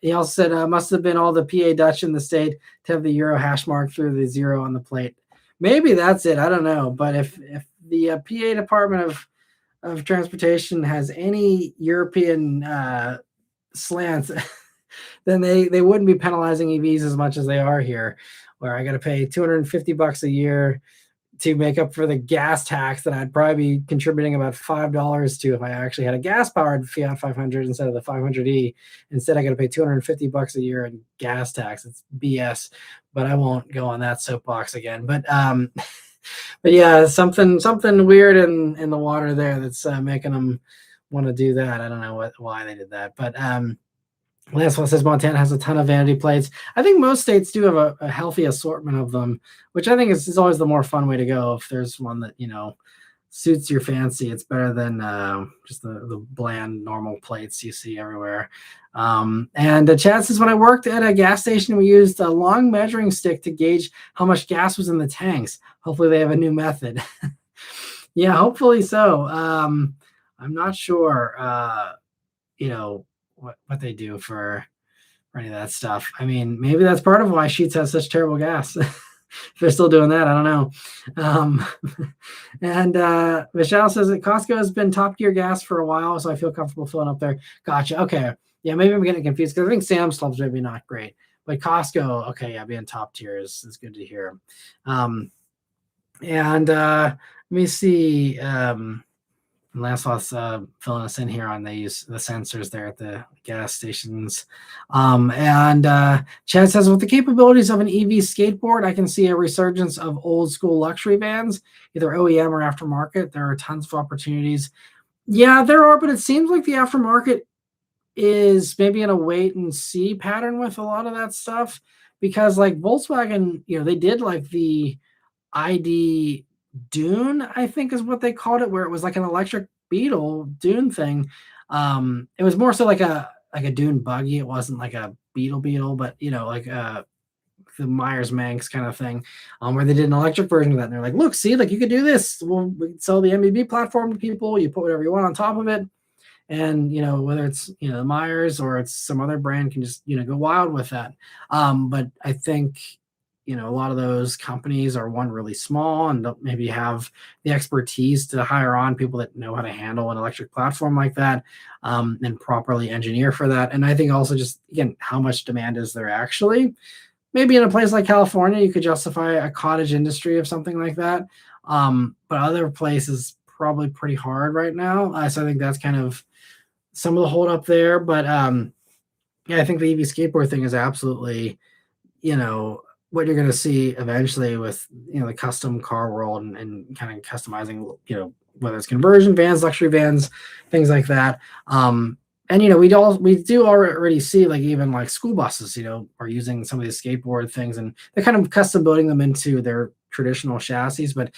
he also said must have been all the PA Dutch in the state to have the Euro hash mark through the 0 on the plate. Maybe that's it. I don't know. But if the PA Department of Transportation has any European slants, then they wouldn't be penalizing EVs as much as they are here, where I got to pay $250 a year to make up for the gas tax that I'd probably be contributing about $5 to if I actually had a gas-powered Fiat 500 instead of the 500e. Instead, I got to pay $250 a year in gas tax. It's BS, but I won't go on that soapbox again. But but yeah, something weird in the water there that's making them want to do that. I don't know why they did that, but last one says Montana has a ton of vanity plates. I think most states do have a healthy assortment of them, which I think is always the more fun way to go. If there's one that suits your fancy, it's better than just the bland normal plates you see everywhere. And Chad says, when I worked at a gas station, we used a long measuring stick to gauge how much gas was in the tanks. Hopefully they have a new method. Yeah, hopefully so. I'm not sure what they do for any of that stuff. I mean, maybe that's part of why Sheetz has such terrible gas. If they're still doing that, I don't know. And Michelle says that Costco has been top tier gas for a while, so I feel comfortable filling up there. Gotcha. Okay. Yeah, maybe I'm getting confused because I think Sam's Club's maybe not great, but Costco, okay, yeah, being top tier is good to hear. And let me see. Lancelot's filling us in here on they use the sensors there at the gas stations. And Chad says, with the capabilities of an EV skateboard, I can see a resurgence of old school luxury vans, either OEM or aftermarket. There are tons of opportunities. Yeah, there are, but it seems like the aftermarket is maybe in a wait and see pattern with a lot of that stuff, because like Volkswagen, they did like the ID Dune, I think is what they called it, where it was like an electric Beetle Dune thing. It was more so like a Dune buggy. It wasn't like a Beetle, but like the Myers Manx kind of thing, where they did an electric version of that. And they're like, look, see, like you could do this. Well, we can sell the MBB platform to people. You put whatever you want on top of it. And whether it's Myers or it's some other brand, can just go wild with that. But I think a lot of those companies are really small and don't maybe have the expertise to hire on people that know how to handle an electric platform like that, and properly engineer for that. And I think also just, again, how much demand is there actually? Maybe in a place like California, you could justify a cottage industry of something like that. But other places probably pretty hard right now. So I think that's kind of some of the hold up there. But yeah, I think the EV skateboard thing is absolutely, what you're going to see eventually with the custom car world and kind of customizing, whether it's conversion vans, luxury vans, things like that. And we do already see like even like school buses, are using some of these skateboard things, and they're kind of custom building them into their traditional chassis, but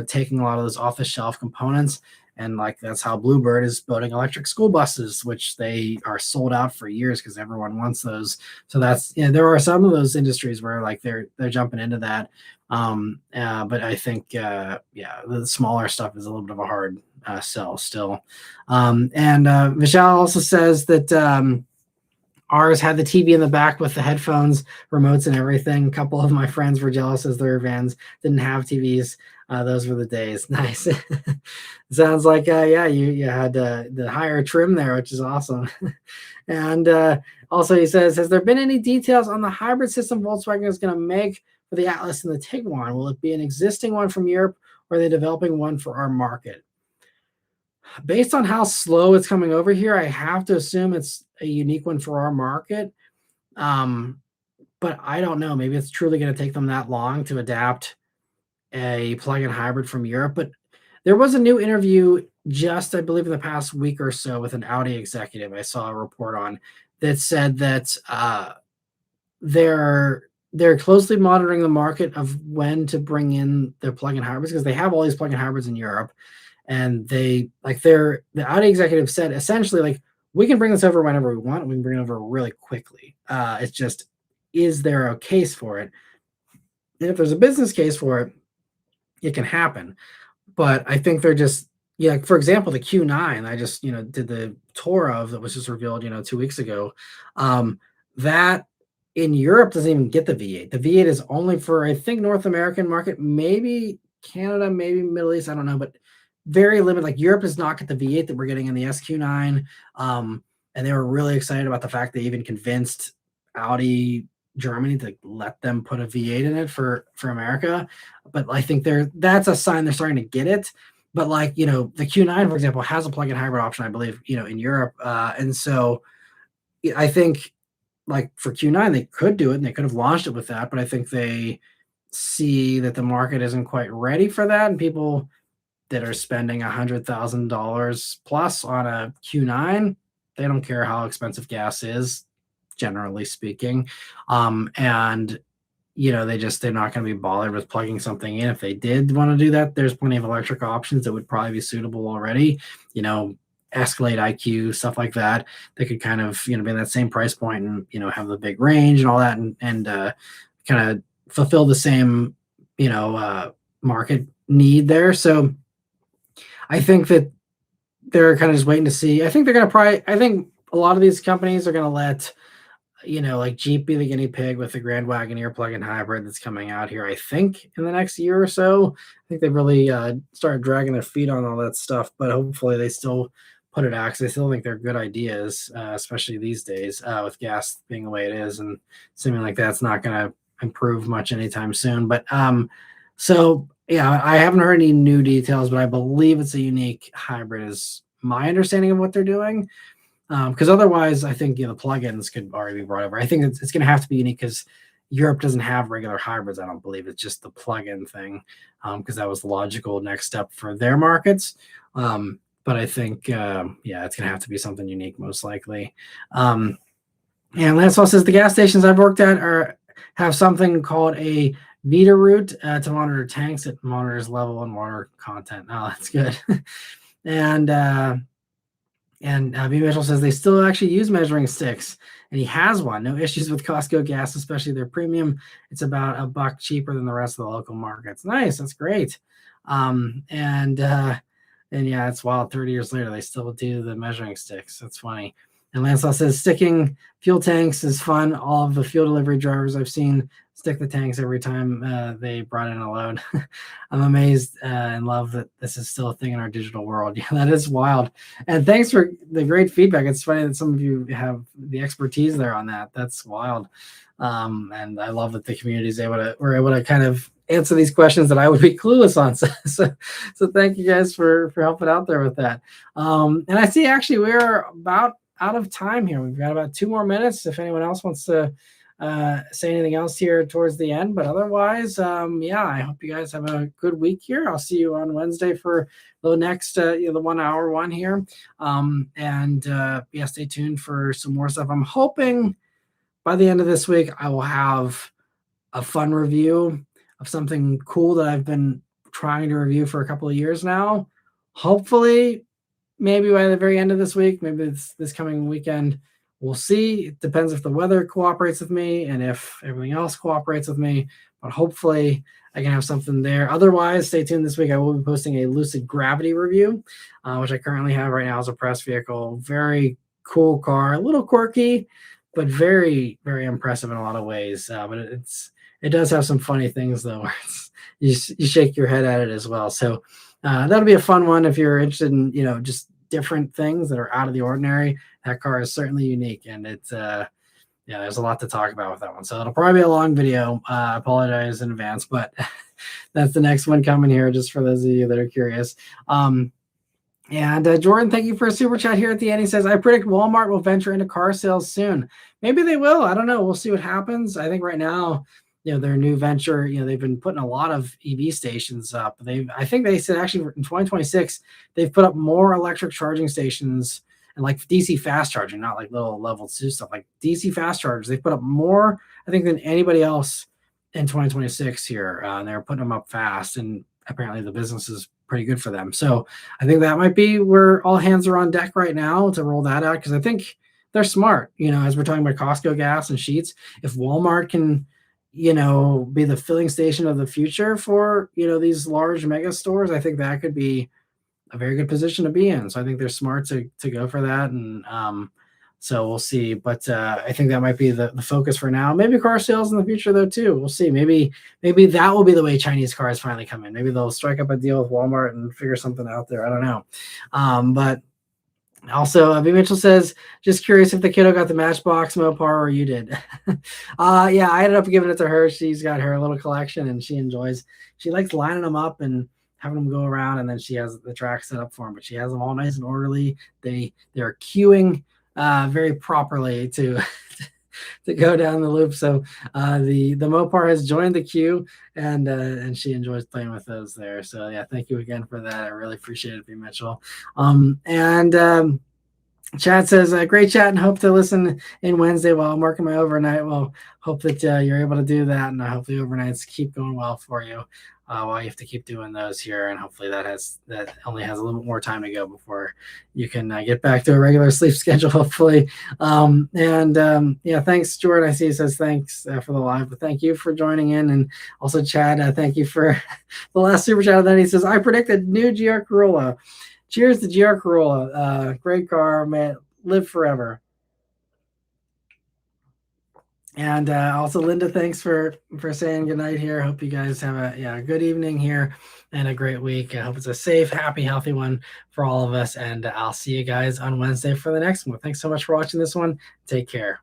taking a lot of those off the shelf components And like that's how Bluebird is building electric school buses, which they are sold out for years because everyone wants those. So that's there are some of those industries where like they're jumping into that. But I think yeah, the smaller stuff is a little bit of a hard sell still. And Michelle also says that ours had the TV in the back with the headphones, remotes, and everything. A couple of my friends were jealous as their vans didn't have TVs. Those were the days. Nice. Sounds like yeah, you had the higher trim there, which is awesome. And also, he says, has there been any details on the hybrid system Volkswagen is going to make for the Atlas and the Tiguan? Will it be an existing one from Europe, or are they developing one for our market? Based on how slow it's coming over here, I have to assume it's a unique one for our market. But I don't know. Maybe it's truly going to take them that long to adapt a plug-in hybrid from Europe. But there was a new interview just, I believe, in the past week or so with an Audi executive I saw a report on that said that they're closely monitoring the market of when to bring in their plug-in hybrids, because they have all these plug-in hybrids in Europe. And the Audi executive said essentially, like, we can bring this over whenever we want. We can bring it over really quickly. It's just, is there a case for it? And if there's a business case for it, it can happen. But I think they're just, yeah, for example, the Q9 I just, did the tour of, that was just revealed, 2 weeks ago. That in Europe doesn't even get the V8. The V8 is only for, I think, North American market, maybe Canada, maybe Middle East, I don't know, but very limited. Like Europe does not get the V8 that we're getting in the SQ9. And they were really excited about the fact they even convinced Audi Germany to let them put a V8 in it for America. But I think that's a sign they're starting to get it. But like, the Q9, for example, has a plug-in hybrid option, I believe, in Europe. And so I think like for Q9, they could do it and they could have launched it with that. But I think they see that the market isn't quite ready for that. And people that are spending $100,000 plus on a Q9, they don't care how expensive gas is, generally speaking. And they're not going to be bothered with plugging something in. If they did want to do that, there's plenty of electric options that would probably be suitable already. Escalade IQ, stuff like that. They could kind of, be in that same price point and, have the big range and all that and kind of fulfill the same, market need there. So I think that they're kind of just waiting to see. I think a lot of these companies are going to let, like Jeep be the guinea pig with the Grand Wagoneer plug-in hybrid that's coming out here, I think, in the next year or so. I think they've really started dragging their feet on all that stuff, but hopefully they still put it out because I still think they're good ideas, especially these days with gas being the way it is and seeming like that's not going to improve much anytime soon. But so yeah, I haven't heard any new details, but I believe it's a unique hybrid is my understanding of what they're doing. Because otherwise, I think the plugins could already be brought over. I think it's going to have to be unique because Europe doesn't have regular hybrids. I don't believe it's just the plug-in thing, because that was the logical next step for their markets. But I think yeah, it's going to have to be something unique, most likely. And Lance also says the gas stations I've worked at have something called a Vita route to monitor tanks. It monitors level and water content. Oh, that's good. And B. Mitchell says they still actually use measuring sticks, and he has one. No issues with Costco gas, especially their premium. It's about $1 cheaper than the rest of the local markets. Nice, that's great. And yeah, it's wild. 30 years later, they still do the measuring sticks. That's funny. And Lancelot says sticking fuel tanks is fun. All of the fuel delivery drivers I've seen stick the tanks every time they brought in a load. I'm amazed and love that this is still a thing in our digital world. Yeah, that is wild. And thanks for the great feedback. It's funny that some of you have the expertise there on that. That's wild. And I love that the community were able to kind of answer these questions that I would be clueless on. So thank you guys for helping out there with that. And I see actually we're about out of time here. We've got about 2 more minutes if anyone else wants to say anything else here towards the end, but otherwise, yeah, I hope you guys have a good week here. I'll see you on Wednesday for the next, the 1 hour one here. And yeah, stay tuned for some more stuff. I'm hoping by the end of this week, I will have a fun review of something cool that I've been trying to review for a couple of years now. hopefully maybe by the very end of this week, maybe this coming weekend. We'll see. It depends if the weather cooperates with me and if everything else cooperates with me. But hopefully, I can have something there. Otherwise, stay tuned this week. I will be posting a Lucid Gravity review, which I currently have right now as a press vehicle. Very cool car, a little quirky, but very, very impressive in a lot of ways. But it does have some funny things though, where you shake your head at it as well. So that'll be a fun one if you're interested in just different things that are out of the ordinary. That car is certainly unique, and it's yeah, there's a lot to talk about with that one. So it'll probably be a long video. I apologize in advance, but that's the next one coming here, just for those of you that are curious. And Jordan, thank you for a super chat here at the end. He says, I predict Walmart will venture into car sales soon. Maybe they will. I don't know. We'll see what happens. I think right now, their new venture, they've been putting a lot of EV stations up. I think they said actually in 2026, they've put up more electric charging stations and like DC fast charging, not like little level 2 stuff, like DC fast chargers. They've put up more, I think, than anybody else in 2026 here. And they're putting them up fast. And apparently the business is pretty good for them. So I think that might be where all hands are on deck right now to roll that out, because I think they're smart, as we're talking about Costco gas and Sheetz. If Walmart can, be the filling station of the future for, these large mega stores, I think that could be a very good position to be in. So I think they're smart to go for that. And so we'll see. But I think that might be the focus for now. Maybe car sales in the future though too. We'll see. Maybe that will be the way Chinese cars finally come in. Maybe they'll strike up a deal with Walmart and figure something out there. I don't know. But also, B. Mitchell says, just curious if the kiddo got the Matchbox Mopar or you did. Yeah, I ended up giving it to her. She's got her little collection and she likes lining them up and having them go around, and then she has the track set up for them, but she has them all nice and orderly. They're queuing very properly to to go down the loop. So the Mopar has joined the queue, and she enjoys playing with those there. So yeah, thank you again for that. I really appreciate it, B. Mitchell. Chad says, great chat and hope to listen in Wednesday while I'm working my overnight. Well, hope that you're able to do that, and hopefully overnights keep going well for you while you have to keep doing those here. And hopefully that only has a little bit more time to go before you can get back to a regular sleep schedule, hopefully. Yeah, thanks, Jordan. I see he says thanks for the live, but thank you for joining in. And also, Chad, thank you for the last super chat. Then he says, I predict a new GR Corolla. Cheers to GR Corolla. Great car, man. Live forever. And also, Linda, thanks for saying goodnight here. Hope you guys have a good evening here and a great week. I hope it's a safe, happy, healthy one for all of us. And I'll see you guys on Wednesday for the next one. Thanks so much for watching this one. Take care.